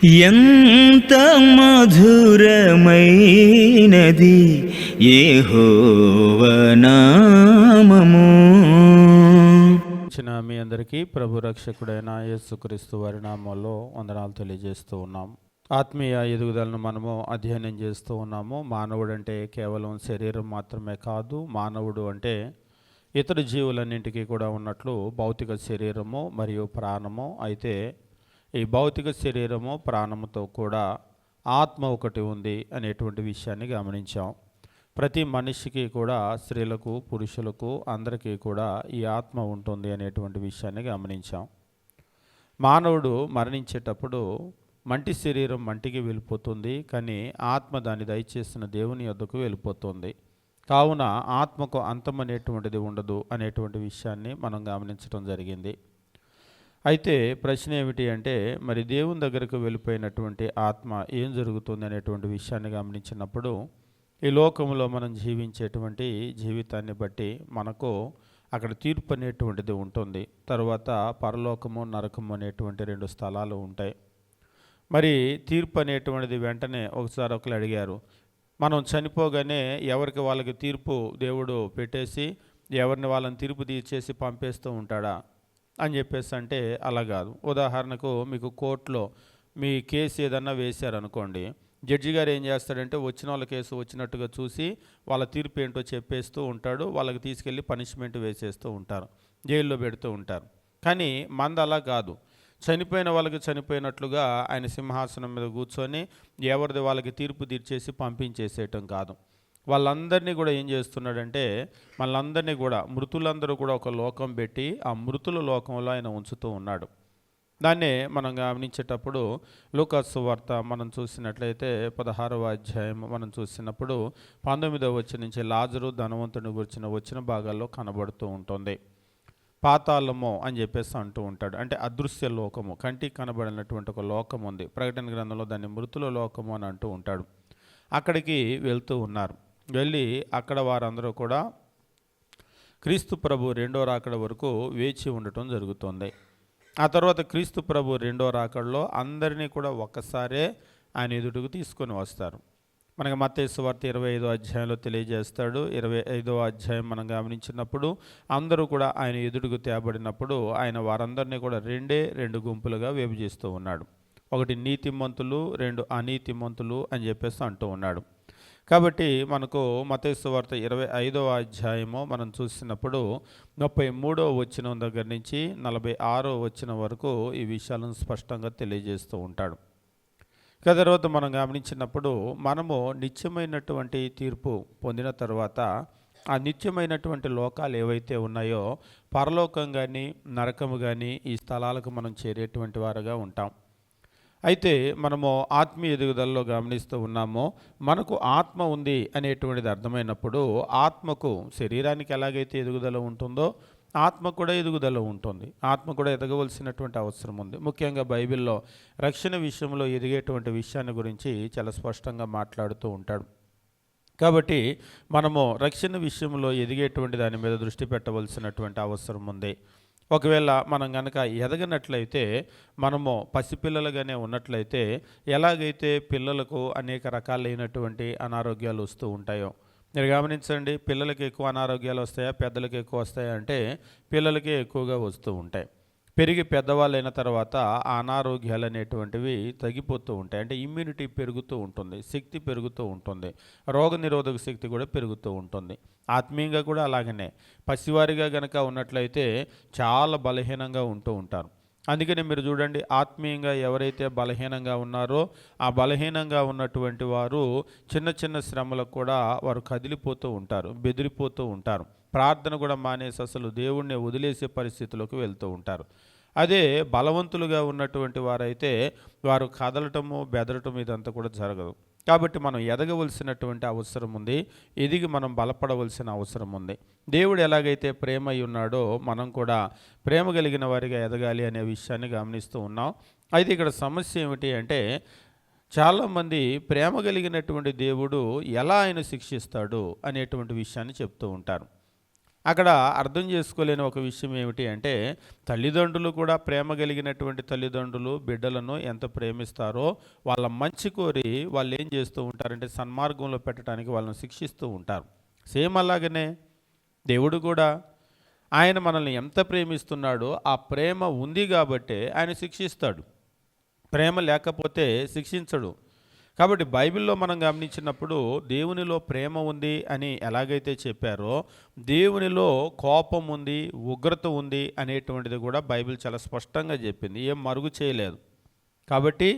ఎంత మధురమైనది యెహోవా నామము. మీ అందరికీ ప్రభు రక్షకుడైన యేసుక్రీస్తు వారి నామంలో వందనాలు తెలియజేస్తూ ఉన్నాం. ఆత్మీయ ఎదుగుదలను మనము అధ్యయనం చేస్తూ ఉన్నాము. మానవుడు అంటే కేవలం శరీరం మాత్రమే కాదు, మానవుడు అంటే ఇతర జీవులన్నింటికీ కూడా ఉన్నట్లు భౌతిక శరీరము మరియు ప్రాణము. అయితే ఈ భౌతిక శరీరము ప్రాణముతో కూడా ఆత్మ ఒకటి ఉంది అనేటువంటి విషయాన్ని గమనించాం. ప్రతి మనిషికి కూడా, స్త్రీలకు పురుషులకు అందరికీ కూడా ఈ ఆత్మ ఉంటుంది అనేటువంటి విషయాన్ని గమనించాం. మానవుడు మరణించేటప్పుడు మంటి శరీరం మంటికి వెళ్ళిపోతుంది, కానీ ఆత్మ దాన్ని దయచేసిన దేవుని యొద్దకు వెళ్ళిపోతుంది. కావున ఆత్మకు అంతం అనేటువంటిది ఉండదు అనేటువంటి విషయాన్ని మనం గమనించడం జరిగింది. అయితే ప్రశ్న ఏమిటి అంటే, మరి దేవుని దగ్గరకు వెళ్ళిపోయినటువంటి ఆత్మ ఏం జరుగుతుంది అనేటువంటి విషయాన్ని గమనించినప్పుడు, ఈ లోకంలో మనం జీవించేటువంటి జీవితాన్ని బట్టి మనకు అక్కడ తీర్పు అనేటువంటిది ఉంటుంది. తర్వాత పరలోకము, నరకము అనేటువంటి 2 స్థలాలు ఉంటాయి. మరి తీర్పు అనేటువంటిది వెంటనే ఒకసారి ఒకరు అడిగారు, మనం చనిపోగానే ఎవరికి వాళ్ళకి తీర్పు దేవుడు పెట్టేసి ఎవరిని వాళ్ళని తీర్పు తీర్చేసి పంపేస్తూ ఉంటాడా అని చెప్పేసి అంటే అలా కాదు. ఉదాహరణకు మీకు కోర్టులో మీ కేసు ఏదన్నా వేశారనుకోండి, జడ్జి గారు ఏం చేస్తాడంటే వచ్చిన వాళ్ళ కేసు వచ్చినట్టుగా చూసి వాళ్ళ తీర్పు ఏంటో చెప్పేస్తూ ఉంటాడు. వాళ్ళకి తీసుకెళ్ళి పనిష్మెంట్ వేసేస్తూ ఉంటారు, జైల్లో పెడుతూ ఉంటారు. కానీ మంద అలా కాదు. చనిపోయిన వాళ్ళకి చనిపోయినట్లుగా ఆయన సింహాసనం మీద కూర్చొని ఎవరిది వాళ్ళకి తీర్పు తీర్చేసి పంపించేసేయటం కాదు. వాళ్ళందరినీ కూడా ఏం చేస్తున్నాడంటే, వాళ్ళందరినీ కూడా, మృతులందరూ కూడా ఒక లోకం పెట్టి ఆ మృతుల లోకంలో ఆయన ఉంచుతూ ఉన్నాడు. దాన్నే మనం గమనించేటప్పుడు లూకా సువార్త మనం చూసినట్లయితే 16వ అధ్యాయం మనం చూసినప్పుడు 19వ వచనం నుంచి లాజరు ధనవంతుని గురించిన వచ్చిన భాగాల్లో కనబడుతూ ఉంటుంది. పాతాళము అని చెప్పేసి అంటూ ఉంటాడు. అంటే అదృశ్య లోకము, కంటికి కనబడినటువంటి ఒక లోకం ఉంది. ప్రకటన గ్రంథంలో దాన్ని మృతుల లోకము అని అంటూ ఉంటాడు. అక్కడికి వెళ్తూ ఉన్నారు. వెళ్ళి అక్కడ వారందరూ కూడా క్రీస్తు ప్రభు 2వ రాకడ వరకు వేచి ఉండటం జరుగుతుంది. ఆ తర్వాత క్రీస్తు ప్రభు 2వ రాకడలో అందరినీ కూడా ఒక్కసారే ఆయన ఎదుటకు తీసుకొని వస్తారు. మనకి మత్తయి సువార్త 25వ అధ్యాయంలో తెలియజేస్తాడు. 25వ అధ్యాయం మనం గమనించినప్పుడు అందరూ కూడా ఆయన ఎదుటకు తేబడినప్పుడు ఆయన వారందరినీ కూడా 2 గుంపులుగా విభజిస్తూ ఉన్నాడు. 1 నీతిమంతులు, 2 అనీతిమంతులు అని చెప్పేసి అంటూ ఉన్నాడు. కాబట్టి మనకు మత్తయి సువార్త 25వ అధ్యాయము మనం చూసినప్పుడు 33వ వచనం దగ్గర నుంచి 46వ వచనం వరకు ఈ విషయాలను స్పష్టంగా తెలియజేస్తూ ఉంటాడు. తర్వాత మనం గమనించినప్పుడు మనము నిత్యమైనటువంటి తీర్పు పొందిన తర్వాత ఆ నిత్యమైనటువంటి లోకాలు ఏవైతే ఉన్నాయో, పరలోకం కానీ నరకము కానీ ఈ స్థలాలకు మనం చేరేటువంటి వారుగా ఉంటాం. అయితే మనము ఆత్మీయ ఎదుగుదలలో గమనిస్తూ ఉన్నామో, మనకు ఆత్మ ఉంది అనేటువంటిది అర్థమైనప్పుడు ఆత్మకు, శరీరానికి ఎలాగైతే ఎదుగుదల ఉంటుందో ఆత్మ కూడా ఎదుగుదల ఉంటుంది. ఆత్మ కూడా ఎదగవలసినటువంటి అవసరం ఉంది. ముఖ్యంగా బైబిల్లో రక్షణ విషయంలో ఎదిగేటువంటి విషయాన్ని గురించి చాలా స్పష్టంగా మాట్లాడుతూ ఉంటాడు. కాబట్టి మనము రక్షణ విషయంలో ఎదిగేటువంటి దాని మీద దృష్టి పెట్టవలసినటువంటి అవసరం ఉంది. ఒకవేళ మనం కనుక ఎదగనట్లయితే, మనము పసిపిల్లలుగానే ఉన్నట్లయితే, ఎలాగైతే పిల్లలకు అనేక రకాలైనటువంటి అనారోగ్యాలు వస్తూ ఉంటాయో, మీరు గమనించండి, పిల్లలకి ఎక్కువ అనారోగ్యాలు వస్తాయా, పెద్దలకి ఎక్కువ వస్తాయా అంటే పిల్లలకే ఎక్కువగా వస్తూ ఉంటాయి. పెరిగి పెద్దవాళ్ళైన తర్వాత ఆ అనారోగ్యాలు అనేటువంటివి తగ్గిపోతూ ఉంటాయి. అంటే ఇమ్యూనిటీ పెరుగుతూ ఉంటుంది, శక్తి పెరుగుతూ ఉంటుంది, రోగనిరోధక శక్తి కూడా పెరుగుతూ ఉంటుంది. ఆత్మీయంగా కూడా అలాగనే పసివారిగా గనక ఉన్నట్లయితే చాలా బలహీనంగా ఉంటూ ఉంటారు. అందుకని మీరు చూడండి, ఆత్మీయంగా ఎవరైతే బలహీనంగా ఉన్నారో ఆ బలహీనంగా ఉన్నటువంటి వారు చిన్న చిన్న శ్రమలకు కూడా వారు కదిలిపోతూ ఉంటారు, బెదిరిపోతూ ఉంటారు. ప్రార్థన కూడా మానేసి అసలు దేవుణ్ణి వదిలేసే పరిస్థితిలోకి వెళ్తూ ఉంటారు. అదే బలవంతులుగా ఉన్నటువంటి వారైతే వారు కదలటము, బెదరటము ఇదంతా కూడా జరగదు. కాబట్టి మనం ఎదగవలసినటువంటి అవసరం ఉంది, ఎదిగి మనం బలపడవలసిన అవసరం ఉంది. దేవుడు ఎలాగైతే ప్రేమ అయి ఉన్నాడో మనం కూడా ప్రేమ కలిగిన వారిగా ఎదగాలి అనే విషయాన్ని గమనిస్తూ ఉన్నాం. అయితే ఇక్కడ సమస్య ఏమిటి అంటే, చాలామంది ప్రేమ కలిగినటువంటి దేవుడు ఎలా ఆయన శిక్షిస్తాడు అనేటువంటి విషయాన్ని చెప్తూ ఉంటారు. అక్కడ అర్థం చేసుకోలేని ఒక విషయం ఏమిటి అంటే, తల్లిదండ్రులు కూడా ప్రేమ కలిగినటువంటి తల్లిదండ్రులు బిడ్డలను ఎంత ప్రేమిస్తారో వాళ్ళ మంచి కోరి వాళ్ళు ఏం చేస్తూ ఉంటారంటే సన్మార్గంలో పెట్టడానికి వాళ్ళని శిక్షిస్తూ ఉంటారు. సేమ్ అలాగనే దేవుడు కూడా ఆయన మనల్ని ఎంత ప్రేమిస్తున్నాడో ఆ ప్రేమ ఉంది కాబట్టే ఆయన శిక్షిస్తాడు. ప్రేమ లేకపోతే శిక్షించడు. కాబట్టి బైబిల్లో మనం గమనించినప్పుడు దేవునిలో ప్రేమ ఉంది అని ఎలాగైతే చెప్పారో, దేవునిలో కోపం ఉంది, ఉగ్రత ఉంది అనేటువంటిది కూడా బైబిల్ చాలా స్పష్టంగా చెప్పింది. ఏం మరుగు చేయలేదు. కాబట్టి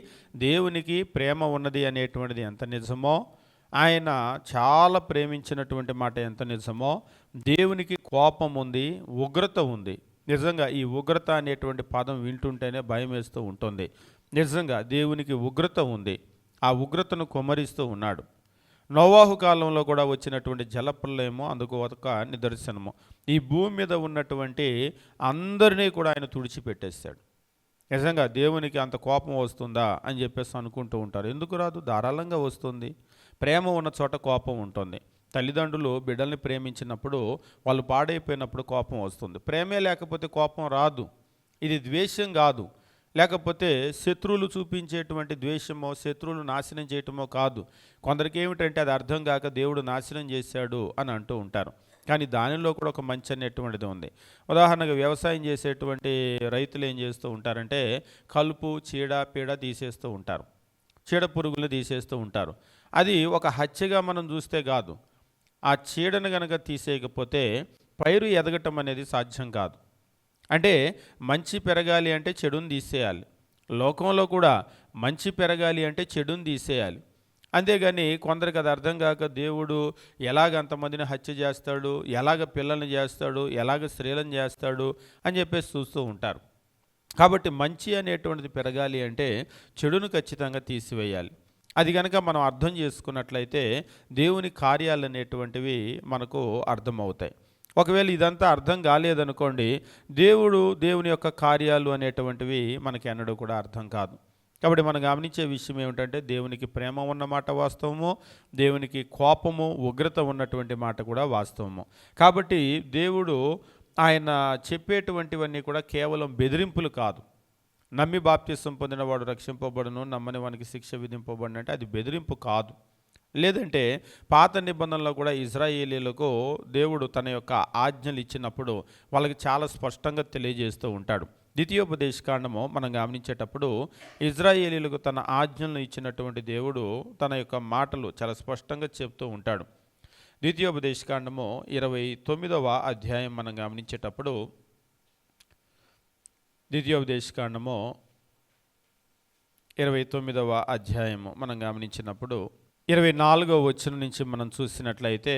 దేవునికి ప్రేమ ఉన్నది అనేటువంటిది ఎంత నిజమో, ఆయన చాలా ప్రేమించినటువంటి మాట ఎంత నిజమో, దేవునికి కోపం ఉంది, ఉగ్రత ఉంది. నిజంగా ఈ ఉగ్రత అనేటువంటి పదం వింటుంటేనే భయం వేస్తూ ఉంటుంది. నిజంగా దేవునికి ఉగ్రత ఉంది. ఆ ఉగ్రతను కుమ్మరిస్తూ ఉన్నాడు. నోవాహు కాలంలో కూడా వచ్చినటువంటి జలప్రలయము అందుకు ఒక నిదర్శనము. ఈ భూమి మీద ఉన్నటువంటి అందరినీ కూడా ఆయన తుడిచిపెట్టేశాడు. నిజంగా దేవునికి అంత కోపం వస్తుందా అని చెప్పేసి అనుకుంటూ ఉంటారు. ఎందుకు రాదు? ధారాళంగా వస్తుంది. ప్రేమ ఉన్న చోట కోపం ఉంటుంది. తల్లిదండ్రులు బిడ్డల్ని ప్రేమించినప్పుడు వాళ్ళు పాడైపోయినప్పుడు కోపం వస్తుంది. ప్రేమే లేకపోతే కోపం రాదు. ఇది ద్వేషం కాదు, లేకపోతే శత్రువులు చూపించేటువంటి ద్వేషమో శత్రువులు నాశనం చేయటమో కాదు. కొందరికి ఏమిటంటే అది అర్థం కాక దేవుడు నాశనం చేశాడు అని అంటూ ఉంటారు. కానీ దానిలో కూడా ఒక మంచి అనేటువంటిది ఉంది. ఉదాహరణగా వ్యవసాయం చేసేటువంటి రైతులు ఏం చేస్తూ ఉంటారంటే కలుపు చీడ పీడ తీసేస్తూ ఉంటారు, చీడ పురుగులు తీసేస్తూ ఉంటారు. అది ఒక హత్యగా మనం చూస్తే కాదు. ఆ చీడను గనక తీసేయకపోతే పైరు ఎదగటం అనేది సాధ్యం కాదు. అంటే మంచి పెరగాలి అంటే చెడుని తీసేయాలి. లోకంలో కూడా మంచి పెరగాలి అంటే చెడుని తీసేయాలి. అంతేగాని కొందరికి అది అర్థం కాక దేవుడు ఎలాగ అంతమందిని హత్య చేస్తాడు, ఎలాగ పిల్లల్ని చేస్తాడు, ఎలాగ స్త్రీలను చేస్తాడు అని చెప్పేసి చూస్తూ ఉంటారు. కాబట్టి మంచి అనేటువంటిది పెరగాలి అంటే చెడును ఖచ్చితంగా తీసివేయాలి. అది కనుక మనం అర్థం చేసుకున్నట్లయితే దేవుని కార్యాలు అనేటువంటివి మనకు అర్థమవుతాయి. ఒకవేళ ఇదంతా అర్థం కాలేదనుకోండి, దేవుని యొక్క కార్యాలు అనేటువంటివి మనకి ఎన్నడూ కూడా అర్థం కాదు. కాబట్టి మనం గమనించే విషయం ఏమిటంటే దేవునికి ప్రేమ ఉన్నమాట వాస్తవము, దేవునికి కోపము ఉగ్రత ఉన్నటువంటి మాట కూడా వాస్తవము. కాబట్టి దేవుడు ఆయన చెప్పేటువంటివన్నీ కూడా కేవలం బెదిరింపులు కాదు. నమ్మి బాప్తిసం పొందినవాడు రక్షింపబడును, నమ్మని వానికి శిక్ష విధింపబడును అంటే అది బెదిరింపు కాదు. లేదంటే పాత నిబంధనలో కూడా ఇజ్రాయేలీలకు దేవుడు తన యొక్క ఆజ్ఞలు ఇచ్చినప్పుడు వాళ్ళకి చాలా స్పష్టంగా తెలియజేస్తూ ఉంటాడు. ద్వితీయోపదేశకాండము మనం గమనించేటప్పుడు ఇజ్రాయేలీలకు తన ఆజ్ఞలను ఇచ్చినటువంటి దేవుడు తన యొక్క మాటలు చాలా స్పష్టంగా చెప్తూ ఉంటాడు. ద్వితీయోపదేశకాండము 29వ అధ్యాయం మనం గమనించేటప్పుడు ద్వితీయోపదేశకాండము 29వ అధ్యాయము మనం గమనించినప్పుడు 24వ వచనం నుంచి మనం చూసినట్లయితే,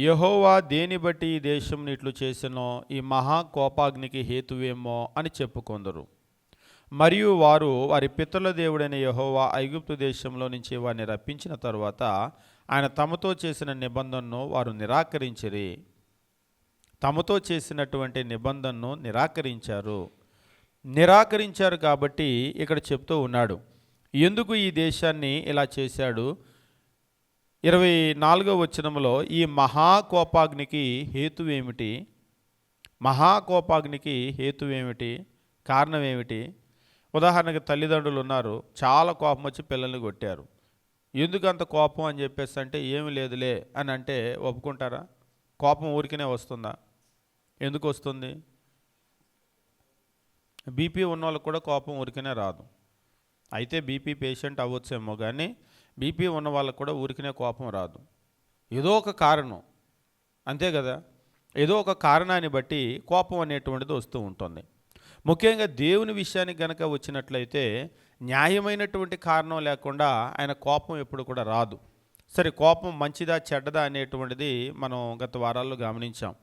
యెహోవా దేని బట్టి ఈ దేశం ఇట్లు చేసెనో ఈ మహాకోపాగ్నికి హేతువేమో అని చెప్పుకొందరు. మరియు వారు వారి పితరుల దేవుడైన యెహోవా ఐగుప్తు దేశంలో నుంచి వారిని రప్పించిన తరువాత ఆయన తమతో చేసిన నిబంధనను వారు నిరాకరించిరి. తమతో చేసినటువంటి నిబంధనను నిరాకరించారు కాబట్టి ఇక్కడ చెప్తూ ఉన్నాడు ఎందుకు ఈ దేశాన్ని ఇలా చేశాడు. 24వ వచనంలో ఈ మహాకోపాగ్నికి హేతువేమిటి, కారణం ఏమిటి? ఉదాహరణకి తల్లిదండ్రులు ఉన్నారు, చాలా కోపం వచ్చి పిల్లల్ని కొట్టారు. ఎందుకు అంత కోపం అని చెప్పేసి అంటే ఏమి లేదులే అని అంటే ఒప్పుకుంటారా? కోపం ఊరికనే వస్తుందా? ఎందుకు వస్తుంది? బీపీ ఉన్న వాళ్ళకు కూడా కోపం ఊరికనే రాదు. అయితే బీపీ పేషెంట్ అవ్వచ్చేమో, కానీ బీపీ ఉన్న వాళ్ళకు కూడా ఊరికనే కోపం రాదు. ఏదో ఒక కారణం, అంతే కదా, ఏదో ఒక కారణాన్ని బట్టి కోపం అనేటువంటిది వస్తూ ఉంటుంది. ముఖ్యంగా దేవుని విషయానికి గనక వచ్చినట్లయితే న్యాయమైనటువంటి కారణం లేకుండా ఆయన కోపం ఎప్పుడు కూడా రాదు. సరే, కోపం మంచిదా చెడ్డదా అనేటువంటిది మనం గత వారాల్లో గమనించాం.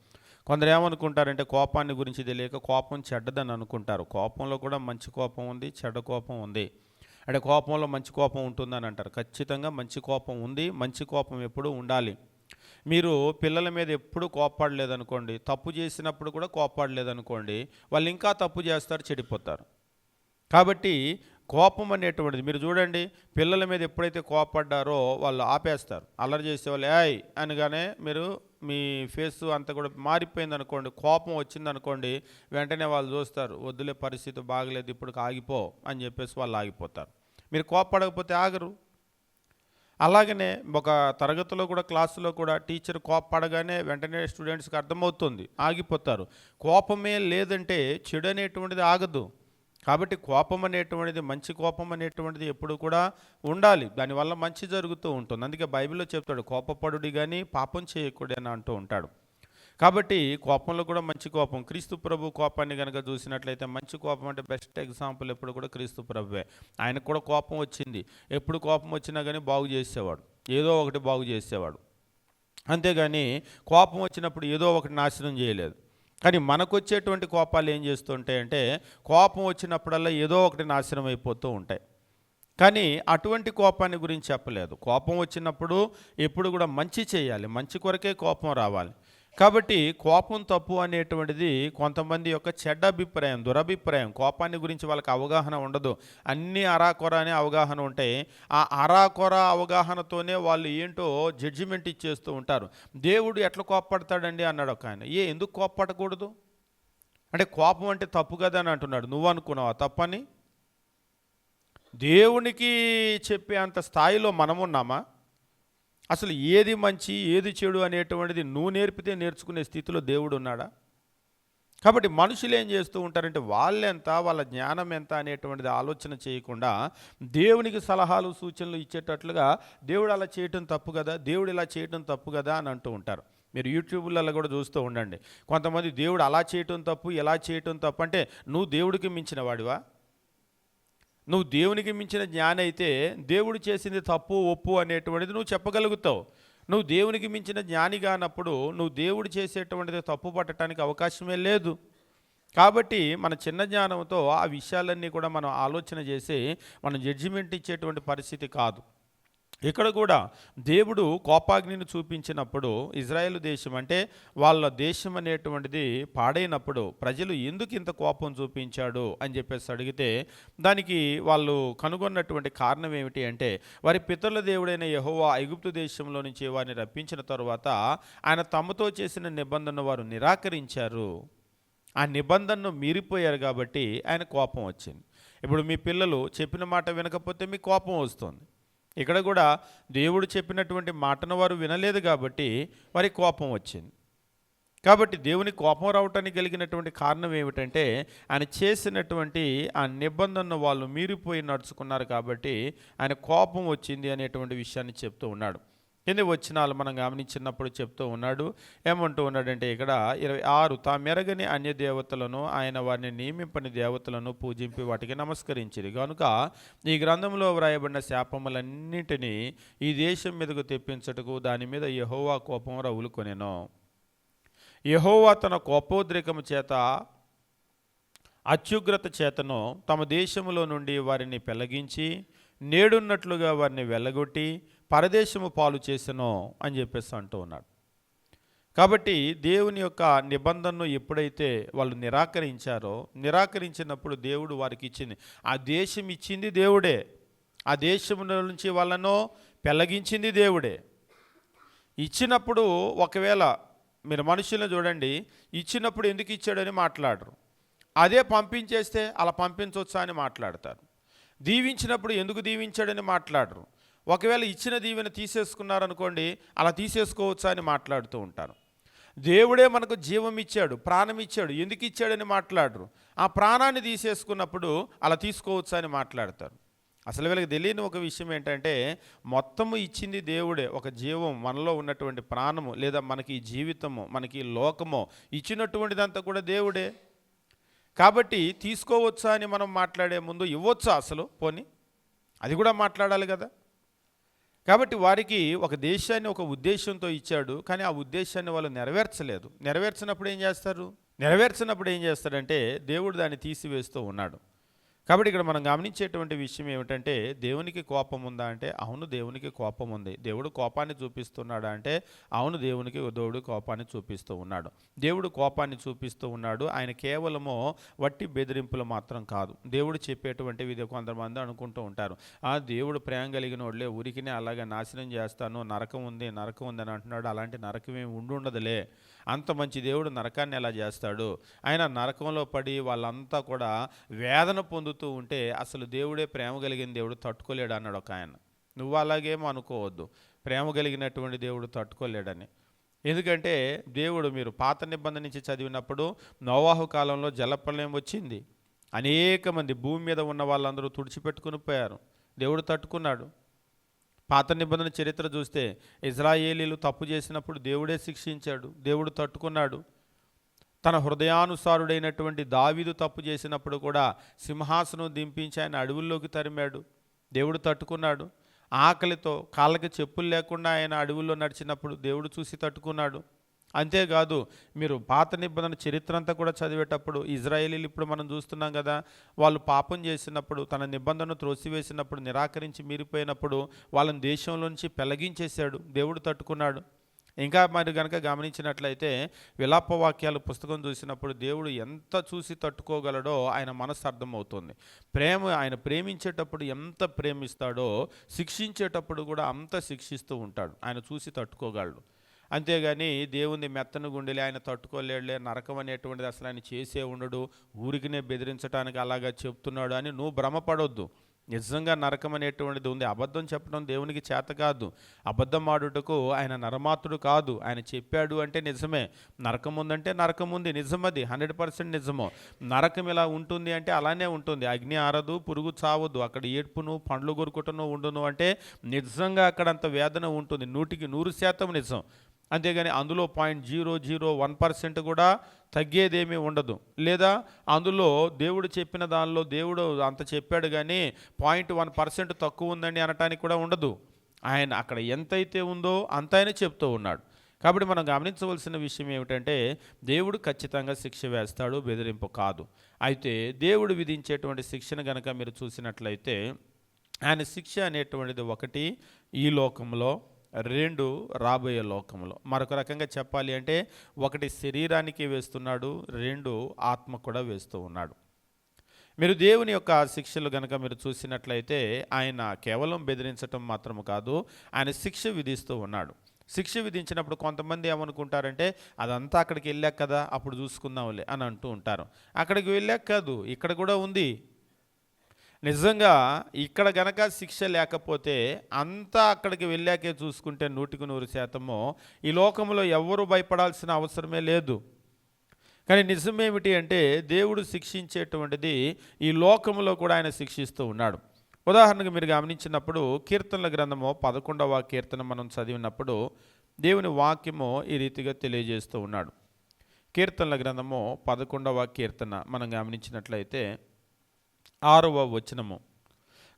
కొందరు ఏమనుకుంటారంటే కోపాన్ని గురించి తెలియక కోపం చెడ్డదని అనుకుంటారు. కోపంలో కూడా మంచి కోపం ఉంది, చెడ్డ కోపం ఉంది. అంటే కోపంలో మంచి కోపం ఉంటుందని అంటారు. ఖచ్చితంగా మంచి కోపం ఉంది. మంచి కోపం ఎప్పుడూ ఉండాలి. మీరు పిల్లల మీద ఎప్పుడు కోపపడలేదనుకోండి, తప్పు చేసినప్పుడు కూడా కోపపడలేదనుకోండి, వాళ్ళు ఇంకా తప్పు చేస్తారు, చెడిపోతారు. కాబట్టి కోపం అనేటువంటిది మీరు చూడండి, పిల్లల మీద ఎప్పుడైతే కోపడ్డారో వాళ్ళు ఆపేస్తారు. అల్లరి చేసేవాళ్ళు ఏయ్ అనగానే మీరు మీ ఫేస్ అంతా కూడా మారిపోయింది అనుకోండి, కోపం వచ్చిందనుకోండి, వెంటనే వాళ్ళు చూస్తారు, వద్దులే పరిస్థితి బాగలేదు ఇప్పుడు ఆగిపో అని చెప్పేసి వాళ్ళు ఆగిపోతారు. మీరు కోపడకపోతే ఆగరు. అలాగనే ఒక తరగతిలో కూడా క్లాసులో కూడా టీచర్ కోపపడగానే వెంటనే స్టూడెంట్స్కి అర్థమవుతుంది, ఆగిపోతారు. కోపమే లేదంటే చెడు అనేటువంటిది ఆగదు. కాబట్టి కోపం అనేటువంటిది, మంచి కోపం అనేటువంటిది ఎప్పుడు కూడా ఉండాలి. దానివల్ల మంచి జరుగుతూ ఉంటుంది. అందుకే బైబిల్లో చెప్తాడు, కోపపడుడి కానీ పాపం చేయకూడదు అని అంటూ ఉంటాడు. కాబట్టి కోపంలో కూడా మంచి కోపం, క్రీస్తు ప్రభు కోపాన్ని కనుక చూసినట్లయితే మంచి కోపం అంటే బెస్ట్ ఎగ్జాంపుల్ ఎప్పుడు కూడా క్రీస్తు ప్రభువే. ఆయనకు కూడా కోపం వచ్చింది. ఎప్పుడు కోపం వచ్చినా కానీ బాగు చేసేవాడు, ఏదో ఒకటి బాగు చేసేవాడు. అంతేగాని కోపం వచ్చినప్పుడు ఏదో ఒకటి నాశనం చేయలేదు. కానీ మనకు వచ్చేటువంటి కోపాలు ఏం చేస్తుంటాయంటే, కోపం వచ్చినప్పుడల్లా ఏదో ఒకటి నాశనం అయిపోతూ ఉంటాయి. కానీ అటువంటి కోపాన్ని గురించి చెప్పలేదు. కోపం వచ్చినప్పుడు ఎప్పుడు కూడా మంచి చేయాలి, మంచి కొరకే కోపం రావాలి. కాబట్టి కోపం తప్పు అనేటువంటిది కొంతమంది యొక్క చెడ్డ అభిప్రాయం, దురభిప్రాయం. కోపాన్ని గురించి వాళ్ళకి అవగాహన ఉండదు, అన్నీ అరాకొర అనే అవగాహన ఉంటాయి. ఆ అరాకొర అవగాహనతోనే వాళ్ళు ఏంటో జడ్జిమెంట్ ఇచ్చేస్తూ ఉంటారు. దేవుడు ఎట్లా కోపపడతాడండి అన్నాడు ఒక ఆయన. ఎందుకు కోపపడకూడదు అంటే, కోపం అంటే తప్పు కదా అని అంటున్నాడు. నువ్వు అనుకున్నావా తప్పని? దేవునికి చెప్పే అంత స్థాయిలో మనమున్నామా? అసలు ఏది మంచి ఏది చెడు అనేటువంటిది నువ్వు నేర్పితే నేర్చుకునే స్థితిలో దేవుడు ఉన్నాడా? కాబట్టి మనుషులు ఏం చేస్తూ ఉంటారంటే, వాళ్ళెంత, వాళ్ళ జ్ఞానం ఎంత అనేటువంటిది ఆలోచన చేయకుండా దేవునికి సలహాలు సూచనలు ఇచ్చేటట్లుగా దేవుడు అలా చేయటం తప్పు కదా, దేవుడు ఇలా చేయటం తప్పు కదా అని అంటూ ఉంటారు. మీరు యూట్యూబ్లలో కూడా చూస్తూ ఉండండి. కొంతమంది దేవుడు అలా చేయటం తప్పు, ఎలా చేయటం తప్పు అంటే, నువ్వు దేవుడికి మించిన వాడివా? నువ్వు దేవునికి మించిన జ్ఞాని అయితే దేవుడు చేసింది తప్పు ఒప్పు అనేటువంటిది నువ్వు చెప్పగలుగుతావు. నువ్వు దేవునికి మించిన జ్ఞాని కానప్పుడు నువ్వు దేవుడు చేసేటువంటిది తప్పు పట్టడానికి అవకాశమే లేదు. కాబట్టి మన చిన్న జ్ఞానంతో ఆ విషయాలన్నీ కూడా మనం ఆలోచన చేసి మనం జడ్జిమెంట్ ఇచ్చేటువంటి పరిస్థితి కాదు. ఇక్కడ కూడా దేవుడు కోపాగ్నిని చూపించినప్పుడు ఇజ్రాయేలు దేశం అంటే వాళ్ళ దేశం అనేటువంటిది పాడైనప్పుడు ప్రజలు ఎందుకు ఇంత కోపం చూపించాడు అని చెప్పేసి అడిగితే, దానికి వాళ్ళు కనుగొన్నటువంటి కారణం ఏమిటి అంటే, వారి పితరుల దేవుడైన యెహోవా ఐగుప్తు దేశంలో నుంచి వారిని రప్పించిన తరువాత ఆయన తమతో చేసిన నిబంధనను వారు నిరాకరించారు. ఆ నిబంధనను మీరిపోయారు కాబట్టి ఆయన కోపం వచ్చింది. ఇప్పుడు మీ పిల్లలు చెప్పిన మాట వినకపోతే మీకు కోపం వస్తుంది. ఇక్కడ కూడా దేవుడు చెప్పినటువంటి మాటను వారు వినలేదు కాబట్టి వారికి కోపం వచ్చింది. కాబట్టి దేవుని కోపం రావటానికి కలిగినటువంటి కారణం ఏమిటంటే, ఆయన చేసినటువంటి ఆ నిబంధనను వాళ్ళు మీరిపోయి నడుచుకున్నారు కాబట్టి ఆయన కోపం వచ్చింది అనేటువంటి విషయాన్ని చెప్తూ ఉన్నాడు. ఎన్ని వచనాలు మనం గమనించినప్పుడు చెప్తూ ఉన్నాడు. ఏమంటూ ఉన్నాడంటే ఇక్కడ 26, తామెరగని అన్య దేవతలను ఆయన వారిని నియమింపని దేవతలను పూజింపి వాటికి నమస్కరించిరి కనుక ఈ గ్రంథంలో వ్రాయబడిన శాపములన్నింటినీ ఈ దేశం మీదకు తెప్పించటకు దాని మీద యెహోవా కోపం రగులుకొనెను. యెహోవా తన కోపోద్రేకము చేత అత్యుగ్రత చేతను తమ దేశములో నుండి వారిని పెళ్లగించి నేడున్నట్లుగా వారిని వెళ్ళగొట్టి పరదేశము పాలు చేసెను అని చెప్పేసి అంటూ ఉన్నాడు. కాబట్టి దేవుని యొక్క నిబంధనను ఎప్పుడైతే వాళ్ళు నిరాకరించినప్పుడు దేవుడు వారికి ఇచ్చింది, ఆ దేశం ఇచ్చింది దేవుడే, ఆ దేశం నుంచి వాళ్ళను పెళ్లగించింది దేవుడే. ఇచ్చినప్పుడు ఒకవేళ మీరు మనుషులను చూడండి, ఇచ్చినప్పుడు ఎందుకు ఇచ్చాడని మాట్లాడరు. అదే పంపించేస్తే అలా పంపించవచ్చా అని మాట్లాడతారు. దీవించినప్పుడు ఎందుకు దీవించాడని మాట్లాడరు. ఒకవేళ ఇచ్చిన దీవెన తీసేసుకున్నారనుకోండి, అలా తీసేసుకోవచ్చా అని మాట్లాడుతూ ఉంటారు. దేవుడే మనకు జీవం ఇచ్చాడు, ప్రాణం ఇచ్చాడు, ఎందుకు ఇచ్చాడని మాట్లాడరు. ఆ ప్రాణాన్ని తీసేసుకున్నప్పుడు అలా తీసుకోవచ్చా అని మాట్లాడతారు. అసలు వీళ్ళకి తెలియని ఒక విషయం ఏంటంటే, మొత్తము ఇచ్చింది దేవుడే. ఒక జీవం, మనలో ఉన్నటువంటి ప్రాణము, లేదా మనకి జీవితము, మనకి లోకము ఇచ్చినటువంటిదంతా కూడా దేవుడే. కాబట్టి తీసుకోవచ్చా అని మనం మాట్లాడే ముందు ఇవ్వచ్చా అసలు, పోనీ అది కూడా మాట్లాడాలి కదా. కాబట్టి వారికి ఒక దేశాన్ని ఒక ఉద్దేశంతో ఇచ్చాడు, కానీ ఆ ఉద్దేశాన్ని వాళ్ళు నెరవేర్చలేదు. నెరవేర్చినప్పుడు ఏం చేస్తాడంటే దేవుడు దాన్ని తీసివేస్తూ ఉన్నాడు. కాబట్టి ఇక్కడ మనం గమనించేటువంటి విషయం ఏమిటంటే దేవునికి కోపం ఉందా అంటే అవును దేవునికి కోపం ఉంది. దేవుడు కోపాన్ని చూపిస్తున్నాడా అంటే అవును దేవుడు కోపాన్ని చూపిస్తూ ఉన్నాడు. దేవుడు కోపాన్ని చూపిస్తూ ఉన్నాడు. ఆయన కేవలము వట్టి బెదిరింపులు మాత్రం కాదు. దేవుడు చెప్పేటువంటివి ఇది కొంతమంది అనుకుంటూ ఉంటారు. దేవుడు ప్రేమ కలిగిన వాళ్ళే ఉరికినే అలాగే నాశనం చేస్తాను, నరకం ఉంది అని అంటున్నాడు. అలాంటి నరకం ఏమి ఉండుండదులే. అంత మంచి దేవుడు నరకాన్ని ఎలా చేస్తాడు? ఆయన నరకంలో పడి వాళ్ళంతా కూడా వేదన పొందుతూ ఉంటే అసలు దేవుడే ప్రేమ కలిగిన దేవుడు తట్టుకోలేడు అన్నాడు ఒక ఆయన. నువ్వు అలాగేమో అనుకోవద్దు, ప్రేమ కలిగినటువంటి దేవుడు తట్టుకోలేడని. ఎందుకంటే దేవుడు మీరు పాత నిబంధన నుంచి చదివినప్పుడు నోవాహు కాలంలో జలప్రళయం వచ్చింది. అనేక మంది భూమి మీద ఉన్న వాళ్ళందరూ తుడిచిపెట్టుకుని పోయారు. దేవుడు తట్టుకున్నాడు. పాత నిబంధన చరిత్ర చూస్తే ఇజ్రాయేలీలు తప్పు చేసినప్పుడు దేవుడే శిక్షించాడు. దేవుడు తట్టుకున్నాడు. తన హృదయానుసారుడైనటువంటి దావీదు తప్పు చేసినప్పుడు కూడా సింహాసనం దింపించి ఆయన అడవుల్లోకి తరిమాడు. దేవుడు తట్టుకున్నాడు. ఆకలితో కాళ్ళకి చెప్పులు లేకుండా ఆయన అడవుల్లో నడిచినప్పుడు దేవుడు చూసి తట్టుకున్నాడు. అంతేకాదు మీరు పాత నిబంధన చరిత్ర అంతా కూడా చదివేటప్పుడు ఇజ్రాయేలీలు ఇప్పుడు మనం చూస్తున్నాం కదా, వాళ్ళు పాపం చేసినప్పుడు తన నిబంధనను త్రోసివేసినప్పుడు నిరాకరించి మీరిపోయినప్పుడు వాళ్ళని దేశంలో నుంచి పెళ్లగించేశాడు. దేవుడు తట్టుకున్నాడు. ఇంకా మరి కనుక గమనించినట్లయితే విలాపవాక్యాలు పుస్తకం చూసినప్పుడు దేవుడు ఎంత చూసి తట్టుకోగలడో ఆయన మనసు అర్థమవుతుంది. ఆయన ప్రేమించేటప్పుడు ఎంత ప్రేమిస్తాడో శిక్షించేటప్పుడు కూడా అంత శిక్షిస్తూ ఉంటాడు. ఆయన చూసి తట్టుకోగలడు. అంతేగాని దేవుని మెత్తని గుండెలే ఆయన తట్టుకోలేడులే, నరకం అనేటువంటిది అసలు ఆయన చేసే ఉండడు, ఊరికినే బెదిరించడానికి అలాగా చెప్తున్నాడు అని నువ్వు భ్రమపడొద్దు. నిజంగా నరకం అనేటువంటిది ఉంది. అబద్ధం చెప్పడం దేవునికి చేత కాదు. అబద్ధం ఆడుటకు ఆయన నరమాతుడు కాదు. ఆయన చెప్పాడు అంటే నిజమే. నరకం ఉందంటే నరకం ఉంది, నిజమది, 100% నిజము. నరకం ఇలా ఉంటుంది అంటే అలానే ఉంటుంది. అగ్ని ఆరదు, పురుగు చావదు, అక్కడ ఏడ్పును పండ్లు కొరుకుటను ఉండును అంటే నిజంగా అక్కడ అంత వేదన ఉంటుంది. 100% నిజం. అంతేగాని అందులో 0.001% కూడా తగ్గేదేమీ ఉండదు. లేదా అందులో దేవుడు చెప్పిన దానిలో దేవుడు అంత చెప్పాడు కానీ 0.1% తక్కువ ఉందండి అనటానికి కూడా ఉండదు. ఆయన అక్కడ ఎంతైతే ఉందో అంత ఆయన చెప్తూ ఉన్నాడు. కాబట్టి మనం గమనించవలసిన విషయం ఏమిటంటే దేవుడు ఖచ్చితంగా శిక్ష వేస్తాడు, బెదిరింపు కాదు. అయితే దేవుడు విధించేటువంటి శిక్షను కనుక మీరు చూసినట్లయితే ఆయన శిక్ష అనేటువంటిది ఒకటి ఈ లోకంలో, 2 రాబోయే లోకంలో. మరొక రకంగా చెప్పాలి అంటే ఒకటి శరీరానికి వేస్తున్నాడు, 2 ఆత్మ కూడా వేస్తూ ఉన్నాడు. మీరు దేవుని యొక్క శిక్షలు కనుక మీరు చూసినట్లయితే ఆయన కేవలం బెదిరించటం మాత్రము కాదు, ఆయన శిక్ష విధిస్తూ ఉన్నాడు. శిక్ష విధించినప్పుడు కొంతమంది ఏమనుకుంటారంటే అదంతా అక్కడికి వెళ్ళాక కదా అప్పుడు చూసుకుందాంలే అని అంటూ ఉంటారు. అక్కడికి వెళ్ళాక కాదు, ఇక్కడ కూడా ఉంది. నిజంగా ఇక్కడ గనక శిక్ష లేకపోతే అంతా అక్కడికి వెళ్ళాకే చూసుకుంటే 100% ఈ లోకంలో ఎవరు భయపడాల్సిన అవసరమే లేదు. కానీ నిజమేమిటి అంటే దేవుడు శిక్షించేటువంటిది ఈ లోకంలో కూడా ఆయన శిక్షిస్తూ ఉన్నాడు. ఉదాహరణకు మీరు గమనించినప్పుడు కీర్తనల గ్రంథము 11వ కీర్తన మనం చదివినప్పుడు దేవుని వాక్యము ఈ రీతిగా తెలియజేస్తూ ఉన్నాడు. కీర్తనల గ్రంథము 11వ కీర్తన మనం గమనించినట్లయితే 6వ వచనము,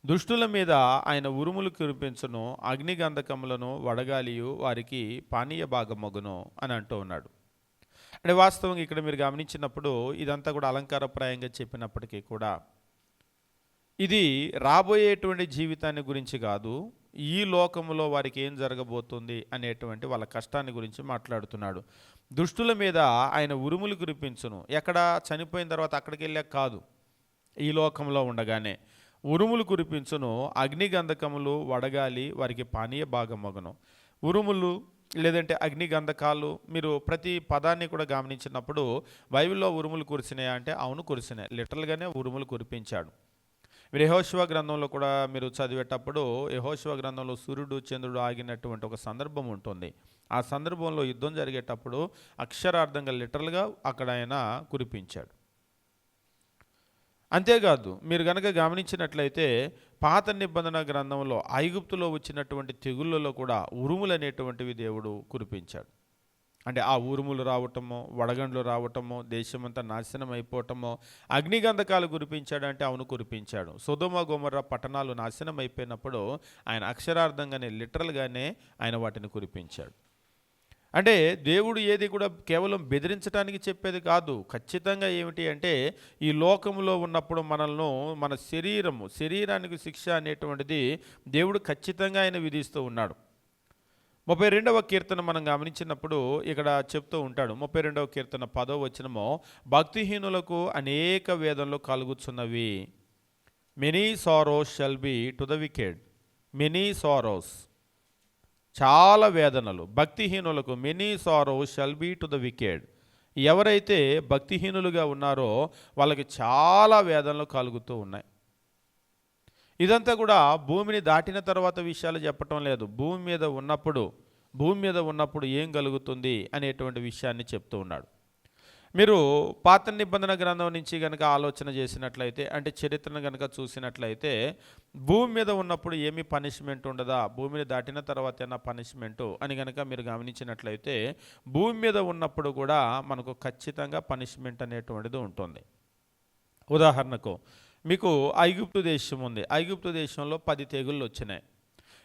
దుష్టుల మీద ఆయన ఉరుములు కురిపించును, అగ్నిగంధకములను వడగాలియు వారికి పానీయ భాగమగును అని అంటూ ఉన్నాడు. అంటే వాస్తవంగా ఇక్కడ మీరు గమనించినప్పుడు ఇదంతా కూడా అలంకారప్రాయంగా చెప్పినప్పటికీ కూడా ఇది రాబోయేటువంటి జీవితాన్ని గురించి కాదు, ఈ లోకంలో వారికి ఏం జరగబోతుంది అనేటువంటి వాళ్ళ కష్టాన్ని గురించి మాట్లాడుతున్నాడు. దుష్టుల మీద ఆయన ఉరుములు కురిపించును. ఎక్కడ చనిపోయిన తర్వాత అక్కడికి వెళ్ళాక కాదు, ఈ లోకంలో ఉండగానే ఉరుములు కురిపించును, అగ్నిగంధకములు వడగాలి వారికి పానీయ భాగమగును. ఉరుములు లేదంటే అగ్నిగంధకాలు, మీరు ప్రతి పదాన్ని కూడా గమనించినప్పుడు బైబిల్లో ఉరుములు కురిసినాయా అంటే అవును కురిసినాయి, లిటరల్గానే ఉరుములు కురిపించాడు. మీరు యెహోషువ గ్రంథంలో కూడా మీరు చదివేటప్పుడు యెహోషువ గ్రంథంలో సూర్యుడు చంద్రుడు ఆగినటువంటి ఒక సందర్భం ఉంటుంది. ఆ సందర్భంలో యుద్ధం జరిగేటప్పుడు అక్షరార్థంగా లిటరల్గా అక్కడ ఆయన కురిపించాడు. అంతేకాదు మీరు కనుక గమనించినట్లయితే పాత నిబంధన గ్రంథంలో ఐగుప్తులో వచ్చినటువంటి తెగుళ్ళలో కూడా ఉరుములు అనేటువంటివి దేవుడు కురిపించాడు. అంటే ఆ ఉరుములు రావటమో, వడగండ్లు రావటమో, దేశమంతా నాశనం అయిపోవటమో, అగ్నిగంధకాలు కురిపించాడంటే అవును కురిపించాడు. సొదొమ గొమొర్రా పట్టణాలు నాశనం అయిపోయినప్పుడు ఆయన అక్షరార్థంగానే లిటరల్గానే ఆయన వాటిని కురిపించాడు. అంటే దేవుడు ఏది కూడా కేవలం బెదిరించడానికి చెప్పేది కాదు. ఖచ్చితంగా ఏమిటి అంటే ఈ లోకంలో ఉన్నప్పుడు మనల్ని మన శరీరానికి శిక్ష అనేటువంటిది దేవుడు ఖచ్చితంగా ఆయన విధిస్తూ ఉన్నాడు. 32వ కీర్తన మనం గమనించినప్పుడు ఇక్కడ చెప్తూ ఉంటాడు. 32వ కీర్తన 10వ వచనము, భక్తిహీనులకు అనేక వేదనలు కలుగుచున్నవి. Many sorrows shall be to the wicked. Many sorrows, చాలా వేదనలు భక్తిహీనులకు. Many sorrows shall be to the wicked. ఎవరైతే భక్తిహీనులుగా ఉన్నారో వాళ్ళకి చాలా వేదనలు కలుగుతూ ఉన్నాయి. ఇదంతా కూడా భూమిని దాటిన తర్వాత విషయాలు చెప్పటం లేదు. భూమి మీద ఉన్నప్పుడు ఏం కలుగుతుంది అనేటువంటి విషయాన్ని చెప్తూ ఉన్నాడు. మీరు పాత నిబంధన గ్రంథం నుంచి కనుక ఆలోచన చేసినట్లయితే, అంటే చరిత్రను కనుక చూసినట్లయితే, భూమి మీద ఉన్నప్పుడు ఏమీ పనిష్మెంట్ ఉండదా, భూమిని దాటిన తర్వాత ఏమైనా పనిష్మెంటు అని కనుక మీరు గమనించినట్లయితే, భూమి మీద ఉన్నప్పుడు కూడా మనకు ఖచ్చితంగా పనిష్మెంట్ అనేటువంటిది ఉంటుంది. ఉదాహరణకు మీకు ఐగుప్తు దేశం ఉంది. ఐగుప్తు దేశంలో 10 తెగుళ్ళు వచ్చినాయి.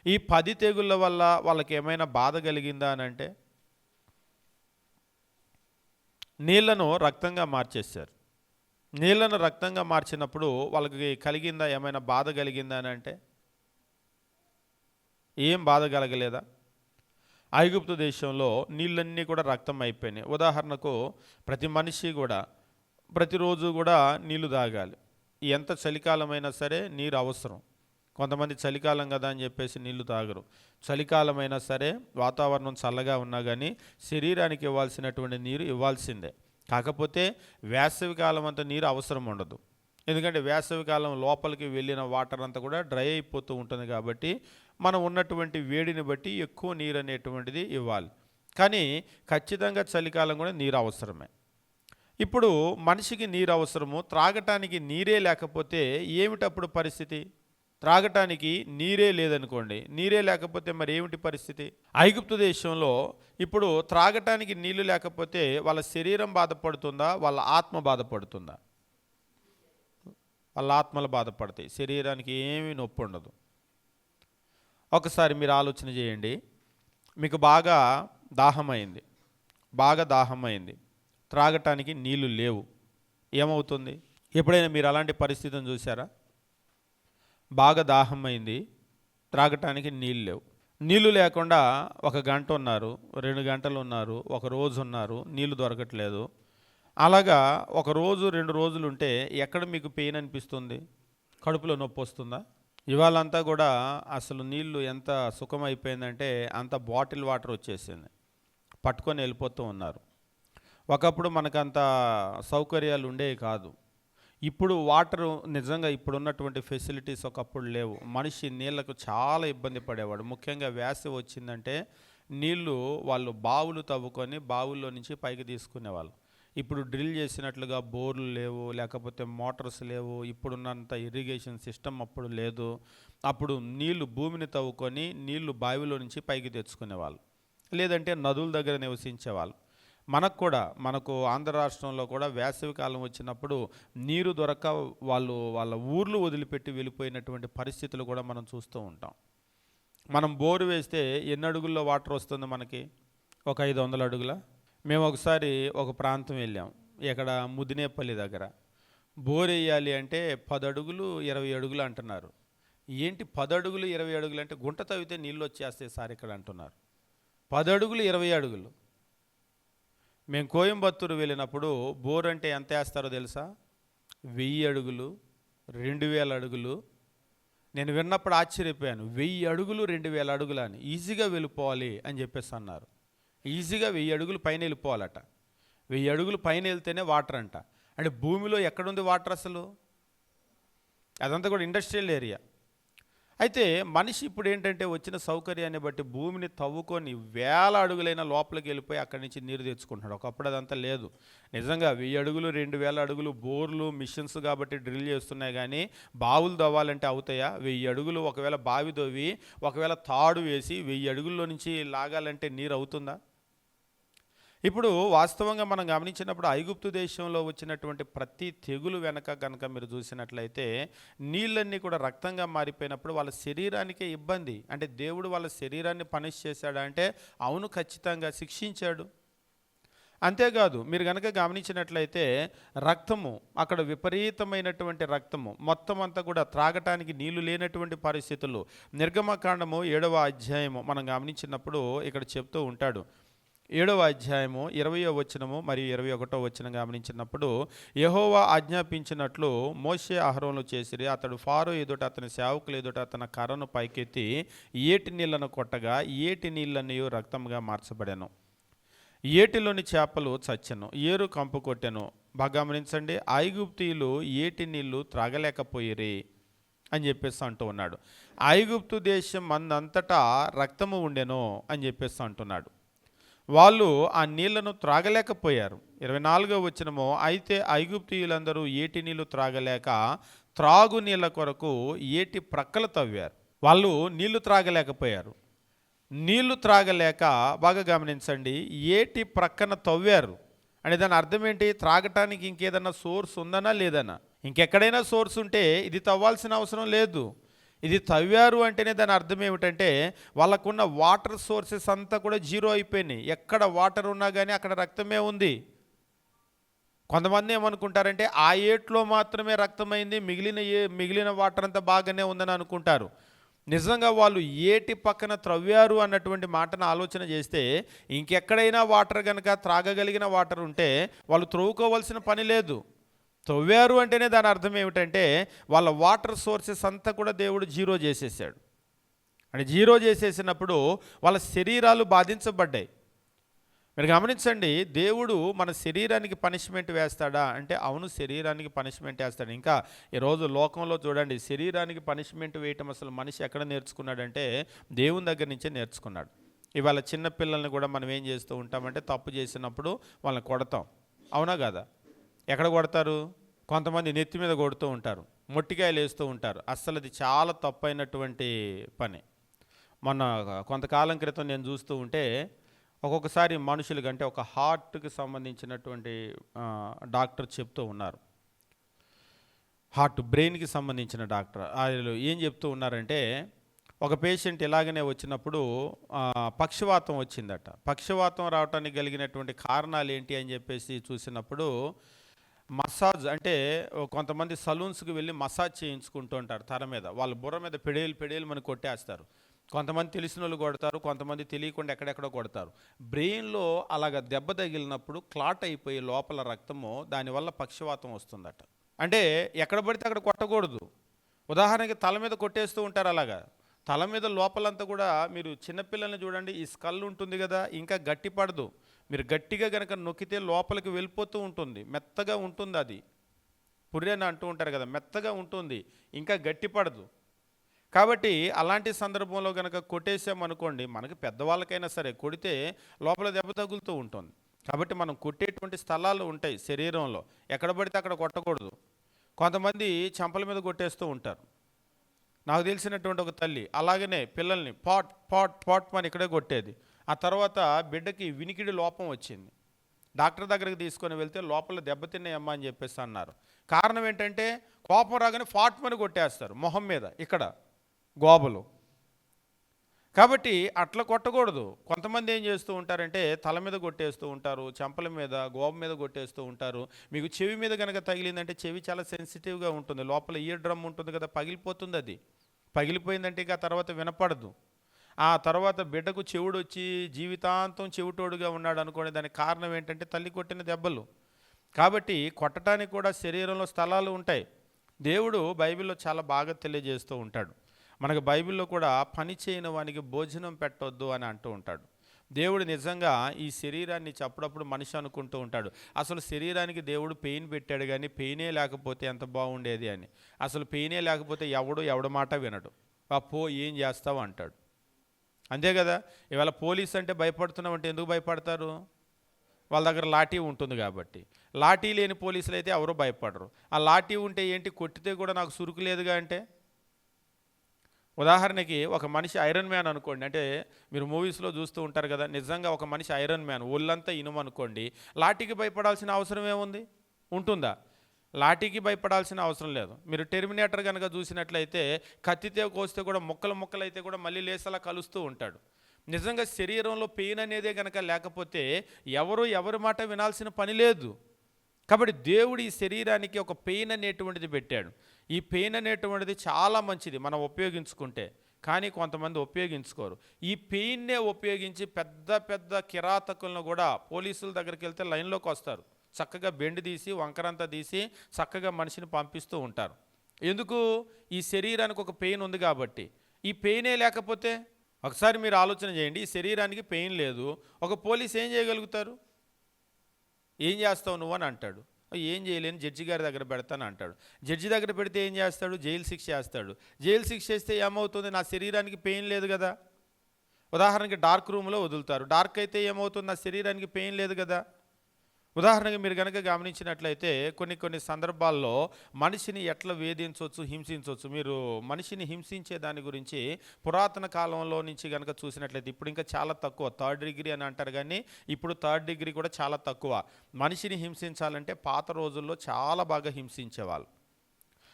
ఈ 10 తెగుళ్ళ వల్ల వాళ్ళకి ఏమైనా బాధ కలిగిందా అని అంటే, నీళ్లను రక్తంగా మార్చేశారు. నీళ్లను రక్తంగా మార్చినప్పుడు వాళ్ళకి కలిగిందా, ఏమైనా బాధ కలిగిందా అని అంటే ఏం బాధ కలగలేదా? ఐగుప్తు దేశంలో నీళ్ళన్నీ కూడా రక్తం అయిపోయినాయి. ఉదాహరణకు ప్రతి మనిషి కూడా ప్రతిరోజు కూడా నీళ్లు తాగాలి. ఎంత చలికాలమైనా సరే నీరు అవసరం. కొంతమంది చలికాలం కదా అని చెప్పేసి నీళ్లు తాగరు. చలికాలమైనా సరే వాతావరణం చల్లగా ఉన్నా కానీ శరీరానికి ఇవ్వాల్సినటువంటి నీరు ఇవ్వాల్సిందే. కాకపోతే వేసవికాలం అంతా నీరు అవసరం ఉండదు. ఎందుకంటే వేసవికాలం లోపలికి వెళ్ళిన వాటర్ అంతా కూడా డ్రై అయిపోతూ ఉంటుంది. కాబట్టి మనం ఉన్నటువంటి వేడిని బట్టి ఎక్కువ నీరు అనేటువంటిది ఇవ్వాలి. కానీ ఖచ్చితంగా చలికాలం కూడా నీరు అవసరమే. ఇప్పుడు మనిషికి నీరు అవసరము, త్రాగటానికి నీరే లేకపోతే ఏమిటప్పుడు పరిస్థితి? త్రాగటానికి నీరే లేదనుకోండి, నీరే లేకపోతే మరి ఏమిటి పరిస్థితి? ఐగుప్తు దేశంలో ఇప్పుడు త్రాగటానికి నీళ్లు లేకపోతే వాళ్ళ శరీరం బాధపడుతుందా, వాళ్ళ ఆత్మ బాధపడుతుందా? వాళ్ళ ఆత్మలు బాధపడతాయి, శరీరానికి ఏమీ నొప్పి ఉండదు. ఒకసారి మీరు ఆలోచన చేయండి. మీకు బాగా దాహమైంది, త్రాగటానికి నీళ్లు లేవు, ఏమవుతుంది? ఎప్పుడైనా మీరు అలాంటి పరిస్థితిని చూసారా? బాగా దాహమైంది, త్రాగటానికి నీళ్ళు లేవు. నీళ్లు లేకుండా 1 గంట ఉన్నారు, 2 గంటలు ఉన్నారు, 1 రోజు ఉన్నారు, నీళ్లు దొరకట్లేదు. అలాగా 1 రోజు 2 రోజులు ఉంటే ఎక్కడ మీకు పెయిన్ అనిపిస్తుంది? కడుపులో నొప్పి వస్తుందా? ఇవాళంతా కూడా అసలు నీళ్లు ఎంత సుఖమైపోయిందంటే అంత బాటిల్ వాటర్ వచ్చేసింది, పట్టుకొని వెళ్ళిపోతూ ఉన్నారు. ఒకప్పుడు మనకంత సౌకర్యాలు ఉండేవి కాదు. ఇప్పుడు వాటరు నిజంగా ఇప్పుడున్నటువంటి ఫెసిలిటీస్ ఒకప్పుడు లేవు. మనిషి నీళ్లకు చాలా ఇబ్బంది పడేవాడు. ముఖ్యంగా వేసవి వచ్చిందంటే నీళ్లు వాళ్ళు బావులు తవ్వుకొని బావుల్లో నుంచి పైకి తీసుకునేవాళ్ళు. ఇప్పుడు డ్రిల్ చేసినట్లుగా బోర్లు లేవు, లేకపోతే మోటార్స్ లేవు. ఇప్పుడున్నంత ఇరిగేషన్ సిస్టమ్ అప్పుడు లేదు. అప్పుడు నీళ్లు భూమిని తవ్వుకొని నీళ్లు బావిలో నుంచి పైకి తెచ్చుకునేవాళ్ళు, లేదంటే నదుల దగ్గర నివసించేవాళ్ళు. మనకు ఆంధ్ర రాష్ట్రంలో కూడా వేసవి కాలం వచ్చినప్పుడు నీరు దొరక వాళ్ళ ఊర్లు వదిలిపెట్టి వెళ్ళిపోయినటువంటి పరిస్థితులు కూడా మనం చూస్తూ ఉంటాం. మనం బోరు వేస్తే ఎన్ని అడుగుల్లో వాటర్ వస్తుంది మనకి? ఒక 500 అడుగుల. మేము ఒకసారి ఒక ప్రాంతం వెళ్ళాం, ఇక్కడ ముదినేపల్లి దగ్గర. బోర్ వేయాలి అంటే 10 అడుగులు 20 అడుగులు అంటున్నారు. ఏంటి 10 అడుగులు 20 అడుగులు అంటే గుంట తవ్వితే నీళ్ళు వచ్చేస్తాయి సార్ ఇక్కడ అంటున్నారు. 10 అడుగులు 20 అడుగులు. మేము కోయంబత్తూరు వెళ్ళినప్పుడు బోర్ అంటే ఎంత వేస్తారో తెలుసా? 1000 అడుగులు, 2000 అడుగులు. నేను విన్నప్పుడు ఆశ్చర్యపోయాను. 1000 అడుగులు 2000 అడుగులు అని ఈజీగా వెళ్ళిపోవాలి అని చెప్పేసి అన్నారు. ఈజీగా 1000 అడుగులు పైన వెళ్ళిపోవాలట. 1000 అడుగులు పైన వెళ్తేనే వాటర్ అంట. అంటే భూమిలో ఎక్కడుంది వాటర్ అసలు? అదంతా కూడా ఇండస్ట్రియల్ ఏరియా. అయితే మనిషి ఇప్పుడు ఏంటంటే వచ్చిన సౌకర్యాన్ని బట్టి భూమిని తవ్వుకొని 1000 అడుగులైన లోపలికి వెళ్ళిపోయి అక్కడి నుంచి నీరు తెచ్చుకుంటున్నాడు. ఒకప్పుడు అదంతా లేదు. నిజంగా 1000 అడుగులు 2000 అడుగులు బోర్లు మిషన్స్ కాబట్టి డ్రిల్ చేస్తున్నాయి, కానీ బావులు తవ్వాలంటే అవుతాయా? 1000 అడుగులు ఒకవేళ బావి తవ్వి ఒకవేళ తాడు వేసి 1000 అడుగుల్లో నుంచి లాగాలంటే నీరు అవుతుందా? ఇప్పుడు వాస్తవంగా మనం గమనించినప్పుడు ఐగుప్తు దేశంలో వచ్చినటువంటి ప్రతి తెగులు వెనక కనుక మీరు చూసినట్లయితే నీళ్ళన్నీ కూడా రక్తంగా మారిపోయినప్పుడు వాళ్ళ శరీరానికే ఇబ్బంది. అంటే దేవుడు వాళ్ళ శరీరాన్ని పనిష్ చేశాడా అంటే అవును, ఖచ్చితంగా శిక్షించాడు. అంతేకాదు మీరు కనుక గమనించినట్లయితే రక్తము, అక్కడ విపరీతమైనటువంటి రక్తము, మొత్తం అంతా కూడా త్రాగటానికి నీళ్లు లేనటువంటి పరిస్థితులు. నిర్గమకాండము 7వ అధ్యాయము మనం గమనించినప్పుడు ఇక్కడ చెప్తూ ఉంటాడు. 7వ అధ్యాయము 20వ వచనము మరియు 21వ వచనం గమనించినప్పుడు, యెహోవా ఆజ్ఞాపించినట్లు మోషే అహరోనులు చేసిరి. అతడు ఫారో ఎదుట అతని సేవకులు ఎదుట తన కర్రను పైకెత్తి ఏటి నీళ్లను కొట్టగా ఏటి నీళ్ళన్నీ రక్తంగా మార్చబడెను. ఏటిలోని చేపలు చచ్చెను, ఏరు కంపు కొట్టెను. బాగా గమనించండి, ఐగుప్తీయులు ఏటి నీళ్లు త్రాగలేకపోయిరి అని చెప్పేసి అంటూ ఉన్నాడు. ఐగుప్తు దేశం అందంతటా రక్తము ఉండెను అని చెప్పేసి అంటున్నాడు. వాళ్ళు ఆ నీళ్లను త్రాగలేకపోయారు. 24వ వచనము, అయితే ఐగుప్తీయులందరూ ఏటి నీళ్లు త్రాగలేక త్రాగు నీళ్ళ కొరకు ఏటి ప్రక్కలు తవ్వారు. వాళ్ళు నీళ్లు త్రాగలేకపోయారు. నీళ్లు త్రాగలేక బాగా గమనించండి, ఏటి ప్రక్కన తవ్వారు అంటే దాని అర్థం ఏంటి? త్రాగటానికి ఇంకేదన్నా సోర్స్ ఉందనా లేదనా? ఇంకెక్కడైనా సోర్స్ ఉంటే ఇది తవ్వాల్సిన అవసరం లేదు. ఇది తవ్వారు అంటేనే దాని అర్థం ఏమిటంటే వాళ్ళకున్న వాటర్ సోర్సెస్ అంతా కూడా జీరో అయిపోయినాయి. ఎక్కడ వాటర్ ఉన్నా కానీ అక్కడ రక్తమే ఉంది. కొంతమంది ఏమనుకుంటారంటే ఆ ఏట్లో మాత్రమే రక్తమైంది, మిగిలిన వాటర్ అంతా బాగానే ఉందని అనుకుంటారు. నిజంగా వాళ్ళు ఏటి పక్కన త్రవ్వారు అన్నటువంటి మాటను ఆలోచన చేస్తే ఇంకెక్కడైనా వాటర్ కనుక త్రాగగలిగిన వాటర్ ఉంటే వాళ్ళు త్రవ్వుకోవాల్సిన పని లేదు. త్రవ్వారు అంటేనే దాని అర్థం ఏమిటంటే వాళ్ళ వాటర్ సోర్సెస్ అంతా కూడా దేవుడు జీరో చేసేసాడు. అంటే జీరో చేసేసినప్పుడు వాళ్ళ శరీరాలు బాధించబడ్డాయి. మీరు గమనించండి, దేవుడు మన శరీరానికి పనిష్మెంట్ వేస్తాడా అంటే అవును, శరీరానికి పనిష్మెంట్ వేస్తాడు. ఇంకా ఈరోజు లోకంలో చూడండి, శరీరానికి పనిష్మెంట్ వేయటం అసలు మనిషి ఎక్కడ నేర్చుకున్నాడంటే దేవుని దగ్గర నుంచే నేర్చుకున్నాడు. ఇవాళ చిన్న పిల్లల్ని కూడా మనం ఏం చేస్తూ ఉంటామంటే తప్పు చేసినప్పుడు వాళ్ళని కొడతాం, అవునా కదా? ఎక్కడ కొడతారు? కొంతమంది నెత్తి మీద కొడుతూ ఉంటారు, మొట్టికాయలు వేస్తూ ఉంటారు. అస్సలు అది చాలా తప్పైనటువంటి పని. మొన్న కొంతకాలం క్రితం నేను చూస్తూ ఉంటే ఒక్కొక్కసారి మనుషులకి అంటే ఒక హార్ట్కి సంబంధించినటువంటి డాక్టర్ చెప్తూ ఉన్నారు, బ్రెయిన్కి సంబంధించిన డాక్టర్. వాళ్ళు ఏం చెప్తూ ఉన్నారంటే ఒక పేషెంట్ ఇలాగనే వచ్చినప్పుడు పక్షవాతం వచ్చిందట. పక్షవాతం రావడానికి కలిగినటువంటి కారణాలు ఏంటి అని చెప్పేసి చూసినప్పుడు మసాజ్ అంటే కొంతమంది సలూన్స్కి వెళ్ళి మసాజ్ చేయించుకుంటూ ఉంటారు తల మీద. వాళ్ళ బుర్ర మీద పెడేలు మనకు కొట్టేస్తారు. కొంతమంది తెలిసిన వాళ్ళు కొడతారు, కొంతమంది తెలియకుండా ఎక్కడెక్కడో కొడతారు. బ్రెయిన్లో అలాగ దెబ్బ తగిలినప్పుడు క్లాట్ అయిపోయి లోపల రక్తము, దానివల్ల పక్షవాతం వస్తుందట. అంటే ఎక్కడ పడితే అక్కడ కొట్టకూడదు. ఉదాహరణకి తల మీద కొట్టేస్తూ ఉంటారు. అలాగా తల మీద లోపలంతా కూడా మీరు చిన్నపిల్లల్ని చూడండి, ఈ స్కల్ ఉంటుంది కదా, ఇంకా గట్టి పడదు. మీరు గట్టిగా కనుక నొక్కితే లోపలికి వెళ్ళిపోతూ ఉంటుంది, మెత్తగా ఉంటుంది. అది పుర్రెని అంటూ ఉంటారు కదా, మెత్తగా ఉంటుంది, ఇంకా గట్టి పడదు. కాబట్టి అలాంటి సందర్భంలో కనుక కొట్టేసామనుకోండి, మనకి పెద్దవాళ్ళకైనా సరే కొడితే లోపల దెబ్బ తగులుతూ ఉంటుంది. కాబట్టి మనం కొట్టేటువంటి స్థలాలు ఉంటాయి శరీరంలో, ఎక్కడ పడితే అక్కడ కొట్టకూడదు. కొంతమంది చెంపల మీద కొట్టేస్తూ ఉంటారు. నాకు తెలిసినటువంటి ఒక తల్లి అలాగనే పిల్లల్ని పాట్ అని ఇక్కడే కొట్టేది. ఆ తర్వాత బిడ్డకి వినికిడి లోపం వచ్చింది. డాక్టర్ దగ్గరికి తీసుకొని వెళ్తే లోపల దెబ్బతిన్నాయమ్మా అని చెప్పేసి అన్నారు. కారణం ఏంటంటే కోపం రాగానే మని కొట్టేస్తారు మొహం మీద, ఇక్కడ గోబలు. కాబట్టి అట్లా కొట్టకూడదు. కొంతమంది ఏం చేస్తూ ఉంటారంటే తల మీద కొట్టేస్తూ ఉంటారు, చెంపల మీద, గోబ మీద కొట్టేస్తూ ఉంటారు. మీకు చెవి మీద కనుక తగిలిందంటే చెవి చాలా సెన్సిటివ్గా ఉంటుంది, లోపల ఇయర్ డ్రమ్ ఉంటుంది కదా, పగిలిపోతుంది. అది పగిలిపోయిందంటే ఇక తర్వాత వినపడదు. ఆ తర్వాత బిడ్డకు చెవుడు వచ్చి జీవితాంతం చెవిటోడుగా ఉన్నాడు అనుకోండి. దానికి కారణం ఏంటంటే తల్లి కొట్టిన దెబ్బలు. కాబట్టి కొట్టడానికి కూడా శరీరంలో స్థలాలు ఉంటాయి. దేవుడు బైబిల్లో చాలా బాగా తెలియజేస్తూ ఉంటాడు. మనకు బైబిల్లో కూడా పని చేయని వానికి భోజనం పెట్టొద్దు అని అంటూ ఉంటాడు. దేవుడు నిజంగా ఈ శరీరాన్ని అప్పుడప్పుడు మనిషి అనుకుంటూ ఉంటాడు, అసలు శరీరానికి దేవుడు పెయిన్ పెట్టాడు కానీ పెయినే లేకపోతే ఎంత బాగుండేది అని. అసలు పెయినే లేకపోతే ఎవడ మాట వినడు. ఏం చేస్తావు అంటాడు. అంతే కదా. ఇవాళ పోలీస్ అంటే భయపడుతున్నాం అంటే ఎందుకు భయపడతారు? వాళ్ళ దగ్గర లాఠీ ఉంటుంది కాబట్టి. లాఠీ లేని పోలీసులు అయితే ఎవరూ భయపడరు. ఆ లాఠీ ఉంటే ఏంటి, కొట్టితే కూడా నాకు సురుకు లేదుగా అంటే ఉదాహరణకి ఒక మనిషి ఐరన్ మ్యాన్ అనుకోండి, అంటే మీరు మూవీస్లో చూస్తూ ఉంటారు కదా, నిజంగా ఒక మనిషి ఐరన్ మ్యాన్ ఒళ్ళంతా ఇనుము అనుకోండి, లాఠీకి భయపడాల్సిన అవసరం ఏముంది? ఉంటుందా? లాఠీకి భయపడాల్సిన అవసరం లేదు. మీరు టెర్మినేటర్ కనుక చూసినట్లయితే కత్తితో కోస్తే కూడా ముక్కలు ముక్కలు అయితే కూడా మళ్ళీ లేసేలా కలుస్తూ ఉంటాడు. నిజంగా శరీరంలో పెయిన్ అనేదే కనుక లేకపోతే ఎవరి మాట వినాల్సిన పని లేదు. కాబట్టి దేవుడు ఈ శరీరానికి ఒక పెయిన్ అనేటువంటిది పెట్టాడు. ఈ పెయిన్ అనేటువంటిది చాలా మంచిది మనం ఉపయోగించుకుంటే, కానీ కొంతమంది ఉపయోగించుకోరు. ఈ పెయిన్నే ఉపయోగించి పెద్ద పెద్ద కిరాతకులను కూడా పోలీసుల దగ్గరికి వెళ్తే లైన్లోకి వస్తారు, చక్కగా బెండ్ తీసి వంకరంతా తీసి చక్కగా మనిషిని పంపిస్తూ ఉంటారు. ఎందుకు? ఈ శరీరానికి ఒక పెయిన్ ఉంది కాబట్టి. ఈ పెయినే లేకపోతే ఒకసారి మీరు ఆలోచన చేయండి, ఈ శరీరానికి పెయిన్ లేదు, ఒక పోలీస్ ఏం చేయగలుగుతారు? ఏం చేస్తావు నువ్వు అని అంటాడు. ఏం చేయలేని జడ్జి గారి దగ్గర పెడతాను అంటాడు. జడ్జి దగ్గర పెడితే ఏం చేస్తాడు? జైలు శిక్ష చేస్తాడు. జైలు శిక్ష చేస్తే ఏమవుతుంది? నా శరీరానికి పెయిన్ లేదు కదా. ఉదాహరణకి డార్క్ రూమ్లో వదులుతారు, డార్క్ అయితే ఏమవుతుంది? నా శరీరానికి పెయిన్ లేదు కదా. ఉదాహరణకి మీరు కనుక గమనించినట్లయితే కొన్ని సందర్భాల్లో మనిషిని ఎట్లా వేధించవచ్చు, హింసించవచ్చు. మీరు మనిషిని హింసించే దాని గురించి పురాతన కాలంలో నుంచి కనుక చూసినట్లయితే, ఇప్పుడు ఇంకా చాలా తక్కువ, 3rd డిగ్రీ అని అంటారు, కానీ ఇప్పుడు 3rd డిగ్రీ కూడా చాలా తక్కువ. మనిషిని హింసించాలంటే పాత రోజుల్లో చాలా బాగా హింసించేవాళ్ళు.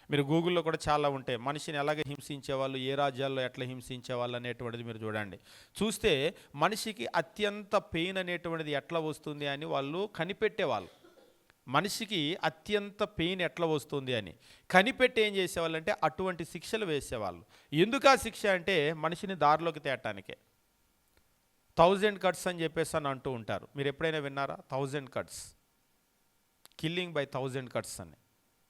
మీరు గూగుల్లో కూడా చాలా ఉంటాయి, మనిషిని ఎలాగ హింసించేవాళ్ళు, ఏ రాజ్యాల్లో ఎట్లా హింసించేవాళ్ళు అనేటువంటిది మీరు చూడండి. చూస్తే మనిషికి అత్యంత పెయిన్ అనేటువంటిది ఎట్లా వస్తుంది అని వాళ్ళు కనిపెట్టేవాళ్ళు. మనిషికి అత్యంత పెయిన్ ఎట్లా వస్తుంది అని కనిపెట్టి ఏం చేసేవాళ్ళు అంటే అటువంటి శిక్షలు వేసేవాళ్ళు. ఎందుకు ఆ శిక్ష అంటే మనిషిని దారిలోకి తేటానికే. 1000 cuts అని చెప్పేసి అని అంటూ ఉంటారు, మీరు ఎప్పుడైనా విన్నారా? 1000 cuts, కిల్లింగ్ బై 1000 cuts అని.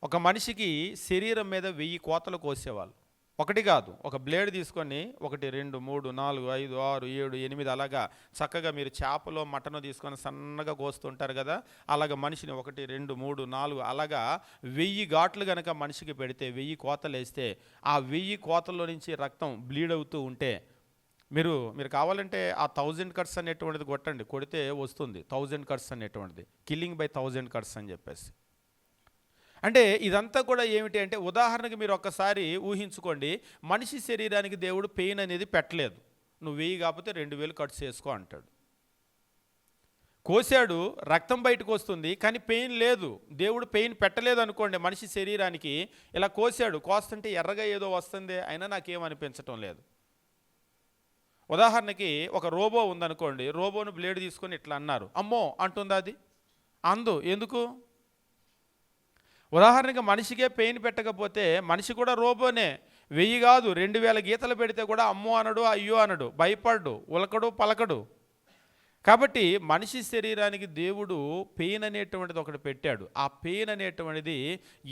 ఒక మనిషికి శరీరం మీద 1000 కోతలు కోసేవాళ్ళు. ఒకటి కాదు, ఒక బ్లేడ్ తీసుకొని 1 2 3 4 5 6 7 8 అలాగా చక్కగా మీరు చేపలో మటన్ తీసుకొని సన్నగా కోస్తుంటారు కదా, అలాగ మనిషిని 1 2 3 4 అలాగా 1000 ఘాట్లు కనుక మనిషికి పెడితే, 1000 కోతలు వేస్తే, ఆ 1000 కోతల్లో నుంచి రక్తం బ్లీడ్ అవుతూ ఉంటే, మీరు కావాలంటే ఆ 1000 cuts అనేటువంటిది కొట్టండి, కొడితే వస్తుంది 1000 cuts అనేటువంటిది, కిల్లింగ్ బై 1000 cuts అని చెప్పేసి. అంటే ఇదంతా కూడా ఏమిటి అంటే, ఉదాహరణకి మీరు ఒక్కసారి ఊహించుకోండి, మనిషి శరీరానికి దేవుడు పెయిన్ అనేది పెట్టలేదు. నువ్వు 1000 కాకపోతే 2000 cuts చేసుకో అంటాడు. కోసాడు, రక్తం బయటకు వస్తుంది, కానీ పెయిన్ లేదు. దేవుడు పెయిన్ పెట్టలేదు అనుకోండి మనిషి శరీరానికి, ఇలా కోసాడు, కోస్తుంటే ఎర్రగా ఏదో వస్తుంది, అయినా నాకేమనిపించటం లేదు. ఉదాహరణకి ఒక రోబో ఉందనుకోండి, రోబోను బ్లేడ్ తీసుకొని ఇట్లా అన్నారు, అమ్మో అంటుంది అది? అందు. ఎందుకు? ఉదాహరణకి మనిషికే పెయిన్ పెట్టకపోతే మనిషి కూడా రోబోనే. 1000 కాదు 2000 గీతలు పెడితే కూడా అమ్మో అనడు, అయ్యో అనడు, భయపడ్డు, ఉలకడు, పలకడు. కాబట్టి మనిషి శరీరానికి దేవుడు పెయిన్ అనేటువంటిది ఒకటి పెట్టాడు. ఆ పెయిన్ అనేటువంటిది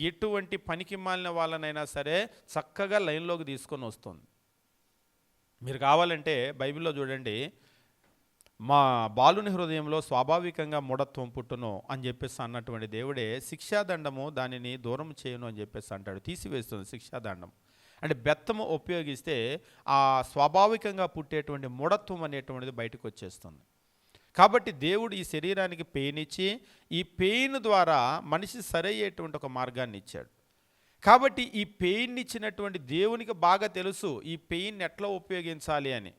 ఎటువంటి పనికి మాలిన వాళ్ళనైనా సరే చక్కగా లైన్లోకి తీసుకొని వస్తుంది. మీరు కావాలంటే బైబిల్లో చూడండి, మా బాలుని హృదయంలో స్వాభావికంగా మూఢత్వం పుట్టును అని చెప్పేసి అన్నటువంటి దేవుడే శిక్షాదండము దానిని దూరం చేయను అని చెప్పేసి అంటాడు, తీసివేస్తుంది శిక్షాదండం. అంటే బెత్తము ఉపయోగిస్తే ఆ స్వాభావికంగా పుట్టేటువంటి మూఢత్వం అనేటువంటిది బయటకు వచ్చేస్తుంది. కాబట్టి దేవుడు ఈ శరీరానికి పెయిన్ ఇచ్చి, ఈ పెయిన్ ద్వారా మనిషి సరయ్యేటువంటి ఒక మార్గాన్ని ఇచ్చాడు. కాబట్టి ఈ పెయిన్ ఇచ్చినటువంటి దేవునికి బాగా తెలుసు ఈ పెయిన్ ఎట్లా ఉపయోగించాలి అని.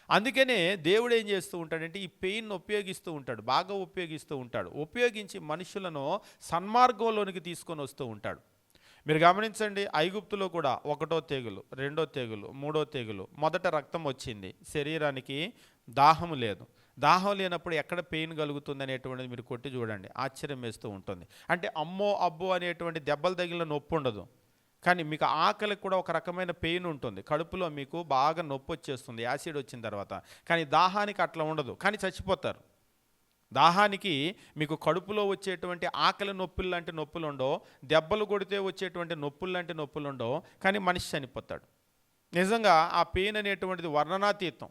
అందుకనే దేవుడు ఏం చేస్తూ ఉంటాడంటే ఈ పెయిన్ ఉపయోగిస్తూ ఉంటాడు, బాగా ఉపయోగిస్తూ ఉంటాడు. ఉపయోగించి మనుషులను సన్మార్గంలోనికి తీసుకొని వస్తూ ఉంటాడు. మీరు గమనించండి, ఐగుప్తులో కూడా 1వ తెగులు, 2వ తెగులు, 3వ తెగులు, మొదట రక్తం వచ్చింది, శరీరానికి దాహం లేదు. దాహం లేనప్పుడు ఎక్కడ పెయిన్ కలుగుతుంది అనేటువంటిది మీరు కొట్టి చూడండి, ఆశ్చర్యం వేస్తూ ఉంటుంది. అంటే అమ్మో అబ్బో అనేటువంటి దెబ్బలు తగిలిన నొప్పి ఉండదు, కానీ మీకు ఆకలికి కూడా ఒక రకమైన పెయిన్ ఉంటుంది, కడుపులో మీకు బాగా నొప్పి వచ్చేస్తుంది యాసిడ్ వచ్చిన తర్వాత. కానీ దాహానికి అట్లా ఉండదు, కానీ చచ్చిపోతారు. దాహానికి మీకు కడుపులో వచ్చేటువంటి ఆకలి నొప్పులు లాంటి నొప్పులు ఉండవు, దెబ్బలు కొడితే వచ్చేటువంటి నొప్పులు లాంటి నొప్పులు ఉండవు, కానీ మనిషి చనిపోతాడు. నిజంగా ఆ పెయిన్ అనేటువంటిది వర్ణనాతీతం.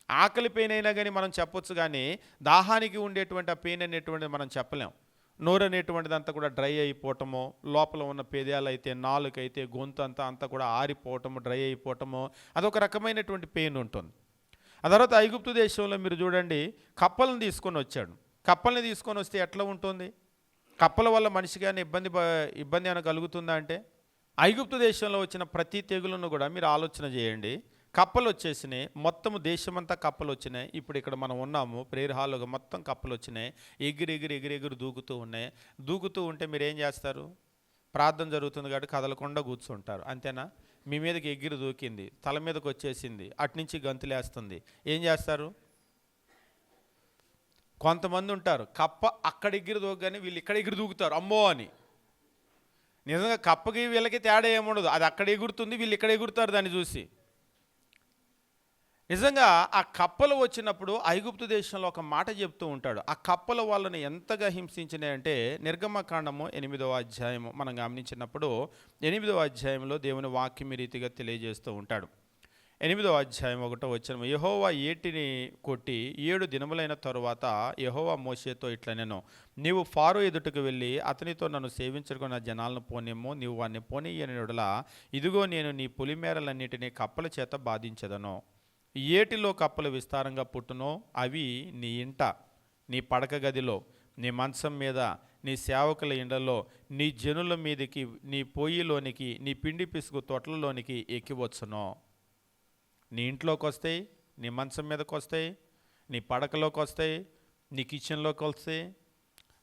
ఆకలి పెయిన్ అయినా కానీ మనం చెప్పొచ్చు, కానీ దాహానికి ఉండేటువంటి ఆ పెయిన్ అనేటువంటిది మనం చెప్పలేం. నోరు అనేటువంటిది అంతా కూడా డ్రై అయిపోవటము, లోపల ఉన్న పెదాలు అయితే, నాలుక అయితే, గొంతు అంతా కూడా ఆరిపోవటము, డ్రై అయిపోవటము, అదొక రకమైనటువంటి పెయిన్ ఉంటుంది. ఆ తర్వాత ఐగుప్తు దేశంలో మీరు చూడండి, కప్పలను తీసుకొని వచ్చాడు. కప్పల్ని తీసుకొని వస్తే ఎట్లా ఉంటుంది? కప్పల వల్ల మనిషికి కానీ ఇబ్బంది ఏమైనా కలుగుతుందా అంటే ఐగుప్తు దేశంలో వచ్చిన ప్రతి తెగులను కూడా మీరు ఆలోచన చేయండి. కప్పలు వచ్చేసినాయి, మొత్తము దేశమంతా కప్పలు వచ్చినాయి. ఇప్పుడు ఇక్కడ మనం ఉన్నాము ప్రేయర్ హాల్లోగా, మొత్తం కప్పలు వచ్చినాయి, ఎగిరి ఎగిరి ఎగిరి ఎగిరి దూకుతూ ఉన్నాయి. దూకుతూ ఉంటే మీరు ఏం చేస్తారు? ప్రార్థన జరుగుతుంది కాబట్టి కదలకుండా కూర్చుంటారు, అంతేనా? మీ మీదకి ఎగిరి దూకింది, తల మీదకి వచ్చేసింది, అట్నుంచి గంతులేస్తుంది, ఏం చేస్తారు? కొంతమంది ఉంటారు కప్ప అక్కడ ఎగిరి దూకగానే వీళ్ళు ఇక్కడ ఎగిరి దూకుతారు అమ్మో అని. నిజంగా కప్పకి వీళ్ళకి తేడా ఏముండదు, అది అక్కడ ఎగురుతుంది, వీళ్ళు ఇక్కడ ఎగురుతారు దాన్ని చూసి. నిజంగా ఆ కప్పలు వచ్చినప్పుడు ఐగుప్తు దేశంలో ఒక మాట చెప్తూ ఉంటాడు. ఆ కప్పల వాళ్ళని ఎంతగా హింసించినాయంటే నిర్గమకాండము 8వ అధ్యాయము మనం గమనించినప్పుడు 8వ అధ్యాయంలో దేవుని వాక్యం ఈ రీతిగా తెలియజేస్తూ ఉంటాడు. 8వ అధ్యాయం 1వ వచనం, యెహోవా ఏటిని కొట్టి 7 దినములైన తరువాత యెహోవా మోషేతో ఇట్లా, నేను నీవు ఫారో ఎదుటకు వెళ్ళి అతనితో నన్ను సేవించుకుని నా జనాలను పోనేమో, నీవు వారిని పోనీయని యెడల ఇదిగో నేను నీ పులిమేరలన్నిటినీ కప్పల చేత బాధించదను. ఏటిలో కప్పలు విస్తారంగా పుట్టునో అవి నీ ఇంట, నీ పడక గదిలో, నీ మంచం మీద, నీ సేవకుల ఇండ్లలో, నీ జనుల మీదకి, నీ పొయ్యిలోనికి, నీ పిండి పిసుకు తొట్లలోనికి ఎక్కివచ్చునో. నీ ఇంట్లోకి వస్తాయి, నీ మంచం మీదకి వస్తాయి, నీ పడకలోకి వస్తాయి, నీ కిచెన్లోకి వస్తాయి,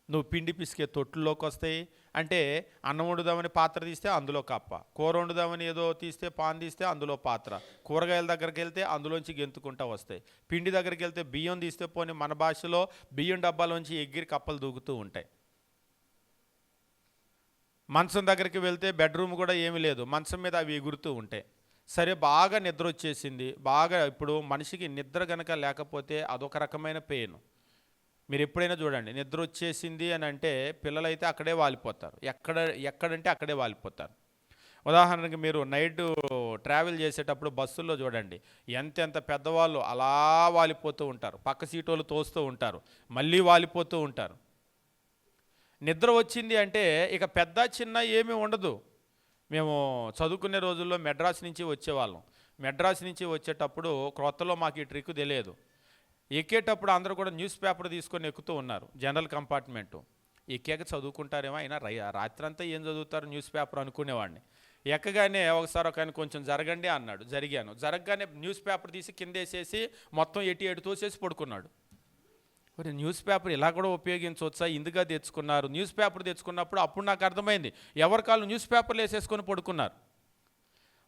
నువ్వు పిండి పిసికే తొట్టులోకి వస్తాయి. అంటే అన్నం వండుదామని పాత్ర తీస్తే అందులో కప్ప, కూర వండుదామని ఏదో తీస్తే పాన్ తీస్తే అందులో పాత్ర, కూరగాయల దగ్గరికి వెళ్తే అందులోంచి గెంతుకుంటా వస్తాయి, పిండి దగ్గరికి వెళ్తే బియ్యం తీస్తే పోనీ మన భాషలో బియ్యం డబ్బాలోంచి ఎగిరి కప్పలు దూకుతూ ఉంటాయి. మంచం దగ్గరికి వెళ్తే బెడ్రూమ్ కూడా ఏమీ లేదు, మంచం మీద అవి ఎగురుతూ ఉంటాయి. సరే, బాగా నిద్ర వచ్చేసింది, బాగా ఇప్పుడు మనిషికి నిద్ర కనుక లేకపోతే అదొక రకమైన పెయిన్. మీరు ఎప్పుడైనా చూడండి, నిద్ర వచ్చేసింది అని అంటే పిల్లలైతే అక్కడే వాలిపోతారు, ఎక్కడంటే అక్కడే వాలిపోతారు. ఉదాహరణకి మీరు నైట్ ట్రావెల్ చేసేటప్పుడు బస్సుల్లో చూడండి, ఎంతెంత పెద్దవాళ్ళు అలా వాలిపోతూ ఉంటారు, పక్క సీటు వాళ్ళు తోస్తూ ఉంటారు, మళ్ళీ వాలిపోతూ ఉంటారు. నిద్ర వచ్చింది అంటే ఇక పెద్ద చిన్న ఏమీ ఉండదు. మేము చదువుకునే రోజుల్లో మెడ్రాస్ నుంచి వచ్చేవాళ్ళం. మెడ్రాస్ నుంచి వచ్చేటప్పుడు క్రొత్తలో మాకు ఈ ట్రిక్ తెలియదు. ఎక్కేటప్పుడు అందరూ కూడా న్యూస్ పేపర్ తీసుకొని ఎక్కుతూ ఉన్నారు జనరల్ కంపార్ట్మెంటు. ఎక్కాక చదువుకుంటారేమో, అయినా రాత్రి అంతా ఏం చదువుతారు న్యూస్ పేపర్ అనుకునేవాడిని. ఎక్కగానే ఒకసారి ఒక ఆయన కొంచెం జరగండి అన్నాడు, జరిగాను. జరగగానే న్యూస్ పేపర్ తీసి కిందేసేసి మొత్తం ఎటు తోసేసి పడుకున్నాడు. మరి న్యూస్ పేపర్ ఇలా కూడా ఉపయోగించవచ్చా, ఇందుగా తెచ్చుకున్నారు. న్యూస్ పేపర్ తెచ్చుకున్నప్పుడు అప్పుడు నాకు అర్థమైంది, ఎవరి కాళ్ళు న్యూస్ పేపర్లు వేసేసుకొని పడుకున్నారు.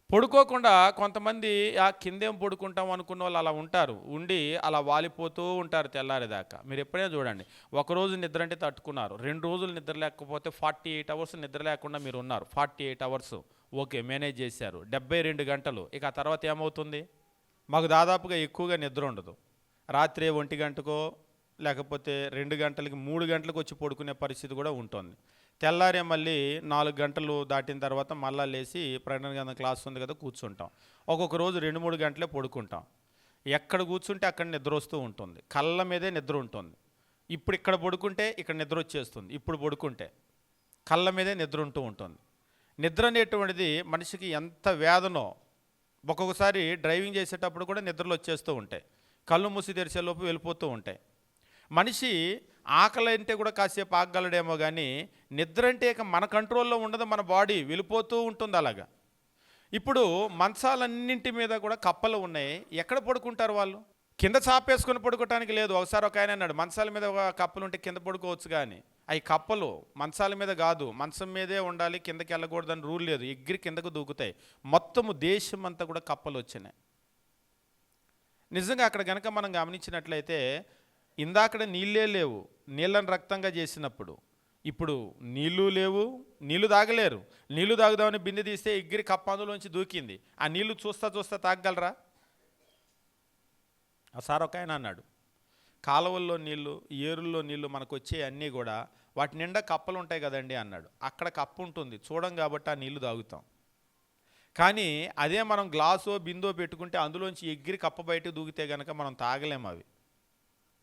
పడుకోకుండా కొంతమంది ఆ కిందేం పడుకుంటాం అనుకున్న వాళ్ళు అలా ఉంటారు, ఉండి అలా వాలిపోతూ ఉంటారు తెల్లారేదాకా. మీరు ఎప్పుడైనా చూడండి, ఒకరోజు నిద్ర అంటే తట్టుకున్నారు, 2 రోజులు నిద్ర లేకపోతే 48 అవర్స్ నిద్ర లేకుండా మీరు ఉన్నారు. 48 అవర్స్ ఓకే, మేనేజ్ చేశారు, 72 గంటలు. ఇక ఆ తర్వాత ఏమవుతుంది? మాకు దాదాపుగా ఎక్కువగా నిద్ర ఉండదు. రాత్రి 1 గంటకో లేకపోతే 2 గంటలకి 3 గంటలకు వచ్చి పడుకునే పరిస్థితి కూడా ఉంటుంది. తెల్లారే మళ్ళీ 4 గంటలు దాటిన తర్వాత మళ్ళా లేచి ప్రకటన గ్రంథం క్లాస్ ఉంది కదా కూర్చుంటాం. ఒక్కొక్క రోజు 2-3 గంటలే పడుకుంటాం. ఎక్కడ కూర్చుంటే అక్కడ నిద్ర వస్తూ ఉంటుంది, కళ్ళ మీదే నిద్ర ఉంటుంది. ఇప్పుడు ఇక్కడ పడుకుంటే ఇక్కడ నిద్ర వచ్చేస్తుంది, ఇప్పుడు పడుకుంటే కళ్ళ మీదే నిద్ర ఉంటూ ఉంటుంది. నిద్ర అనేటువంటిది మనిషికి ఎంత వేదనో. ఒక్కొక్కసారి డ్రైవింగ్ చేసేటప్పుడు కూడా నిద్రలు వచ్చేస్తూ ఉంటాయి, కళ్ళు మూసి తెరిచేలోపు వెళ్ళిపోతూ ఉంటాయి. మనిషి ఆకలి అంటే కూడా కాసేపు ఆగగలడేమో, కానీ నిద్ర అంటే ఇక మన కంట్రోల్లో ఉండదు, మన బాడీ వెళ్ళిపోతూ ఉంటుంది అలాగా. ఇప్పుడు మంచాలన్నింటి మీద కూడా కప్పలు ఉన్నాయి, ఎక్కడ పడుకుంటారు వాళ్ళు? కింద చాపేసుకొని పడుకోవటానికి లేదు. ఒకసారి ఒక ఆయన అన్నాడు, మంచాల మీద ఒక కప్పలు ఉంటే కింద పడుకోవచ్చు, కానీ అవి కప్పలు మంచాల మీద కాదు, మంచం మీదే ఉండాలి, కిందకి వెళ్ళకూడదని రూల్ లేదు, ఎగిరి కిందకు దూకుతాయి. మొత్తము దేశం అంతా కూడా కప్పలు వచ్చినాయి. నిజంగా అక్కడ కనుక మనం గమనించినట్లయితే ఇందాకడ నీళ్ళే లేవు, నీళ్ళని రక్తంగా చేసినప్పుడు ఇప్పుడు నీళ్ళు లేవు, నీళ్లు తాగలేరు. నీళ్లు తాగుదామని బిందె తీస్తే ఎగిరి కప్ప అందులోంచి దూకింది. ఆ నీళ్లు చూస్తా తాగగలరా? సార్ ఒక ఆయన అన్నాడు, కాలువల్లో నీళ్ళు, ఏరుల్లో నీళ్ళు మనకు వచ్చే అన్నీ కూడా వాటి నిండా కప్పలు ఉంటాయి కదండి అన్నాడు. అక్కడ కప్ప ఉంటుంది, చూడం కాబట్టి ఆ నీళ్లు తాగుతాం. కానీ అదే మనం గ్లాసో బిందో పెట్టుకుంటే అందులోంచి ఎగిరి కప్ప బయటకు దూకితే కనుక మనం తాగలేము అవి.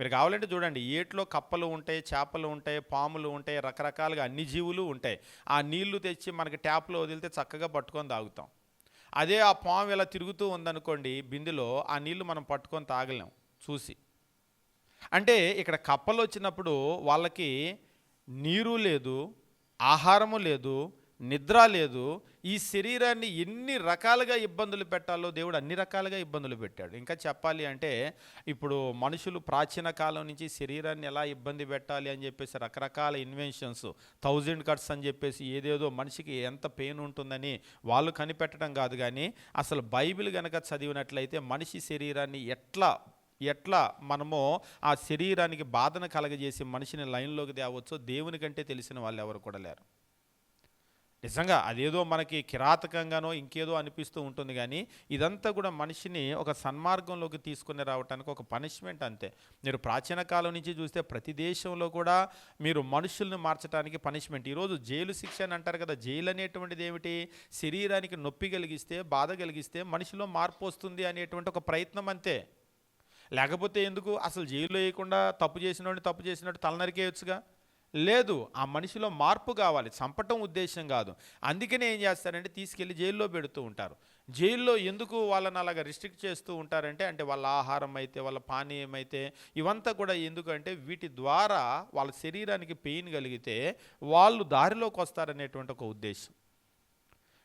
మీరు కావాలంటే చూడండి, ఏట్లో కప్పలు ఉంటాయి, చేపలు ఉంటాయి, పాములు ఉంటాయి, రకరకాలుగా అన్ని జీవులు ఉంటాయి. ఆ నీళ్లు తెచ్చి మనకి ట్యాప్లో వదిలితే చక్కగా పట్టుకొని తాగుతాం. అదే ఆ పాము ఇలా తిరుగుతూ ఉందనుకోండి బిందెలో, ఆ నీళ్లు మనం పట్టుకొని తాగలేం చూసి. అంటే ఇక్కడ కప్పలు వచ్చినప్పుడు వాళ్ళకి నీరు లేదు, ఆహారము లేదు, నిద్ర లేదు, ఈ శరీరాన్ని ఎన్ని రకాలుగా ఇబ్బందులు పెట్టాలో దేవుడు అన్ని రకాలుగా ఇబ్బందులు పెట్టాడు. ఇంకా చెప్పాలి అంటే ఇప్పుడు మనుషులు ప్రాచీన కాలం నుంచి శరీరాన్ని ఎలా ఇబ్బంది పెట్టాలి అని చెప్పేసి రకరకాల ఇన్వెన్షన్స్ 1000 కట్స్ అని చెప్పేసి ఏదేదో మనిషికి ఎంత పెయిన్ ఉంటుందని వాళ్ళు కనిపెట్టడం కాదు. కానీ అసలు బైబిల్ గనక చదివినట్లయితే మనిషి శరీరాన్ని ఎట్లా మనము ఆ శరీరానికి బాధను కలగజేసి మనిషిని లైన్లోకి తేవచ్చో దేవుని కంటే తెలిసిన వాళ్ళు ఎవరు కూడా లేరు. నిజంగా అదేదో మనకి కిరాతకంగానో ఇంకేదో అనిపిస్తూ ఉంటుంది. కానీ ఇదంతా కూడా మనిషిని ఒక సన్మార్గంలోకి తీసుకుని రావడానికి ఒక పనిష్మెంట్ అంతే. మీరు ప్రాచీన కాలం నుంచి చూస్తే ప్రతి దేశంలో కూడా మీరు మనుషుల్ని మార్చడానికి పనిష్మెంట్. ఈరోజు జైలు శిక్ష అని అంటారు కదా. జైలు అనేటువంటిది ఏమిటి? శరీరానికి నొప్పి కలిగిస్తే, బాధ కలిగిస్తే మనిషిలో మార్పు వస్తుంది అనేటువంటి ఒక ప్రయత్నం అంతే. లేకపోతే ఎందుకు అసలు జైల్లో వేయకుండా తప్పు చేసినట్టు తలనరికేయచ్చుగా. లేదు, ఆ మనిషిలో మార్పు కావాలి, చంపటం ఉద్దేశం కాదు. అందుకనే ఏం చేస్తారంటే తీసుకెళ్ళి జైల్లో పెడుతూ ఉంటారు. జైల్లో ఎందుకు వాళ్ళని అలాగ రిస్ట్రిక్ట్ చేస్తూ ఉంటారంటే అంటే వాళ్ళ ఆహారం అయితే, వాళ్ళ పానీయం అయితే, ఇవంతా కూడా ఎందుకంటే వీటి ద్వారా వాళ్ళ శరీరానికి పెయిన్ కలిగితే వాళ్ళు దారిలోకి వస్తారనేటువంటి ఒక ఉద్దేశం.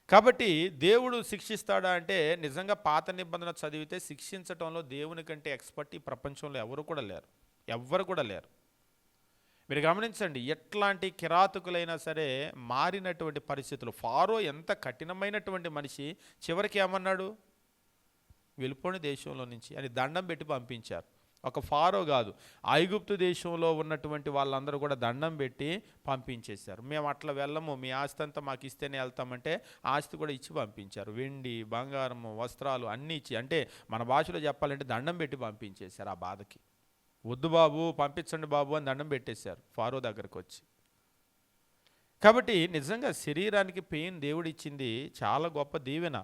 కాబట్టి దేవుడు శిక్షిస్తాడా అంటే నిజంగా పాత నిబంధన చదివితే శిక్షించటంలో దేవుని కంటే ఎక్స్పర్ట్ ఈ ప్రపంచంలో ఎవరు కూడా లేరు. మీరు గమనించండి, ఎట్లాంటి కిరాతకులైనా సరే మారినటువంటి పరిస్థితులు. ఫారో ఎంత కఠినమైనటువంటి మనిషి, చివరికి ఏమన్నాడు? వెళ్ళిపోని దేశంలో నుంచి అని దండం పెట్టి పంపించారు. ఒక ఫారో కాదు, ఐగుప్తు దేశంలో ఉన్నటువంటి వాళ్ళందరూ కూడా దండం పెట్టి పంపించేశారు. మేము అట్లా వెళ్ళము, మీ ఆస్తి అంతా మాకు ఇస్తేనే వెళ్తామంటే ఆస్తి కూడా ఇచ్చి పంపించారు. వెండి, బంగారము, వస్త్రాలు అన్నీ ఇచ్చి, అంటే మన భాషలో చెప్పాలంటే దండం పెట్టి పంపించేశారు. ఆ బాధకి వద్దు బాబు, పంపించండి బాబు అని దండం పెట్టేశారు ఫారో దగ్గరకు వచ్చి. కాబట్టి నిజంగా శరీరానికి పెయిన్ దేవుడిచ్చింది చాలా గొప్ప దీవెన.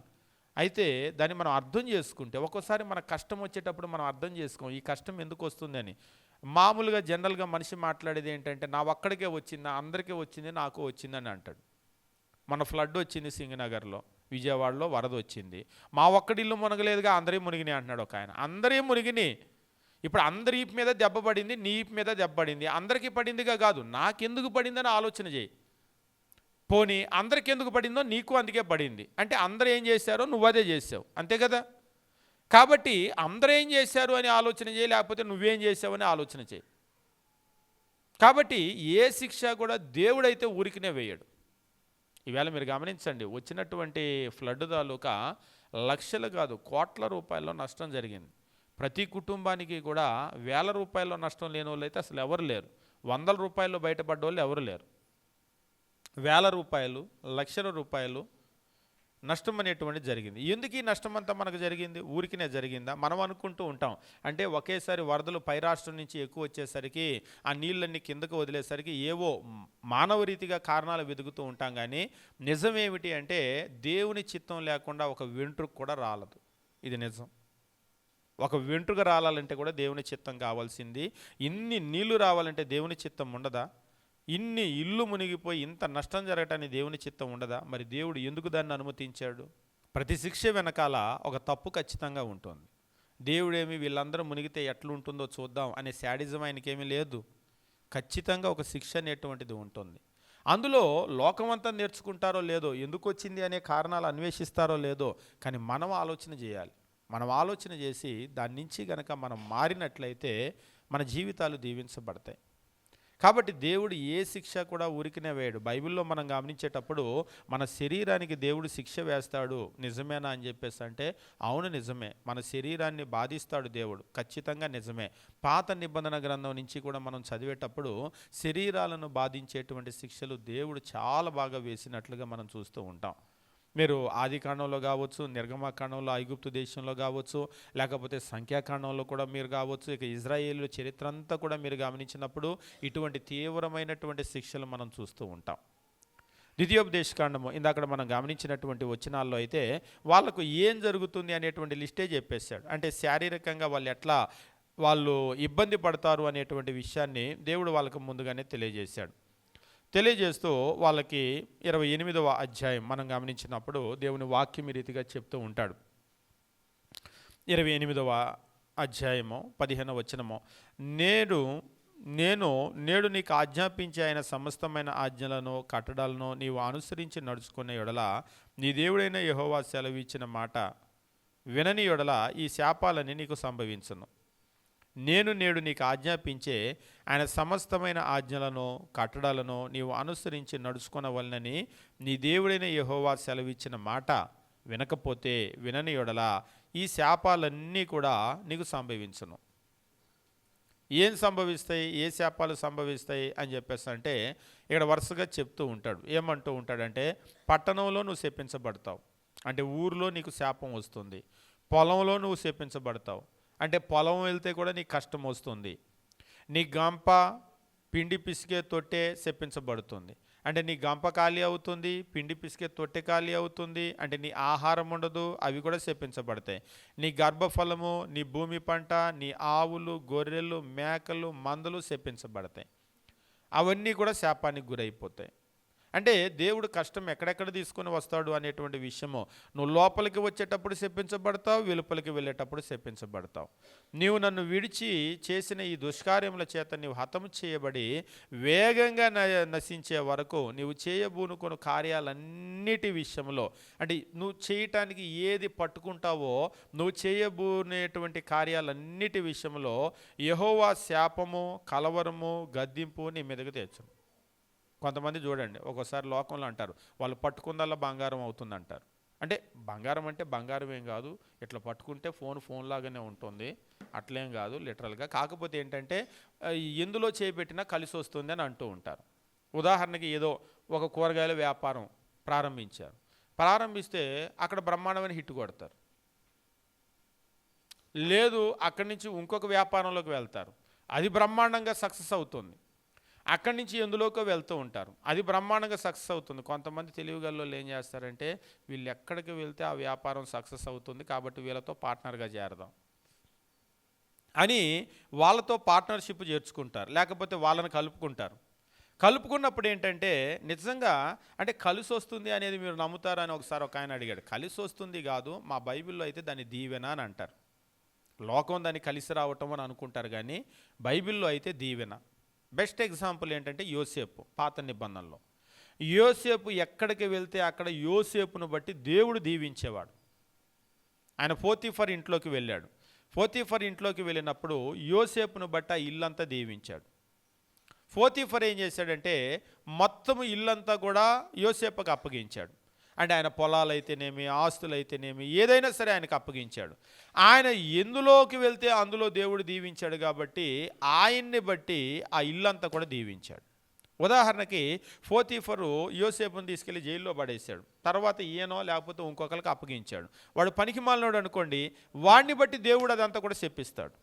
అయితే దాన్ని మనం అర్థం చేసుకుంటే, ఒక్కోసారి మన కష్టం వచ్చేటప్పుడు మనం అర్థం చేసుకోం ఈ కష్టం ఎందుకు వస్తుందని. మామూలుగా జనరల్గా మనిషి మాట్లాడేది ఏంటంటే నా ఒక్కడికే వచ్చిందా, అందరికీ వచ్చింది, నాకు వచ్చిందని అంటాడు. మన ఫ్లడ్ వచ్చింది సింగనగర్లో, విజయవాడలో వరద వచ్చింది, మా ఒక్కడిల్లు మునగలేదుగా, అందరి మునిగినాయి అంటున్నాడు ఒక ఆయన. అందరి మునిగినాయి. ఇప్పుడు అందరి ఈపు మీద దెబ్బ పడింది, నీ ఈపు మీద దెబ్బ పడింది. అందరికీ పడిందిగా కాదు, నాకెందుకు పడిందని ఆలోచన చేయి. పోనీ అందరికి ఎందుకు పడిందో నీకు అందుకే పడింది అంటే అందరూ ఏం చేశారో నువ్వు అదే చేసావు, అంతే కదా. కాబట్టి అందరూ ఏం చేశారు అని ఆలోచన చేయి, లేకపోతే నువ్వేం చేసావు అని ఆలోచన చేయి. కాబట్టి ఏ శిక్ష కూడా దేవుడైతే ఊరికినే వేయడు. ఈవేళ మీరు గమనించండి, వచ్చినటువంటి ఫ్లడ్ తాలూకా లక్షలు కాదు కోట్ల రూపాయల్లో నష్టం జరిగింది. ప్రతి కుటుంబానికి కూడా వేల రూపాయల్లో నష్టం లేని వాళ్ళు అయితే అసలు ఎవరు లేరు. 100 రూపాయల్లో బయటపడ్డ వాళ్ళు ఎవరు లేరు. వేల రూపాయలు, లక్షల రూపాయలు నష్టం అనేటువంటిది జరిగింది. ఎందుకు ఈ నష్టం అంతా మనకు జరిగింది? ఊరికినే జరిగిందా? మనం అనుకుంటూ ఉంటాం అంటే ఒకేసారి వరదలు పై రాష్ట్రం నుంచి ఎక్కువ వచ్చేసరికి ఆ నీళ్ళన్నీ కిందకు వదిలేసరికి ఏవో మానవ రీతిగా కారణాలు వెతుకుతూ ఉంటాం. కానీ నిజమేమిటి అంటే దేవుని చిత్తం లేకుండా ఒక వెంట్రుకు కూడా రాలదు. ఇది నిజం. ఒక వెంట్రుక రాలంటే కూడా దేవుని చిత్తం కావాల్సింది. ఇన్ని నీళ్లు రావాలంటే దేవుని చిత్తం ఉండదా? ఇన్ని ఇల్లు మునిగిపోయి ఇంత నష్టం జరగటానికి దేవుని చిత్తం ఉండదా? మరి దేవుడు ఎందుకు దాన్ని అనుమతించాడు? ప్రతి శిక్ష వెనకాల ఒక తప్పు ఖచ్చితంగా ఉంటుంది. దేవుడేమి వీళ్ళందరూ మునిగితే ఎట్లుంటుందో చూద్దాం అనే శాడిజం ఆయనకేమీ లేదు. ఖచ్చితంగా ఒక శిక్ష అనేటువంటిది ఉంటుంది. అందులో లోకమంతా నేర్చుకుంటారో లేదో, ఎందుకు వచ్చింది అనే కారణాలు అన్వేషిస్తారో లేదో, కానీ మనం ఆలోచన చేయాలి. మనం ఆలోచన చేసి దాని నుంచి గనక మనం మారినట్లయితే మన జీవితాలు దీవించబడతాయి. కాబట్టి దేవుడు ఏ శిక్ష కూడా ఊరికినే వేయడు. బైబిల్లో మనం గమనించేటప్పుడు మన శరీరానికి దేవుడు శిక్ష వేస్తాడు, నిజమేనా అని చెప్పేసి అంటే అవును నిజమే. మన శరీరాన్ని బాధిస్తాడు దేవుడు, ఖచ్చితంగా నిజమే. పాత నిబంధన గ్రంథం నుంచి కూడా మనం చదివేటప్పుడు శరీరాలను బాధించేటువంటి శిక్షలు దేవుడు చాలా బాగా వేసినట్లుగా మనం చూస్తూ ఉంటాం. మీరు ఆదికాండంలో కావచ్చు, నిర్గమకాండంలో ఐగుప్తు దేశంలో కావచ్చు, లేకపోతే సంఖ్యాకాండంలో కూడా మీరు కావచ్చు, ఇక ఇజ్రాయేలు చరిత్ర అంతా కూడా మీరు గమనించినప్పుడు ఇటువంటి తీవ్రమైనటువంటి శిక్షలు మనం చూస్తూ ఉంటాం. ద్వితీయోపదేశకాండము ఇందాక మనం గమనించినటువంటి వచనాల్లో అయితే వాళ్ళకు ఏం జరుగుతుంది అనేటువంటి లిస్టే చెప్పేశాడు. అంటే శారీరకంగా వాళ్ళు ఇబ్బంది పడతారు అనేటువంటి విషయాన్ని దేవుడు వాళ్ళకు ముందుగానే తెలియజేస్తూ వాళ్ళకి 28వ అధ్యాయం మనం గమనించినప్పుడు దేవుని వాక్యం ఈ రీతిగా చెప్తూ ఉంటాడు. 28వ అధ్యాయము 15వ వచనము, నేడు నేడు నీకు ఆజ్ఞాపించే ఆయన సమస్తమైన ఆజ్ఞలను కట్టడాలను నీవు అనుసరించి నడుచుకునే యెడల నీ దేవుడైన యెహోవా సెలవిచ్చిన మాట వినని యెడల ఈ శాపాలని నీకు సంభవించును. నేడు నీకు ఆజ్ఞాపించే ఆయన సమస్తమైన ఆజ్ఞలను కట్టడాలను నీవు అనుసరించి నడుచుకొనవలనని నీ దేవుడైన యెహోవా సెలవిచ్చిన మాట వినని యెడల ఈ శాపాలన్నీ కూడా నీకు సంభవించును. ఏం సంభవిస్తాయి, ఏ శాపాలు సంభవిస్తాయి అని చెప్పేసి అంటే ఇక్కడ వరుసగా చెప్తూ ఉంటాడు. ఏమంటూ ఉంటాడంటే, పట్టణంలో నువ్వు శపించబడతావు అంటే ఊరిలో నీకు శాపం వస్తుంది. పొలంలో నువ్వు శపించబడతావు అంటే పొలం వెళ్తే కూడా నీకు కష్టం వస్తుంది. నీ గంప పిండి పిసికే తొట్టె శపించబడుతుంది అంటే నీ గంప ఖాళీ అవుతుంది, పిండి పిసికే తొట్టె ఖాళీ అవుతుంది అంటే నీ ఆహారం ఉండదు, అవి కూడా శపించబడతాయి. నీ గర్భఫలము, నీ భూమి పంట, నీ ఆవులు, గొర్రెలు, మేకలు, మందలు శపించబడతాయి. అవన్నీ కూడా శాపానికి గురైపోతాయి. అంటే దేవుడు కష్టం ఎక్కడెక్కడ తీసుకొని వస్తాడు అనేటువంటి విషయము, నువ్వు లోపలికి వచ్చేటప్పుడు శపించబడతావు, వెలుపలికి వెళ్ళేటప్పుడు శపించబడతావు. నీవు నన్ను విడిచి చేసిన ఈ దుష్కార్యముల చేత నీవు హతము చేయబడి వేగంగా నశించే వరకు నీవు చేయబూనుకొను కార్యాలన్నిటి విషయంలో అంటే నువ్వు చేయటానికి ఏది పట్టుకుంటావో నువ్వు చేయబూనేటువంటి కార్యాలన్నిటి విషయంలో యెహోవా శాపము, కలవరము, గద్దింపు నీ మీదకు తెచ్చును. కొంతమంది చూడండి, ఒక్కోసారి లోకంలో అంటారు వాళ్ళు పట్టుకుందల్లా బంగారం అవుతుంది అంటారు. అంటే బంగారం అంటే బంగారం ఏం కాదు, ఇట్లా పట్టుకుంటే ఫోన్ లాగానే ఉంటుంది, అట్లేం కాదు లిటరల్గా. కాకపోతే ఏంటంటే ఎందులో చేపెట్టినా కలిసి వస్తుంది అని అంటూ ఉంటారు. ఉదాహరణకి ఏదో ఒక కూరగాయల వ్యాపారం ప్రారంభిస్తే అక్కడ బ్రహ్మాండమైన హిట్ కొడతారు. లేదు అక్కడి నుంచి ఇంకొక వ్యాపారంలోకి వెళ్తారు, అది బ్రహ్మాండంగా సక్సెస్ అవుతుంది. అక్కడి నుంచి ఎందులోకో వెళ్తూ ఉంటారు, అది బ్రహ్మాండంగా సక్సెస్ అవుతుంది. కొంతమంది తెలివిగల్లో ఏం చేస్తారంటే వీళ్ళు ఎక్కడికి వెళ్తే ఆ వ్యాపారం సక్సెస్ అవుతుంది కాబట్టి వీళ్ళతో పార్ట్నర్గా చేరదాం అని వాళ్ళతో పార్ట్నర్షిప్ చేర్చుకుంటారు, లేకపోతే వాళ్ళని కలుపుకున్నప్పుడు ఏంటంటే నిజంగా అంటే కలిసి వస్తుంది అనేది మీరు నమ్ముతారని ఒకసారి ఒక ఆయన అడిగాడు. కలిసి వస్తుంది కాదు, మా బైబిల్లో అయితే దాన్ని దీవెన అని అంటారు. లోకం దాన్ని కలిసి రావటం అని అనుకుంటారు, కానీ బైబిల్లో అయితే దీవెన. బెస్ట్ ఎగ్జాంపుల్ ఏంటంటే యోసేపు. పాత నిబంధనలో యోసేపు ఎక్కడికి వెళ్తే అక్కడ యోసేపును బట్టి దేవుడు దీవించేవాడు. ఆయన పోతీఫర్ ఇంట్లోకి వెళ్ళాడు. పోతీఫర్ ఇంట్లోకి వెళ్ళినప్పుడు యోసేపును బట్టి ఆ ఇల్లంతా దీవించాడు. పోతీఫర్ ఏం చేశాడంటే మొత్తం ఇల్లంతా కూడా యోసేపుకు అప్పగించాడు. అంటే ఆయన పొలాలైతేనేమి, ఆస్తులైతేనేమి, ఏదైనా సరే ఆయనకు అప్పగించాడు. ఆయన ఎందులోకి వెళ్తే అందులో దేవుడు దీవించాడు కాబట్టి ఆయన్ని బట్టి ఆ ఇల్లంతా కూడా దీవించాడు. ఉదాహరణకి పోతీఫరు యోసేపుని తీసుకెళ్లి జైల్లో పడేశాడు, తర్వాత ఈయనో లేకపోతే ఇంకొకరికి అప్పగించాడు. వాడు పనికిమాలినోడు అనుకోండి, వాడిని బట్టి దేవుడు అదంతా కూడా చెప్పిస్తాడు.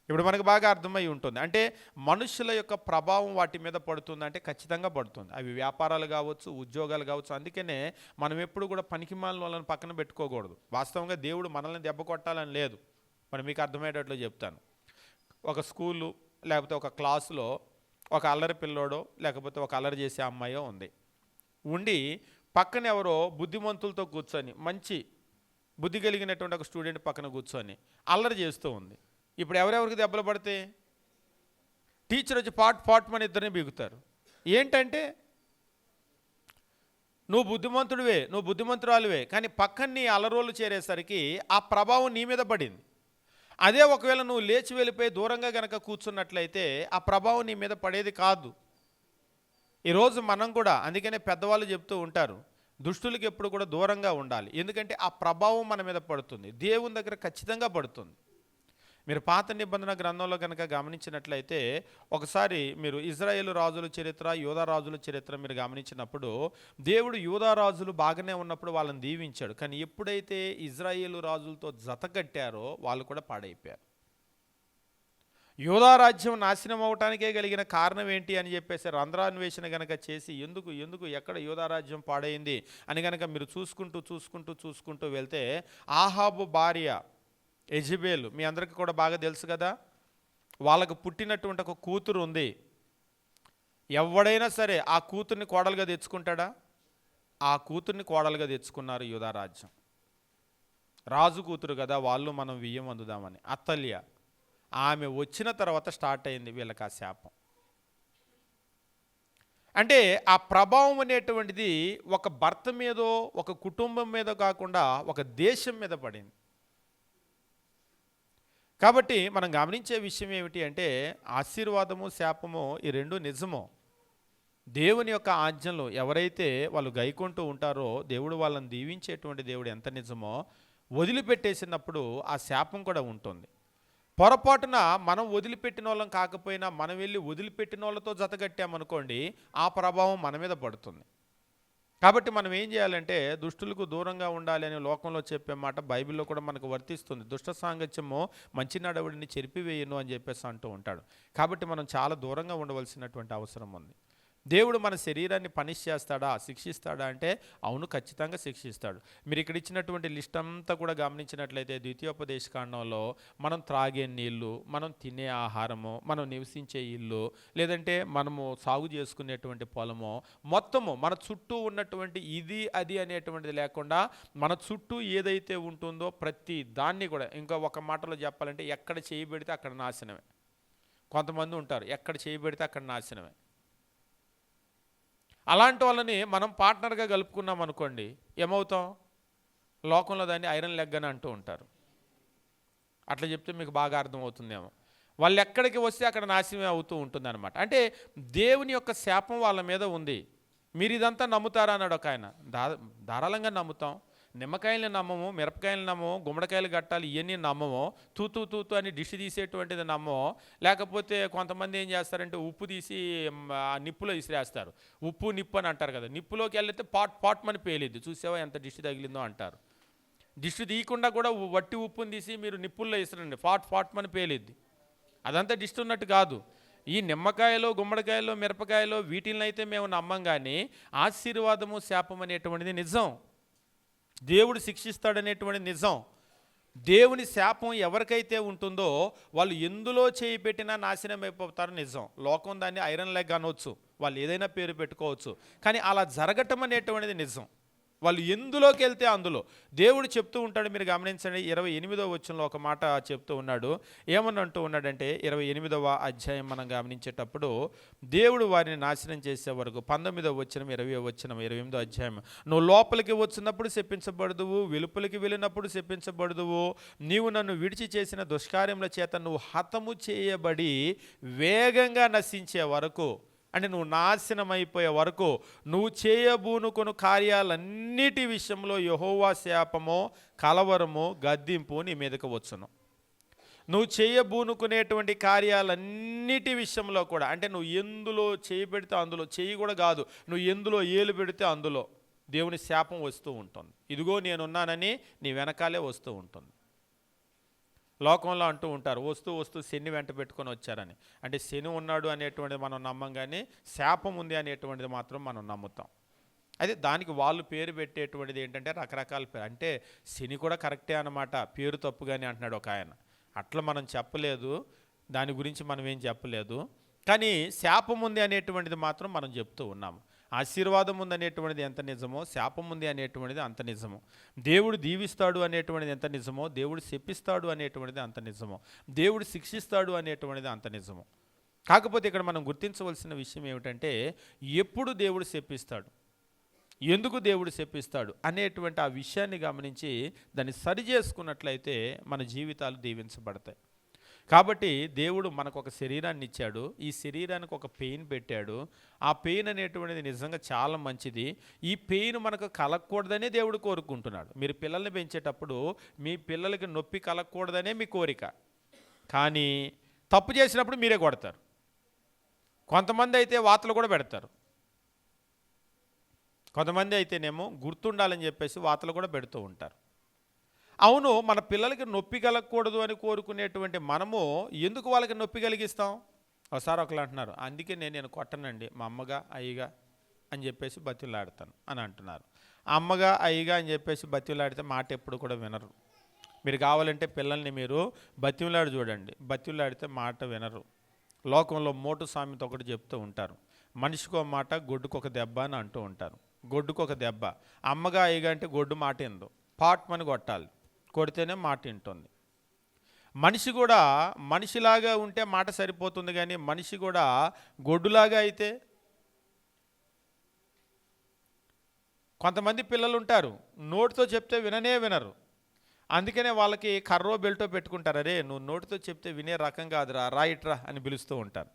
ఇప్పుడు మనకు బాగా అర్థమై ఉంటుంది. అంటే మనుషుల యొక్క ప్రభావం వాటి మీద పడుతుందంటే ఖచ్చితంగా పడుతుంది. అవి వ్యాపారాలు కావచ్చు, ఉద్యోగాలు కావచ్చు. అందుకనే మనం ఎప్పుడు కూడా పనికిమాలిన వాళ్ళని పక్కన పెట్టుకోకూడదు. వాస్తవంగా దేవుడు మనల్ని దెబ్బ కొట్టాలని లేదు. మరి మీకు అర్థమయ్యేటట్లు చెప్తాను. ఒక స్కూలు లేకపోతే ఒక క్లాసులో ఒక అల్లరి పిల్లోడో లేకపోతే ఒక అల్లరి చేసే అమ్మాయో ఉండి పక్కన ఎవరో బుద్ధిమంతులతో కూర్చొని, మంచి బుద్ధి కలిగినటువంటి ఒక స్టూడెంట్ పక్కన కూర్చొని అల్లరి చేస్తూ ఉంది. ఇప్పుడు ఎవరెవరికి దెబ్బలు పడితే టీచర్ వచ్చి పాట్ మన ఇద్దరిని బీగుతారు. ఏంటంటే నువ్వు బుద్ధిమంతుడివే, నువ్వు బుద్ధిమంతురాలువే, కానీ పక్కన నీ అలరోళ్ళు చేరేసరికి ఆ ప్రభావం నీ మీద పడింది. అదే ఒకవేళ నువ్వు లేచి వెళ్ళిపోయి దూరంగా గనక కూర్చున్నట్లయితే ఆ ప్రభావం నీ మీద పడేది కాదు. ఈరోజు మనం కూడా అందుకనే పెద్దవాళ్ళు చెప్తూ ఉంటారు, దుష్టులకి ఎప్పుడు కూడా దూరంగా ఉండాలి. ఎందుకంటే ఆ ప్రభావం మన మీద పడుతుంది, దేవుని దగ్గర ఖచ్చితంగా పడుతుంది. మీరు పాత నిబంధన గ్రంథంలో కనుక గమనించినట్లయితే ఒకసారి మీరు ఇజ్రాయేలు రాజుల చరిత్ర, యూదా రాజుల చరిత్ర మీరు గమనించినప్పుడు దేవుడు యూదా రాజులు బాగానే ఉన్నప్పుడు వాళ్ళని దీవించాడు. కానీ ఎప్పుడైతే ఇజ్రాయేలు రాజులతో జతకట్టారో వాళ్ళు కూడా పాడైపోయారు. యూదా రాజ్యం నాశనం అవటానికే కలిగిన కారణం ఏంటి అని చెప్పేసి రంధ్రాన్వేషణ కనుక చేసి ఎందుకు ఎక్కడ యూదా రాజ్యం పాడైంది అని కనుక మీరు చూసుకుంటూ వెళ్తే ఆహాబు భార్య యెజెబెలు మీ అందరికీ కూడా బాగా తెలుసు కదా. వాళ్ళకు పుట్టినటువంటి ఒక కూతురు ఉంది. ఎవడైనా సరే ఆ కూతుర్ని కోడలుగా తెచ్చుకుంటాడా? ఆ కూతుర్ని కోడలుగా తెచ్చుకున్నారు యూదా రాజ్యం. రాజు కూతురు కదా, వాళ్ళు మనం వియ్యం అందుదామని. ఆమె వచ్చిన తర్వాత స్టార్ట్ అయింది వీళ్ళకి ఆ శాపం. అంటే ఆ ప్రభావం అనేటువంటిది ఒక భర్త మీదో ఒక కుటుంబం మీద కాకుండా ఒక దేశం మీద పడింది. కాబట్టి మనం గమనించే విషయం ఏమిటి అంటే ఆశీర్వాదము శాపము ఈ రెండు నిజము. దేవుని యొక్క ఆజ్ఞలు ఎవరైతే వాళ్ళు గైకుంటూ ఉంటారో దేవుడు వాళ్ళని దీవించేటువంటి దేవుడు ఎంత నిజమో, వదిలిపెట్టేసినప్పుడు ఆ శాపం కూడా ఉంటుంది. పొరపాటున మనం వదిలిపెట్టిన వాళ్ళం కాకపోయినా మనం వెళ్ళి వదిలిపెట్టిన వాళ్ళతో జతగట్టామనుకోండి, ఆ ప్రభావం మన మీద పడుతుంది. కాబట్టి మనం ఏం చేయాలంటే దుష్టులకు దూరంగా ఉండాలి అని లోకంలో చెప్పే మాట బైబిల్లో కూడా మనకు వర్తిస్తుంది. దుష్ట సాంగత్యము మంచి నడవడిని చెరిపివేయను అని చెప్పేసి అంటూ ఉంటాడు. కాబట్టి మనం చాలా దూరంగా ఉండవలసినటువంటి అవసరం ఉంది. దేవుడు మన శరీరాన్ని పనిష్ చేస్తాడా, శిక్షిస్తాడా అంటే అవును, ఖచ్చితంగా శిక్షిస్తాడు. మీరు ఇక్కడ ఇచ్చినటువంటి లిస్ట్ అంతా కూడా గమనించినట్లయితే ద్వితీయోపదేశకాండంలో మనం త్రాగే నీళ్లు, మనం తినే ఆహారము, మనం నివసించే ఇల్లు, లేదంటే మనము సాగు చేసుకునేటువంటి పొలము, మొత్తము మన చుట్టూ ఉన్నటువంటి ఇది అది అనేటువంటిది లేకుండా మన చుట్టూ ఏదైతే ఉంటుందో ప్రతి దాన్ని కూడా, ఇంకా ఒక మాటలో చెప్పాలంటే ఎక్కడ చేయబెడితే అక్కడ నాశనమే. కొంతమంది ఉంటారు ఎక్కడ చేయబెడితే అక్కడ నాశనమే. అలాంటి వాళ్ళని మనం పార్ట్నర్గా కలుపుకున్నాం అనుకోండి, ఏమవుతాం? లోకంలో దాన్ని ఐరన్ లెగ్ అని అంటూ ఉంటారు. అట్లా చెప్తే మీకు బాగా అర్థమవుతుందేమో. వాళ్ళు ఎక్కడికి వస్తే అక్కడ నాశనమే అవుతూ ఉంటుంది అనమాట. అంటే దేవుని యొక్క శాపం వాళ్ళ మీద ఉంది. మీరు ఇదంతా నమ్ముతారా అన్నాడు ఒక ఆయన. ధారాళంగా నమ్ముతాం. నిమ్మకాయలు నమ్మము, మిరపకాయలు నమ్మము, గుమ్మడికాయలు గట్టాలి ఇవన్నీ నమ్మము. తూతూ తూతూ అని డిష్ తీసేటువంటిది నమ్మము. లేకపోతే కొంతమంది ఏం చేస్తారంటే ఉప్పు తీసి నిప్పులో విసిరేస్తారు. ఉప్పు నిప్పు అని అంటారు కదా, నిప్పులోకి వెళ్తే పాట్ మని పేలిద్ది, చూసావా ఎంత డిష్ తగిలిందో అంటారు. డిష్ తీయకుండా కూడా వట్టి ఉప్పుని తీసి మీరు నిప్పుల్లో విసిరండి, పాట్ మని పేలిద్ది. అదంతా డిష్ ఉన్నట్టు కాదు. ఈ నిమ్మకాయలో, గుమ్మడికాయలో, మిరపకాయలో వీటినైతే మేము నమ్మం, కానీ ఆశీర్వాదము శాపం అనేటువంటిది నిజం. దేవుడు శిక్షిస్తాడనేటువంటి నిజం. దేవుని శాపం ఎవరికైతే ఉంటుందో వాళ్ళు ఎందులో చేయి పెట్టినా నాశనం అయిపోతారు నిజం. లోకం దాన్ని ఐరన్ లెగ్ అనవచ్చు, వాళ్ళు ఏదైనా పేరు పెట్టుకోవచ్చు, కానీ అలా జరగటం అనేటువంటిది నిజం. వాళ్ళు ఎందులోకి వెళ్తే అందులో దేవుడు చెప్తూ ఉంటాడు. మీరు గమనించండి, 28వ వచనంలో ఒక మాట చెప్తూ ఉన్నాడు. ఏమని అంటూ ఉన్నాడంటే 28వ అధ్యాయం మనం గమనించేటప్పుడు దేవుడు వారిని నాశనం చేసే వరకు 19వ వచనం, 20వ వచనం, 28వ అధ్యాయం, నువ్వు లోపలికి వచ్చినప్పుడు శపించబడదువు, వెలుపలికి వెళ్ళినప్పుడు శపించబడదువు, నీవు నన్ను విడిచి చేసిన దుష్కార్యముల చేత నువ్వు హతము చేయబడి వేగంగా నశించే వరకు, అంటే నువ్వు నాశనం అయిపోయే వరకు నువ్వు చేయబూనుకొను కార్యాలన్నిటి విషయంలో యెహోవా శాపమో, కలవరమో, గద్దింపు నీ మీదకు వచ్చును. నువ్వు చేయబూనుకునేటువంటి కార్యాలన్నిటి విషయంలో కూడా, అంటే నువ్వు ఎందులో చేయి పెడితే అందులో, చేయి కూడా కాదు, నువ్వు ఎందులో ఏలు పెడితే అందులో దేవుని శాపం వస్తూ ఉంటుంది. ఇదిగో నేనున్నానని నీ వెనకాలే వస్తూ ఉంటుంది. లోకంలో అంటూ ఉంటారు వస్తూ శని వెంట పెట్టుకొని వచ్చారని. అంటే శని ఉన్నాడు అనేటువంటిది మనం నమ్మం, కానీ శాపం ఉంది అనేటువంటిది మాత్రం మనం నమ్ముతాం. అయితే దానికి వాళ్ళు పేరు పెట్టేటువంటిది ఏంటంటే రకరకాల పేరు. అంటే శని కూడా కరెక్టే అన్నమాట, పేరు తప్పుగానే అంటున్నాడు ఒక ఆయన. అట్లా మనం చెప్పలేదు, దాని గురించి మనం ఏం చెప్పలేదు, కానీ శాపం ఉంది అనేటువంటిది మాత్రం మనం చెప్తూ ఉన్నాము. ఆశీర్వాదం ఉందనేటువంటిది ఎంత నిజమో, శాపం ఉంది అనేటువంటిది అంత నిజమో. దేవుడు దీవిస్తాడు అనేటువంటిది ఎంత నిజమో, దేవుడు శపిస్తాడు అనేటువంటిది అంత నిజమో, దేవుడు శిక్షిస్తాడు అనేటువంటిది అంత నిజమో. కాకపోతే ఇక్కడ మనం గుర్తించవలసిన విషయం ఏమిటంటే ఎప్పుడు దేవుడు శపిస్తాడు, ఎందుకు దేవుడు శపిస్తాడు అనేటువంటి ఆ విషయాన్ని గమనించి దాన్ని సరి చేసుకున్నట్లయితే మన జీవితాలు దీవించబడతాయి. కాబట్టి దేవుడు మనకు ఒక శరీరాన్ని ఇచ్చాడు, ఈ శరీరానికి ఒక పెయిన్ పెట్టాడు. ఆ పెయిన్ అనేటువంటిది నిజంగా చాలా మంచిది. ఈ పెయిన్ మనకు కలగకూడదనే దేవుడు కోరుకుంటున్నాడు. మీరు పిల్లల్ని పెంచేటప్పుడు మీ పిల్లలకి నొప్పి కలగకూడదనే మీ కోరిక, కానీ తప్పు చేసినప్పుడు మీరే కొడతారు. కొంతమంది అయితే వాతలు కూడా పెడతారు, కొంతమంది అయితేనేమో గుర్తుండాలని చెప్పేసి వాతలు కూడా పెడుతూ ఉంటారు. అవును, మన పిల్లలకి నొప్పి కలగకూడదు అని కోరుకునేటువంటి మనము ఎందుకు వాళ్ళకి నొప్పి కలిగిస్తాం? ఒకసారి ఒకళ్ళు అంటున్నారు, అందుకే నేను కొట్టనండి, మా అమ్మగా అయ్యగా అని చెప్పేసి బతిలాడతాను అని అంటున్నారు. అమ్మగా అయ్యగా అని చెప్పేసి బతిలాడితే మాట ఎప్పుడు కూడా వినరు. మీరు కావాలంటే పిల్లల్ని మీరు బతిలాడి చూడండి, బతిలాడితే మాట వినరు. లోకంలో మోటు సామెత ఒకటి చెప్తూ ఉంటారు, మనిషికో మాట గొడ్డుకొక దెబ్బ అని అంటూ ఉంటారు. గొడ్డుకొక దెబ్బ, అమ్మగా అయ్యగా అంటే గొడ్డు మాట ఏందో, పాట్మని కొట్టాలి, కొడితేనే మాట వింటుంది. మనిషి కూడా మనిషిలాగా ఉంటే మాట సరిపోతుంది, కానీ మనిషి కూడా గొడ్డులాగా అయితే. కొంతమంది పిల్లలు ఉంటారు, నోటితో చెప్తే వినరు. అందుకనే వాళ్ళకి కర్రో బెల్టో పెట్టుకుంటారు. అరే నువ్వు నోటితో చెప్తే వినే రకం కాదురా, రా అని పిలుస్తూ ఉంటారు.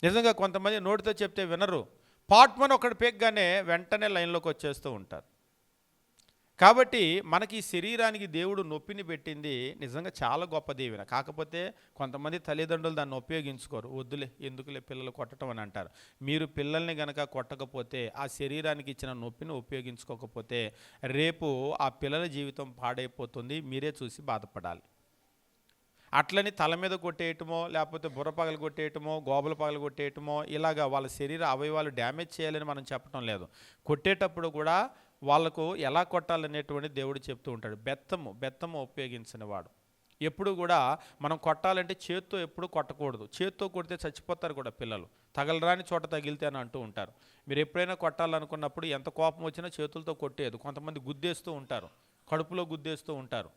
నిజంగా కొంతమంది నోటితో చెప్తే వినరు, పాట్మని ఒకటి పెగ్గానే వెంటనే లైన్లోకి వచ్చేస్తూ ఉంటారు. కాబట్టి మనకి ఈ శరీరానికి దేవుడు నొప్పిని పెట్టింది నిజంగా చాలా గొప్ప దీవెన. కాకపోతే కొంతమంది తల్లిదండ్రులు దాన్ని ఉపయోగించుకోరు. వద్దులే, ఎందుకులే పిల్లలు కొట్టడం అని అంటారు. మీరు పిల్లల్ని గనక కొట్టకపోతే, ఆ శరీరానికి ఇచ్చిన నొప్పిని ఉపయోగించుకోకపోతే, రేపు ఆ పిల్లల జీవితం పాడైపోతుంది. మీరే చూసి బాధపడాలి. అట్లని తల మీద కొట్టేయటమో, లేకపోతే బుర్ర పగలు కొట్టేయటమో, గోబల పగలు కొట్టేయటమో, ఇలాగా వాళ్ళ శరీర అవయవాలు డ్యామేజ్ చేయాలని మనం చెప్పడం లేదు. కొట్టేటప్పుడు కూడా వాళ్ళకు ఎలా కొట్టాలనేటువంటి దేవుడు చెప్తూ ఉంటాడు. బెత్తము ఉపయోగించిన వాడు. ఎప్పుడు కూడా మనం కొట్టాలంటే చేత్తో ఎప్పుడు కొట్టకూడదు. చేత్తో కొడితే చచ్చిపోతారు కూడా పిల్లలు. తగలరాని చోట తగిలితే అని అంటూ ఉంటారు. మీరు ఎప్పుడైనా కొట్టాలనుకున్నప్పుడు ఎంత కోపం వచ్చినా చేతులతో కొట్టేది. కొంతమంది గుద్దేస్తూ ఉంటారు, కడుపులో గుద్దేస్తూ ఉంటారు.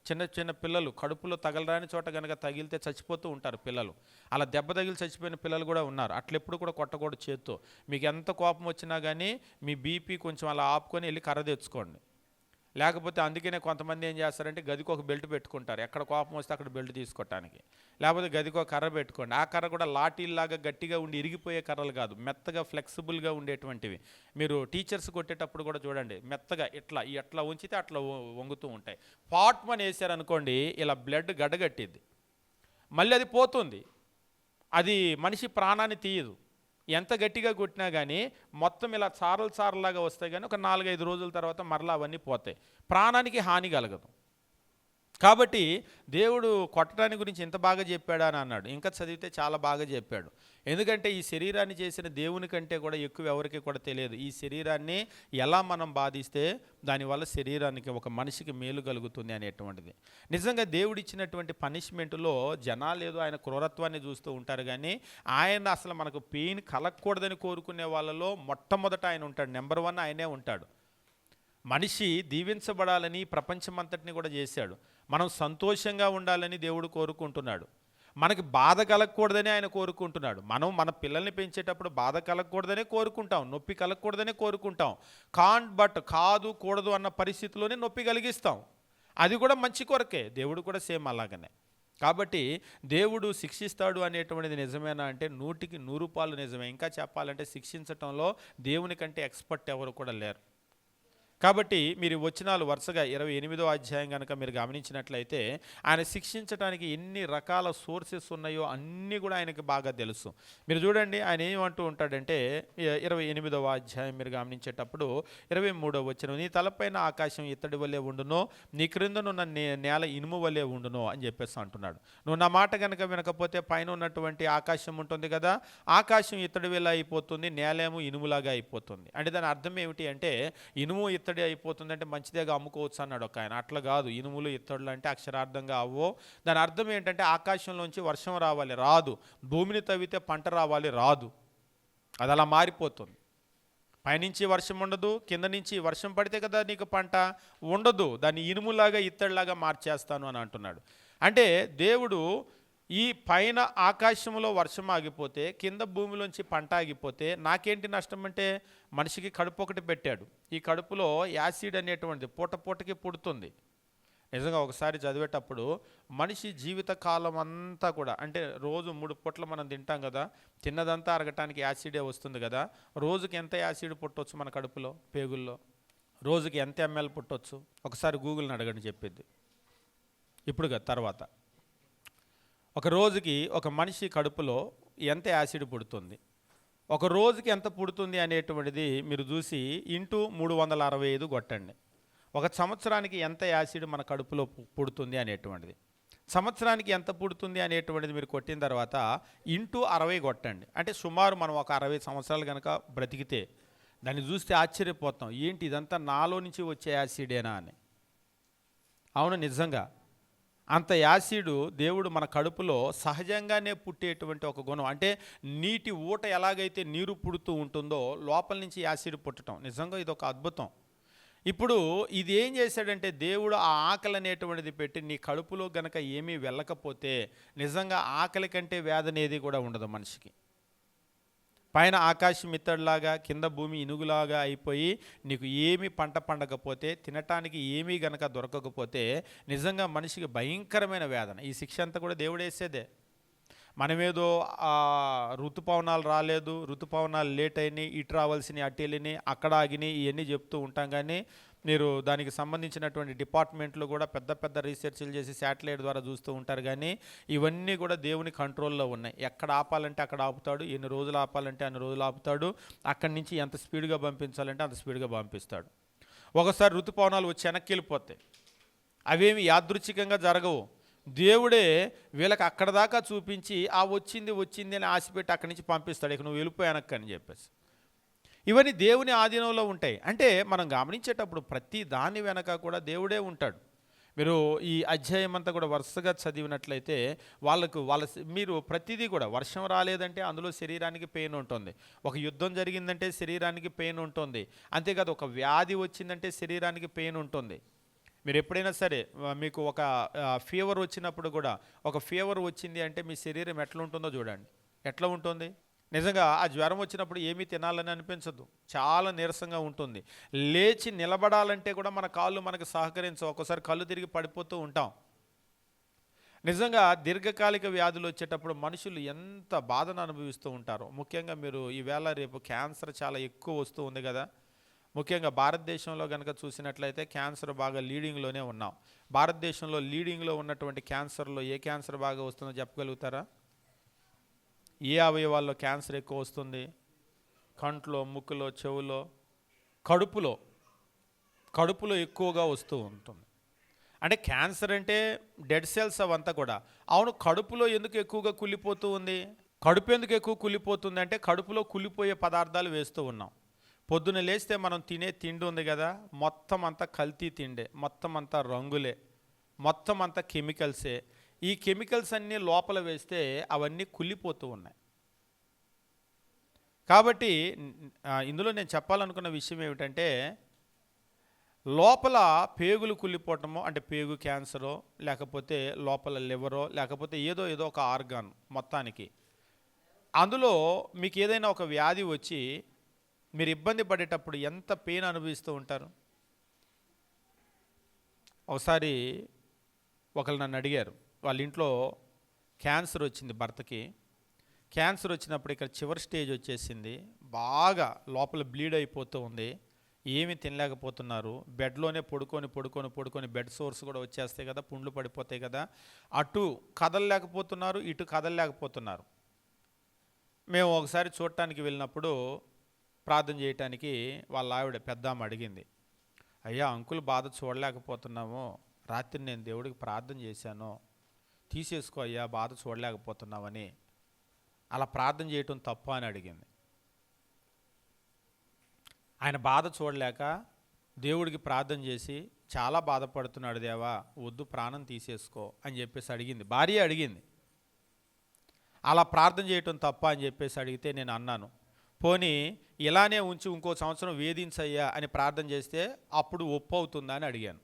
చిన్న పిల్లలు కడుపులో తగలరాని చోట కనుక తగిలితే చచ్చిపోతూ ఉంటారు పిల్లలు. అలా దెబ్బ తగిలి చచ్చిపోయిన పిల్లలు కూడా ఉన్నారు. అట్లెప్పుడు కూడా కొట్టకూడదు చేత్తో. మీకు ఎంత కోపం వచ్చినా కానీ మీ బీపీ కొంచెం అలా ఆపుకొని వెళ్ళి కర్ర తెచ్చుకోండి. లేకపోతే అందుకనే కొంతమంది ఏం చేస్తారంటే గదికి ఒక బెల్ట్ పెట్టుకుంటారు, ఎక్కడ కోపం వస్తే అక్కడ బెల్ట్ తీసుకోవటానికి. లేకపోతే గదికి ఒక కర్ర పెట్టుకోండి. ఆ కర్ర కూడా లాఠీల్లాగా గట్టిగా ఉండి ఇరిగిపోయే కర్రలు కాదు, మెత్తగా ఫ్లెక్సిబుల్గా ఉండేటువంటివి. మీరు టీచర్స్ కొట్టేటప్పుడు కూడా చూడండి, మెత్తగా ఎట్లా ఉంచితే అట్లా వంగుతూ ఉంటాయి. పాట్మని వేసారనుకోండి, ఇలా బ్లడ్ గడ్డగట్టిద్ది, మళ్ళీ అది పోతుంది. అది మనిషి ప్రాణాన్ని తీయదు. ఎంత గట్టిగా కొట్టినా కానీ మొత్తం ఇలా చారలాగా వస్తాయి, కానీ ఒక 4-5 రోజుల తర్వాత మరలా అవన్నీ పోతాయి. ప్రాణానికి హాని కలగదు. కాబట్టి దేవుడు కొట్టడానికి గురించి ఎంత బాగా చెప్పాడా అని అన్నాడు. ఇంకా చదివితే చాలా బాగా చెప్పాడు. ఎందుకంటే ఈ శరీరాన్ని చేసిన దేవుని కంటే కూడా ఎక్కువ ఎవరికి కూడా తెలియదు. ఈ శరీరాన్ని ఎలా మనం బాధిస్తే దానివల్ల శరీరానికి, ఒక మనిషికి మేలు కలుగుతుంది అనేటువంటిది. నిజంగా దేవుడిచ్చినటువంటి పనిష్మెంట్లో జనాలు ఏదో ఆయన క్రూరత్వాన్ని చూస్తూ ఉంటారు, కానీ ఆయన అసలు మనకు పెయిన్ కలగకూడదని కోరుకునే వాళ్ళలో మొట్టమొదట ఆయన ఉంటాడు. నెంబర్ 1 ఆయనే ఉంటాడు. మనిషి దీవించబడాలని ప్రపంచమంతటిని కూడా చేశాడు. మనం సంతోషంగా ఉండాలని దేవుడు కోరుకుంటున్నాడు. మనకి బాధ కలగకూడదని ఆయన కోరుకుంటున్నాడు. మనం మన పిల్లల్ని పెంచేటప్పుడు బాధ కలగకూడదనే కోరుకుంటాం, నొప్పి కలగకూడదనే కోరుకుంటాం. కాదు కూడదు అన్న పరిస్థితిలోనే నొప్పి కలిగిస్తాం. అది కూడా మంచి కొరకే. దేవుడు కూడా సేమ్ అలాగనే. కాబట్టి దేవుడు శిక్షిస్తాడు అనేటువంటిది నిజమేనా అంటే 100కి 100 పాలు నిజమే. ఇంకా చెప్పాలంటే శిక్షించటంలో దేవుని కంటే ఎక్స్పర్ట్ ఎవరు కూడా లేరు. కాబట్టి మీరు వచనాలు వరుసగా 28వ అధ్యాయం కనుక మీరు గమనించినట్లయితే, ఆయన శిక్షించడానికి ఎన్ని రకాల సోర్సెస్ ఉన్నాయో అన్నీ కూడా ఆయనకి బాగా తెలుసు. మీరు చూడండి, ఆయన ఏమంటూ ఉంటాడంటే 28వ అధ్యాయం మీరు గమనించేటప్పుడు 23వ వచనం, నీ తలపైన ఆకాశం ఇత్తడి వల్లే ఉండునో, నీ క్రిందనున్న నేల ఇనుము వల్లే ఉండునో అని చెప్పేసి అంటున్నాడు. నువ్వు నా మాట కనుక వినకపోతే పైన ఉన్నటువంటి ఆకాశం ఉంటుంది కదా, ఆకాశం ఇత్తడి వల్ల అయిపోతుంది, నేలేమో ఇనుములాగా అయిపోతుంది. అంటే దాని అర్థం ఏమిటి అంటే, ఇనుము ఇత్తడి అయిపోతుంది అంటే మంచిదేగా అమ్ముకోవచ్చు అన్నాడు ఒక ఆయన. అట్లా కాదు. ఇనుములు ఇత్తడులు అంటే అక్షరార్థంగా అవ్వో. దాని అర్థం ఏంటంటే ఆకాశంలోంచి వర్షం రావాలి, రాదు. భూమిని తవ్వితే పంట రావాలి, రాదు. అది అలా మారిపోతుంది. పైనుంచి వర్షం ఉండదు, కింద నుంచి వర్షం పడితే కదా నీకు పంట, ఉండదు. దాన్ని ఇనుములాగా ఇత్తడిలాగా మార్చేస్తాను అని అంటున్నాడు. అంటే దేవుడు ఈ పైన ఆకాశంలో వర్షం ఆగిపోతే, కింద భూమిలోంచి పంట ఆగిపోతే నాకేంటి నష్టం అంటే, మనిషికి కడుపు ఒకటి పెట్టాడు. ఈ కడుపులో యాసిడ్ అనేటువంటిది పూటకి పుడుతుంది. నిజంగా ఒకసారి చదివేటప్పుడు మనిషి జీవిత కాలం అంతా కూడా, అంటే రోజు 3 పూటలు మనం తింటాం కదా, తిన్నదంతా అరగటానికి యాసిడే వస్తుంది కదా. రోజుకి ఎంత యాసిడ్ పుట్టవచ్చు మన కడుపులో, పేగుల్లో? రోజుకి ఎంత ml పుట్టవచ్చు? ఒకసారి గూగుల్ని అడగండి, చెప్పిద్ది. ఇప్పుడు తర్వాత ఒక రోజుకి ఒక మనిషి కడుపులో ఎంత యాసిడ్ పుడుతుంది, ఒక రోజుకి ఎంత పుడుతుంది అనేటువంటిది మీరు చూసి ఇంటూ 365 కొట్టండి. ఒక సంవత్సరానికి ఎంత యాసిడ్ మన కడుపులో పుడుతుంది అనేటువంటిది, సంవత్సరానికి ఎంత పుడుతుంది అనేటువంటిది మీరు కొట్టిన తర్వాత ఇంటూ 60 కొట్టండి. అంటే సుమారు మనం ఒక 60 సంవత్సరాలు కనుక బ్రతికితే దాన్ని చూస్తే ఆశ్చర్యపోతాం, ఏంటి ఇదంతా నాలో నుంచి వచ్చే యాసిడేనా అని. అవును, నిజంగా అంత యాసిడ్ దేవుడు మన కడుపులో సహజంగానే పుట్టేటువంటి ఒక గుణం. అంటే నీటి ఊట ఎలాగైతే నీరు పుడుతూ ఉంటుందో లోపల నుంచి యాసిడ్ పుట్టడం, నిజంగా ఇది ఒక అద్భుతం. ఇప్పుడు ఇది ఏం చేశాడంటే దేవుడు ఆ ఆకలి అనేటువంటిది పెట్టి నీ కడుపులో గనక ఏమీ వెళ్ళకపోతే నిజంగా ఆకలి కంటే వ్యాధి అనేది కూడా ఉండదు మనిషికి. పైన ఆకాశం ఇత్తడిలాగా కింద భూమి ఇనుగులాగా అయిపోయి నీకు ఏమీ పంట పండకపోతే, తినటానికి ఏమీ గనక దొరకకపోతే నిజంగా మనిషికి భయంకరమైన వేదన. ఈ శిక్ష అంతా కూడా దేవుడు వేసేదే. మనమేదో ఋతుపవనాలు రాలేదు, ఋతుపవనాలు లేట్ అయినాయి, ఇటు రావాల్సినవి అటు వెళ్ళినాయి, అక్కడ ఆగినాయి, ఇవన్నీ చెప్తూ ఉంటాం. కానీ మీరు దానికి సంబంధించినటువంటి డిపార్ట్మెంట్లు కూడా పెద్ద పెద్ద రీసెర్చ్లు చేసి శాటిలైట్ ద్వారా చూస్తూ ఉంటారు. కానీ ఇవన్నీ కూడా దేవుని కంట్రోల్లో ఉన్నాయి. ఎక్కడ ఆపాలంటే అక్కడ ఆపుతాడు, ఎన్ని రోజులు ఆపాలంటే అన్ని రోజులు ఆపుతాడు, అక్కడి నుంచి ఎంత స్పీడ్గా పంపించాలంటే అంత స్పీడ్గా పంపిస్తాడు. ఒకసారి ఋతుపవనాలు వచ్చి వెనక్కి వెళ్ళిపోతాయి. అవేమి యాదృచ్ఛికంగా జరగవు. దేవుడే వీళ్ళకి అక్కడ దాకా చూపించి వచ్చింది అని ఆశపెట్టి అక్కడి నుంచి పంపిస్తాడు. ఇక నువ్వు వెళ్ళిపోయానక్క అని చెప్పేసి. ఇవన్నీ దేవుని ఆధీనంలో ఉంటాయి. అంటే మనం గమనించేటప్పుడు ప్రతి దాని వెనక కూడా దేవుడే ఉంటాడు. మీరు ఈ అధ్యాయం అంతా కూడా వరుసగా చదివినట్లయితే మీరు ప్రతిదీ కూడా వర్షం రాలేదంటే అందులో శరీరానికి పెయిన్ ఉంటుంది, ఒక యుద్ధం జరిగిందంటే శరీరానికి పెయిన్ ఉంటుంది, అంతేకాదు ఒక వ్యాధి వచ్చిందంటే శరీరానికి పెయిన్ ఉంటుంది. మీరు ఎప్పుడైనా సరే మీకు ఒక ఫీవర్ వచ్చినప్పుడు కూడా, ఒక ఫీవర్ వచ్చింది అంటే మీ శరీరం ఎట్లా ఉంటుందో చూడండి. ఎట్లా ఉంటుంది? నిజంగా ఆ జ్వరం వచ్చినప్పుడు ఏమీ తినాలని అనిపించదు, చాలా నీరసంగా ఉంటుంది. లేచి నిలబడాలంటే కూడా మన కాళ్ళు మనకు సహకరించవు, ఒక్కోసారి కళ్ళు తిరిగి పడిపోతూ ఉంటాం. నిజంగా దీర్ఘకాలిక వ్యాధులు వచ్చేటప్పుడు మనుషులు ఎంత బాధను అనుభవిస్తూ ఉంటారో. ముఖ్యంగా మీరు ఈవేళ రేపు క్యాన్సర్ చాలా ఎక్కువ వస్తూ ఉంది కదా. ముఖ్యంగా భారతదేశంలో కనుక చూసినట్లయితే క్యాన్సర్ బాగా లీడింగ్లోనే ఉన్నాం. భారతదేశంలో లీడింగ్లో ఉన్నటువంటి క్యాన్సర్లో ఏ క్యాన్సర్ బాగా వస్తుందో చెప్పగలుగుతారా? ఏ అవయవాల్లో క్యాన్సర్ ఎక్కువ వస్తుంది? కంట్లో, ముక్కులో, చెవులో, కడుపులో ఎక్కువగా వస్తూ ఉంటుంది. అంటే క్యాన్సర్ అంటే డెడ్ సెల్స్ అవంతా కూడా. అవును, కడుపులో ఎందుకు ఎక్కువగా కుళ్ళిపోతూ ఉంది? కడుపు ఎందుకు ఎక్కువ కుళ్ళిపోతుంది అంటే కడుపులో కుళ్ళిపోయే పదార్థాలు వేస్తూ ఉన్నాం. పొద్దున లేస్తే మనం తినే తిండి ఉంది కదా, మొత్తం అంతా కల్తీ తిండే, మొత్తం అంతా రంగులే, మొత్తం అంతా కెమికల్సే. ఈ కెమికల్స్ అన్నీ లోపల వేస్తే అవన్నీ కుళ్ళిపోతూ ఉన్నాయి. కాబట్టి ఇందులో నేను చెప్పాలనుకున్న విషయం ఏమిటంటే, లోపల పేగులు కుళ్ళిపోవటమో అంటే పేగు క్యాన్సరో, లేకపోతే లోపల లివరో, లేకపోతే ఏదో ఒక ఆర్గాన్ మొత్తానికి, అందులో మీకు ఏదైనా ఒక వ్యాధి వచ్చి మీరు ఇబ్బంది పడేటప్పుడు ఎంత పెయిన్ అనుభవిస్తూ ఉంటారు. ఒకసారి ఒకరు నన్ను అడిగారు, వాళ్ళ ఇంట్లో క్యాన్సర్ వచ్చింది భర్తకి. క్యాన్సర్ వచ్చినప్పుడు ఇక్కడ చివరి స్టేజ్ వచ్చేసింది, బాగా లోపల బ్లీడ్ అయిపోతూ ఉంది, ఏమీ తినలేకపోతున్నారు, బెడ్లోనే పడుకొని బెడ్ సోర్స్ కూడా వచ్చేస్తాయి కదా, పుండ్లు పడిపోతాయి కదా, అటు కదలలేకపోతున్నారు, ఇటు కదలలేకపోతున్నారు. మేము ఒకసారి చూడటానికి వెళ్ళినప్పుడు ప్రార్థన చేయటానికి వాళ్ళ ఆవిడ పెద్దామ అడిగింది, అయ్యా అంకుల్ బాధ చూడలేకపోతున్నాము, రాత్రి నేను దేవుడికి ప్రార్థన చేశాను, తీసేసుకో అయ్యా బాధ చూడలేకపోతున్నామని. అలా ప్రార్థన చేయటం తప్ప అని అడిగింది. ఆయన బాధ చూడలేక దేవుడికి ప్రార్థన చేసి చాలా బాధపడుతున్నాడు దేవా, వద్దు ప్రాణం తీసేసుకో అని చెప్పేసి అడిగింది, భార్య అడిగింది. అలా ప్రార్థన చేయటం తప్ప అని చెప్పేసి అడిగితే నేను అన్నాను, పోనీ ఇలానే ఉంచి ఇంకో సంవత్సరం వేధించయ్యా అని ప్రార్థన చేస్తే అప్పుడు ఒప్పు అవుతుందా అని అడిగాను.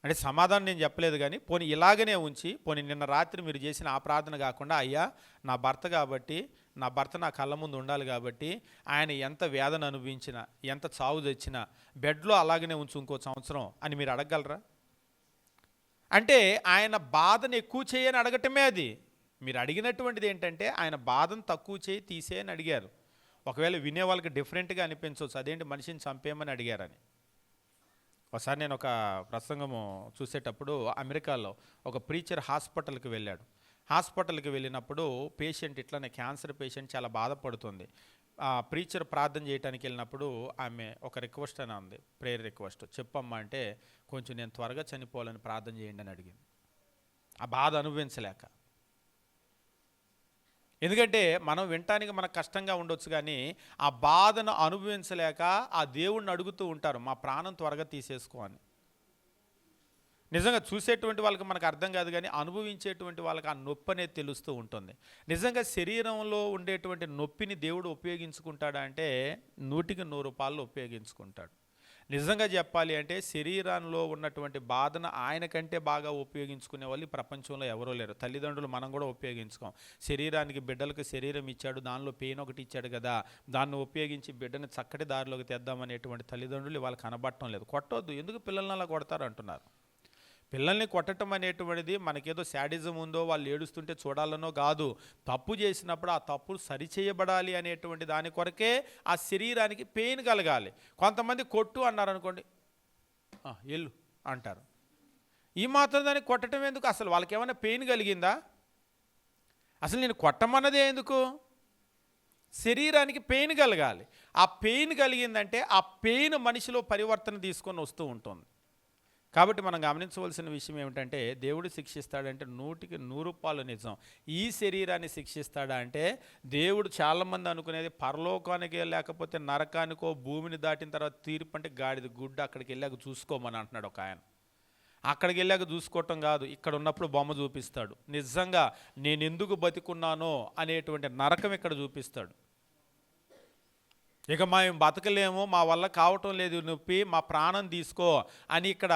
అంటే సమాధానం నేను చెప్పలేదు, కానీ పోనీ ఇలాగనే ఉంచి, పోనీ నిన్న రాత్రి మీరు చేసిన ఆ ప్రార్థన కాకుండా, అయ్యా నా భర్త కాబట్టి, నా భర్త నా కళ్ళ ముందు ఉండాలి కాబట్టి, ఆయన ఎంత వేదన అనుభవించినా, ఎంత చావు తెచ్చినా బెడ్లో అలాగనే ఉంచి ఇంకో సంవత్సరం అని మీరు అడగగలరా? అంటే ఆయన బాధను ఎక్కువ చేయని అడగటమే అది. మీరు అడిగినటువంటిది ఏంటంటే ఆయన బాధను తక్కువ చేయి తీసేయని అడిగారు. ఒకవేళ వినే వాళ్ళకి డిఫరెంట్గా అనిపించవచ్చు, అదేంటి మనిషిని చంపేయమని అడిగారని. ఒకసారి నేను ఒక ప్రసంగము చూసేటప్పుడు అమెరికాలో ఒక ప్రీచర్ హాస్పిటల్కి వెళ్ళాడు. హాస్పిటల్కి వెళ్ళినప్పుడు పేషెంట్ ఇట్లానే క్యాన్సర్ పేషెంట్ చాలా బాధపడుతుంది. ప్రీచర్ ప్రార్థన చేయడానికి వెళ్ళినప్పుడు ఆమె ఒక రిక్వెస్ట్ అని ఉంది, ప్రేయర్ రిక్వెస్ట్, చెప్పమ్మా అంటే, కొంచెం నేను త్వరగా చనిపోవాలని ప్రార్థన చేయండి అని అడిగింది, ఆ బాధ అనుభవించలేక. ఎందుకంటే మనం వినటానికి మనకు కష్టంగా ఉండొచ్చు, కానీ ఆ బాధను అనుభవించలేక ఆ దేవుణ్ణి అడుగుతూ ఉంటారు, మా ప్రాణం త్వరగా తీసేసుకో అని. నిజంగా చూసేటువంటి వాళ్ళకి మనకు అర్థం కాదు, కానీ అనుభవించేటువంటి వాళ్ళకి ఆ నొప్పి అనేది తెలుస్తూ ఉంటుంది. నిజంగా శరీరంలో ఉండేటువంటి నొప్పిని దేవుడు ఉపయోగించుకుంటాడా అంటే 100% ఉపయోగించుకుంటాడు. నిజంగా చెప్పాలి అంటే శరీరంలో ఉన్నటువంటి బాధను ఆయన కంటే బాగా ఉపయోగించుకునే వాళ్ళు ఈ ప్రపంచంలో ఎవరూ లేరు. తల్లిదండ్రులు మనం కూడా ఉపయోగించుకోం. శరీరానికి బిడ్డలకు శరీరం ఇచ్చాడు, దానిలో పెయిన్ ఒకటి ఇచ్చాడు కదా, దాన్ని ఉపయోగించి బిడ్డని చక్కటి దారిలోకి తెద్దామనేటువంటి తల్లిదండ్రులు వాళ్ళకి కనబడటం లేదు. కొట్టొద్దు, ఎందుకు పిల్లల్ని అలా కొడతారు అంటున్నారు. పిల్లల్ని కొట్టడం అనేటువంటిది మనకేదో శాడిజం ఉందో వాళ్ళు ఏడుస్తుంటే చూడాలనో కాదు. తప్పు చేసినప్పుడు ఆ తప్పు సరిచేయబడాలి అనేటువంటి దాని కొరకే ఆ శరీరానికి పెయిన్ కలగాలి. కొంతమంది కొట్టు అన్నారనుకోండి, ఎల్లు అంటారు. ఈ మాత్రం దాన్ని కొట్టడం ఎందుకు? అసలు వాళ్ళకి ఏమైనా పెయిన్ కలిగిందా? అసలు నేను కొట్టమన్నదే ఎందుకు? శరీరానికి పెయిన్ కలగాలి. ఆ పెయిన్ కలిగిందంటే ఆ పెయిన్ మనిషిలో పరివర్తన తీసుకొని వస్తూ ఉంటుంది. కాబట్టి మనం గమనించవలసిన విషయం ఏమిటంటే దేవుడు శిక్షిస్తాడంటే 100% నిజం. ఈ శరీరాన్ని శిక్షిస్తాడా అంటే దేవుడు చాలామంది అనుకునేది పరలోకానికి లేకపోతే నరకానికో, భూమిని దాటిన తర్వాత తీర్పు అంటే గాడిద గుడ్డ, అక్కడికి వెళ్ళాక చూసుకోమని అంటున్నాడు ఒక ఆయన. అక్కడికి వెళ్ళాక చూసుకోవటం కాదు, ఇక్కడ ఉన్నప్పుడు బొమ్మ చూపిస్తాడు. నిజంగా నేను ఎందుకు బతికున్నానో అనేటువంటి నరకం ఇక్కడ చూపిస్తాడు. ఇక మేము బతకలేము, మా వల్ల కావటం లేదు, నొప్పి, మా ప్రాణం తీసుకో అని ఇక్కడ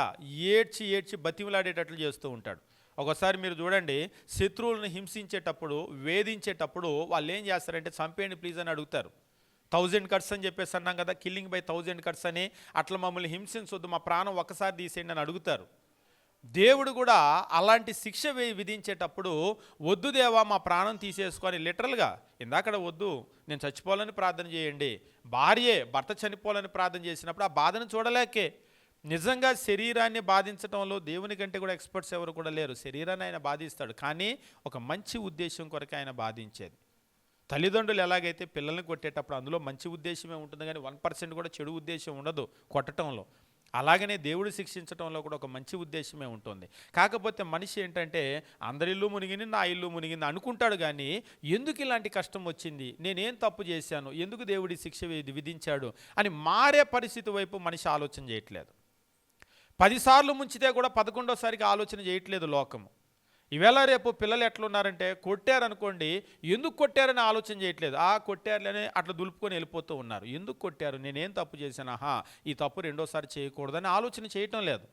ఏడ్చి ఏడ్చి బతిమలాడేటట్లు చేస్తూ ఉంటాడు. ఒకసారి మీరు చూడండి, శత్రువులను హింసించేటప్పుడు, వేధించేటప్పుడు వాళ్ళు ఏం చేస్తారంటే చంపేయండి ప్లీజ్ అని అడుగుతారు. 1000 cuts అని చెప్పేసి అన్నాం కదా, కిల్లింగ్ బై 1000 cuts అని. అట్లా మమ్మల్ని హింసించొద్దు, మా ప్రాణం ఒక్కసారి తీసేయండి అని అడుగుతారు. దేవుడు కూడా అలాంటి శిక్ష విధించేటప్పుడు వద్దు దేవా మా ప్రాణం తీసేసుకొని, లిటరల్గా ఇందాకడ వద్దు నేను చచ్చిపోవాలని ప్రార్థన చేయండి, భర్త చనిపోవాలని ప్రార్థన చేసినప్పుడు ఆ బాధను చూడలేకే. నిజంగా శరీరాన్ని బాధించడంలో దేవుని కంటే కూడా ఎక్స్పర్ట్స్ ఎవరు కూడా లేరు. శరీరాన్ని ఆయన బాధిస్తాడు, కానీ ఒక మంచి ఉద్దేశం కొరకు ఆయన బాధించేది. తల్లిదండ్రులు ఎలాగైతే పిల్లల్ని కొట్టేటప్పుడు అందులో మంచి ఉద్దేశమే ఉంటుంది, కానీ 1% కూడా చెడు ఉద్దేశం ఉండదు కొట్టడంలో. అలాగనే దేవుడు శిక్షించడంలో కూడా ఒక మంచి ఉద్దేశమే ఉంటుంది. కాకపోతే మనిషి ఏంటంటే అందరి ఇల్లు మునిగింది, నా ఇల్లు మునిగింది అనుకుంటాడు, కానీ ఎందుకు ఇలాంటి కష్టం వచ్చింది, నేనేం తప్పు చేశాను, ఎందుకు దేవుడి శిక్ష విధించాడు అని మారే పరిస్థితి వైపు మనిషి ఆలోచన చేయట్లేదు. 10 సార్లు ముంచితే కూడా 11వ ఆలోచన చేయట్లేదు లోకము. ఈవేళ రేపు పిల్లలు ఎట్లున్నారంటే కొట్టారనుకోండి, ఎందుకు కొట్టారని ఆలోచన చేయట్లేదు. కొట్టారులేనే అట్లా దులుపుకొని వెళ్ళిపోతూ ఉన్నారు. ఎందుకు కొట్టారు, నేనేం తప్పు చేశాను, ఈ తప్పు రెండోసారి చేయకూడదని ఆలోచన చేయటం లేదు.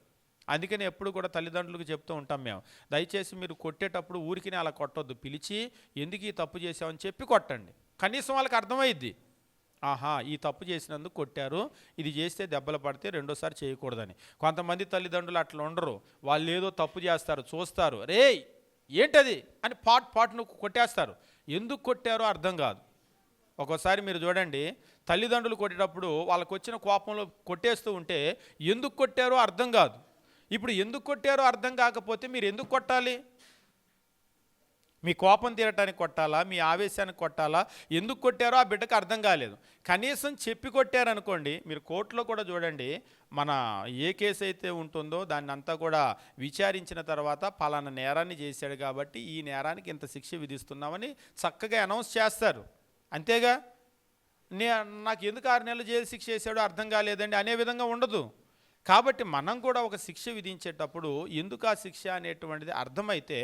అందుకని ఎప్పుడు కూడా తల్లిదండ్రులకు చెప్తూ ఉంటాం మేము, దయచేసి మీరు కొట్టేటప్పుడు ఊరికినే అలా కొట్టొద్దు, పిలిచి ఎందుకు ఈ తప్పు చేసామని చెప్పి కొట్టండి. కనీసం వాళ్ళకి అర్థమైద్ది, ఈ తప్పు చేసినందుకు కొట్టారు, ఇది చేస్తే దెబ్బలు పడితే రెండోసారి చేయకూడదని. కొంతమంది తల్లిదండ్రులు అట్లా ఉండరు, వాళ్ళు ఏదో తప్పు చేస్తారు, చూస్తారు, రే ఏంటది అని పాటును కొట్టేస్తారు. ఎందుకు కొట్టారో అర్థం కాదు. ఒక్కోసారి మీరు చూడండి, తల్లిదండ్రులు కొట్టేటప్పుడు వాళ్ళకు వచ్చిన కోపంలో కొట్టేస్తూ ఉంటే ఎందుకు కొట్టారో అర్థం కాదు. ఇప్పుడు ఎందుకు కొట్టారో అర్థం కాకపోతే మీరు ఎందుకు కొట్టాలి? మీ కోపం తీరటానికి కొట్టాలా, మీ ఆవేశానికి కొట్టాలా? ఎందుకు కొట్టారో ఆ బిడ్డకు అర్థం కాలేదు. కనీసం చెప్పి కొట్టారనుకోండి, మీరు కోర్టులో కూడా చూడండి, మన ఏ కేసు అయితే ఉంటుందో దాన్ని అంతా కూడా విచారించిన తర్వాత పలానా నేరాన్ని చేశాడు కాబట్టి ఈ నేరానికి ఇంత శిక్ష విధిస్తున్నామని చక్కగా అనౌన్స్ చేస్తారు. అంతేగా నాకు ఎందుకు 6 నెలలు జైలు శిక్ష చేశాడో అర్థం కాలేదండి అనే విధంగా ఉండదు. కాబట్టి మనం కూడా ఒక శిక్ష విధించేటప్పుడు ఎందుకు ఆ శిక్ష అనేటువంటిది అర్థమైతే,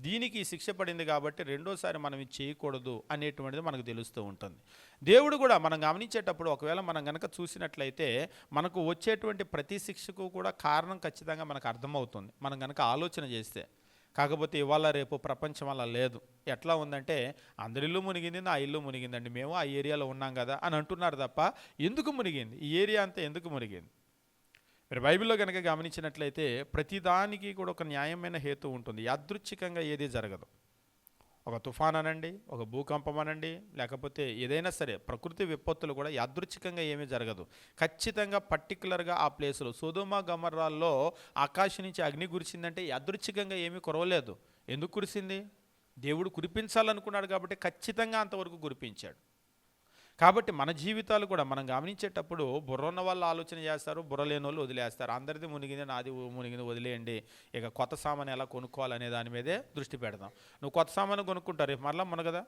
దీనికి ఈ శిక్ష పడింది కాబట్టి రెండోసారి మనం ఇది చేయకూడదు అనేటువంటిది మనకు తెలుస్తూ ఉంటుంది. దేవుడు కూడా మనం గమనించేటప్పుడు ఒకవేళ మనం కనుక చూసినట్లయితే మనకు వచ్చేటువంటి ప్రతి శిక్షకు కూడా కారణం ఖచ్చితంగా మనకు అర్థమవుతుంది మనం కనుక ఆలోచన చేస్తే. కాకపోతే ఇవాళ రేపు ప్రపంచం అలా లేదు. ఎట్లా ఉందంటే అందరి ఇల్లు మునిగింది, నా ఇల్లు మునిగిందండి, మేము ఆ ఏరియాలో ఉన్నాం కదా అని అంటున్నారు తప్ప ఎందుకు మునిగింది, ఈ ఏరియా అంతా ఎందుకు మునిగింది? మీరు బైబిల్లో కనుక గమనించినట్లయితే ప్రతిదానికి కూడా ఒక న్యాయమైన హేతు ఉంటుంది. యాదృచ్ఛికంగా ఏది జరగదు. ఒక తుఫాన్ అనండి, ఒక భూకంపం అనండి, లేకపోతే ఏదైనా సరే ప్రకృతి విపత్తులు కూడా యాదృచ్ఛికంగా ఏమీ జరగదు. ఖచ్చితంగా పర్టికులర్గా ఆ ప్లేసులో సొదొమ గొమొర్రాల్లో ఆకాశం నుంచి అగ్ని కురిసిందంటే యాదృచ్ఛికంగా ఏమీ కురవలేదు. ఎందుకు కురిసింది? దేవుడు కురిపించాలనుకున్నాడు కాబట్టి ఖచ్చితంగా అంతవరకు కురిపించాడు. కాబట్టి మన జీవితాలు కూడా మనం గమనించేటప్పుడు బుర్ర ఉన్న వాళ్ళు ఆలోచన చేస్తారు, బుర్ర లేని వాళ్ళు వదిలేస్తారు. అందరిది మునిగింది, నాది మునిగింది, వదిలేయండి, ఇక కొత్త సామాను ఎలా కొనుక్కోవాలనే దాని మీదే దృష్టి పెడదాం. నువ్వు కొత్త సామాను కొనుక్కుంటారు, రేపు మరలా మునగదా?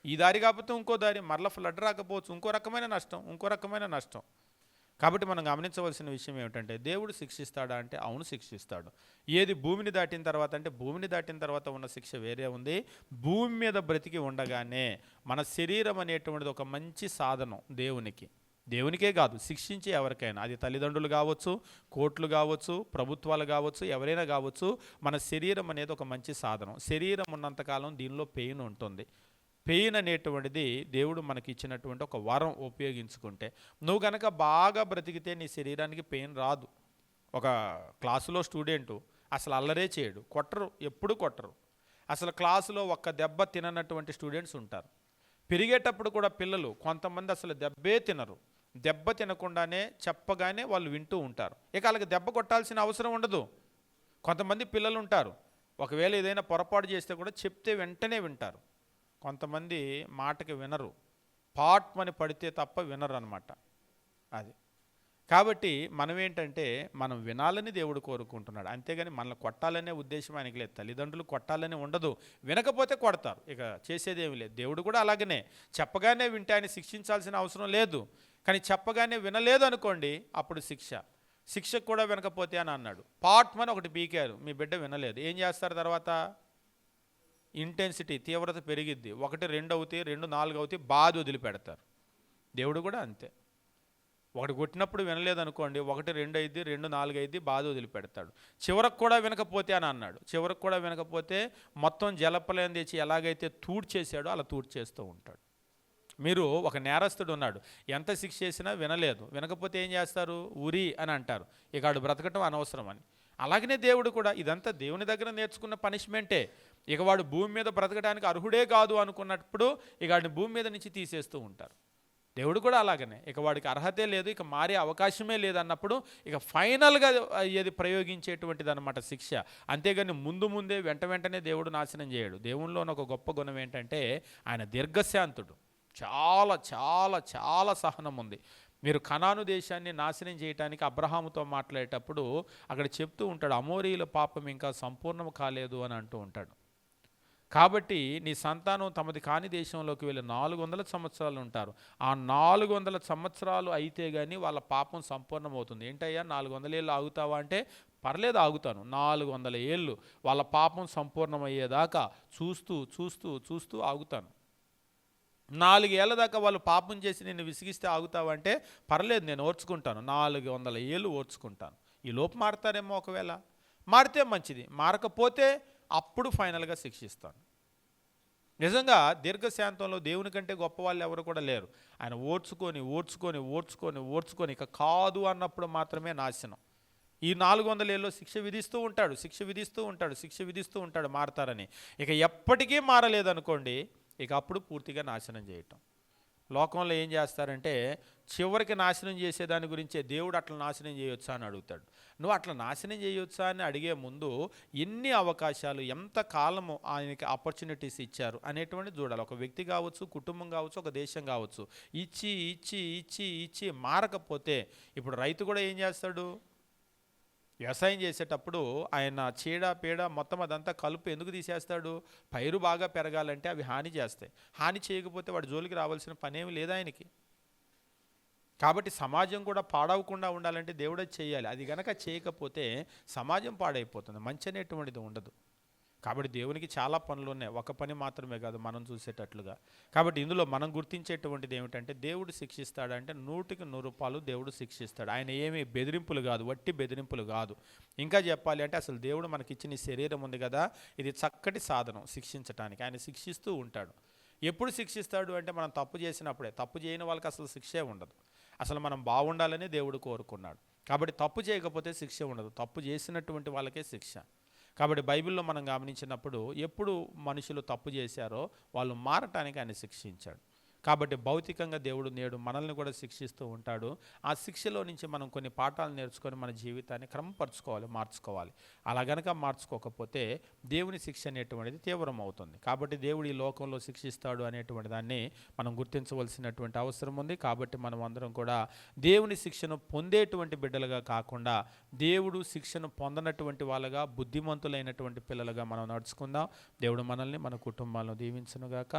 ఈ దారి కాకపోతే ఇంకో దారి, మరలా ఫ్లడ్ రాకపోవచ్చు, ఇంకో రకమైన నష్టం. కాబట్టి మనం గమనించవలసిన విషయం ఏమిటంటే దేవుడు శిక్షిస్తాడా అంటే అవును శిక్షిస్తాడు. ఏది భూమిని దాటిన తర్వాత అంటే భూమిని దాటిన తర్వాత ఉన్న శిక్ష వేరే ఉంది. భూమి మీద బ్రతికి ఉండగానే మన శరీరం అనేటువంటిది ఒక మంచి సాధనం దేవునికే కాదు, శిక్షించే ఎవరికైనా, అది తల్లిదండ్రులు కావచ్చు, కోర్టులు కావచ్చు, ప్రభుత్వాలు కావచ్చు, ఎవరైనా కావచ్చు, మన శరీరం అనేది ఒక మంచి సాధనం. శరీరం ఉన్నంతకాలం దీనిలో పెయిన్ ఉంటుంది. పెయిన్ అనేటువంటిది దేవుడు మనకి ఇచ్చినటువంటి ఒక వరం. ఉపయోగించుకుంటే నువ్వు గనక బాగా బ్రతికితే నీ శరీరానికి పెయిన్ రాదు. ఒక క్లాసులో స్టూడెంటు అసలు అల్లరే చేయడు, ఎప్పుడు కొట్టరు. అసలు క్లాసులో ఒక్క దెబ్బ తిననటువంటి స్టూడెంట్స్ ఉంటారు. పెరిగేటప్పుడు కూడా పిల్లలు కొంతమంది అసలు దెబ్బే తినరు. దెబ్బ తినకుండానే చెప్పగానే వాళ్ళు వింటూ ఉంటారు. ఇక వాళ్ళకి దెబ్బ కొట్టాల్సిన అవసరం ఉండదు. కొంతమంది పిల్లలు ఉంటారు, ఒకవేళ ఏదైనా పొరపాటు చేస్తే కూడా చెప్తే వెంటనే వింటారు. కొంతమంది మాటకి వినరు, పాట్మని పడితే తప్ప వినరు అనమాట. అది కాబట్టి మనం ఏంటంటే మనం వినాలని దేవుడు కోరుకుంటున్నాడు, అంతేగాని మనల్ని కొట్టాలనే ఉద్దేశం ఆయనకి లేదు. తల్లిదండ్రులు కొట్టాలని ఉండదు, వినకపోతే కొడతారు, ఇక చేసేదేమీ లేదు. దేవుడు కూడా అలాగనే చెప్పగానే వింటే ఆయన శిక్షించాల్సిన అవసరం లేదు. కానీ చెప్పగానే వినలేదు అనుకోండి, అప్పుడు శిక్షకు కూడా వినకపోతే అని అన్నాడు. పాట్మని ఒకటి పీకారు, మీ బిడ్డ వినలేదు, ఏం చేస్తారు? తర్వాత ఇంటెన్సిటీ, తీవ్రత పెరిగిద్ది. 1, 2 అవుతాయి, 2, 4 అవుతాయి, బాధ వదిలిపెడతారు. దేవుడు కూడా అంతే, ఒకటి కొట్టినప్పుడు వినలేదనుకోండి, 1, 2 అయింది, 2, 4 అయింది, బాధ వదిలిపెడతాడు. చివరకు కూడా వినకపోతే అని అన్నాడు. చివరకు కూడా వినకపోతే మొత్తం జలప్రలయం తెచ్చి ఎలాగైతే తూడ్చేసాడో అలా తూడ్చేస్తూ ఉంటాడు. మీరు ఒక నేరస్తుడు ఉన్నాడు, ఎంత శిక్ష చేసినా వినకపోతే ఏం చేస్తారు? ఉరి అని అంటారు, ఇక వాడు బ్రతకటం అనవసరం అని. అలాగనే దేవుడు కూడా ఇదంతా దేవుని దగ్గర నేర్చుకున్న పనిష్మెంటే. ఇక వాడు భూమి మీద బ్రతకడానికి అర్హుడే కాదు అనుకున్నప్పుడు ఇక వాడిని భూమి మీద నుంచి తీసేస్తూ ఉంటారు. దేవుడు కూడా అలాగనే, ఇక వాడికి అర్హతే లేదు, ఇక మారే అవకాశమే లేదన్నప్పుడు ఇక ఫైనల్గా ఏది ప్రయోగించేటువంటిది అనమాట శిక్ష. అంతేగాని ముందే వెంటనే దేవుడు నాశనం చేయడు. దేవునిలోని ఒక గొప్ప గుణం ఏంటంటే ఆయన దీర్ఘశాంతుడు, చాలా చాలా చాలా సహనం ఉంది. మీరు కనాను దేశాన్ని నాశనం చేయడానికి అబ్రహాముతో మాట్లాడేటప్పుడు అక్కడ చెప్తూ ఉంటాడు, అమోరీల పాపం ఇంకా సంపూర్ణం కాలేదు అని అంటూ ఉంటాడు. కాబట్టి నీ సంతానం తమది కాని దేశంలోకి వెళ్ళి 400 సంవత్సరాలు ఉంటారు. ఆ 400 సంవత్సరాలు అయితే కానీ వాళ్ళ పాపం సంపూర్ణమవుతుంది. ఏంటయ్యా 400 ఏళ్ళు ఆగుతావా అంటే, పర్లేదు ఆగుతాను, 400 ఏళ్ళు వాళ్ళ పాపం సంపూర్ణమయ్యేదాకా చూస్తూ చూస్తూ చూస్తూ ఆగుతాను. 4 ఏళ్ల దాకా వాళ్ళు పాపం చేసి నేను విసిగిస్తే ఆగుతావంటే, పర్లేదు నేను ఓర్చుకుంటాను, 400 ఏళ్ళు ఓర్చుకుంటాను. ఈ లోపు మారతారేమో, ఒకవేళ మారితే మంచిది, మారకపోతే అప్పుడు ఫైనల్గా శిక్షిస్తాను. నిజంగా దీర్ఘశాంతంలో దేవుని కంటే గొప్ప వాళ్ళు ఎవరు కూడా లేరు. ఆయన ఓర్చుకొని ఇక కాదు అన్నప్పుడు మాత్రమే నాశనం. ఈ 400 ఏళ్ళలో శిక్ష విధిస్తూ ఉంటాడు మారతారని. ఇక ఎప్పటికీ మారలేదనుకోండి, ఇక అప్పుడు పూర్తిగా నాశనం చేయటం. లోకంలో ఏం చేస్తారంటే చివరికి నాశనం చేసేదాని గురించే, దేవుడు అట్లా నాశనం చేయొచ్చా అని అడుగుతాడు. నువ్వు అట్లా నాశనం చేయొచ్చా అని అడిగే ముందు ఎన్ని అవకాశాలు, ఎంత కాలము ఆయనకి ఆపర్చునిటీస్ ఇచ్చారు అనేటువంటి చూడాలి. ఒక వ్యక్తి కావచ్చు, కుటుంబం కావచ్చు, ఒక దేశం కావచ్చు, ఇచ్చి మారకపోతే, ఇప్పుడు రైతు కూడా ఏం చేస్తాడు? వ్యవసాయం చేసేటప్పుడు ఆయన చీడ పీడ మొత్తం అదంతా కలుపు ఎందుకు తీసేస్తాడు? పైరు బాగా పెరగాలంటే అవి హాని చేస్తాయి. హాని చేయకపోతే వాడి జోలికి రావాల్సిన పనేమి లేదు ఆయనకి. కాబట్టి సమాజం కూడా పాడవకుండా ఉండాలంటే దేవుడే చేయాలి. అది గనక చేయకపోతే సమాజం పాడైపోతుంది, మంచి అనేటువంటిది ఉండదు. కాబట్టి దేవునికి చాలా పనులు ఉన్నాయి, ఒక పని మాత్రమే కాదు మనం చూసేటట్లుగా. కాబట్టి ఇందులో మనం గుర్తించేటువంటిది ఏమిటంటే, దేవుడు శిక్షిస్తాడంటే 100కి 100 దేవుడు శిక్షిస్తాడు. ఆయన ఏమీ బెదిరింపులు కాదు, వట్టి బెదిరింపులు కాదు. ఇంకా చెప్పాలి అంటే అసలు దేవుడు మనకిచ్చిన శరీరం ఉంది కదా, ఇది చక్కటి సాధనం శిక్షించడానికి. ఆయన శిక్షిస్తూ ఉంటాడు. ఎప్పుడు శిక్షిస్తాడు అంటే మనం తప్పు చేసినప్పుడే. తప్పు చేయని వాళ్ళకి అసలు శిక్షే ఉండదు. అసలు మనం బాగుండాలని దేవుడు కోరుకున్నాడు. కాబట్టి తప్పు చేయకపోతే శిక్ష ఉండదు, తప్పు చేసినటువంటి వాళ్ళకే శిక్ష. కాబట్టి బైబిల్లో మనం గమనించినప్పుడు ఎప్పుడు మనుషులు తప్పు చేశారో వాళ్ళు మారటానికి ఆయన శిక్షించాడు. కాబట్టి భౌతికంగా దేవుడు నేడు మనల్ని కూడా శిక్షిస్తూ ఉంటాడు. ఆ శిక్షలో నుంచి మనం కొన్ని పాఠాలు నేర్చుకొని మన జీవితాన్ని క్రమపరచుకోవాలి, మార్చుకోవాలి. అలా గనక మార్చుకోకపోతే దేవుని శిక్ష అనేటువంటిది తీవ్రం అవుతుంది. కాబట్టి దేవుడు ఈ లోకంలో శిక్షిస్తాడు అనేటువంటి దాన్ని మనం గుర్తించవలసినటువంటి అవసరం ఉంది. కాబట్టి మనం అందరం కూడా దేవుని శిక్షను పొందేటువంటి బిడ్డలుగా కాకుండా దేవుడు శిక్షను పొందనటువంటి వాళ్ళగా, బుద్ధిమంతులైనటువంటి పిల్లలుగా మనం నడుచుకుందాం. దేవుడు మనల్ని, మన కుటుంబాలను దీవించునుగాక.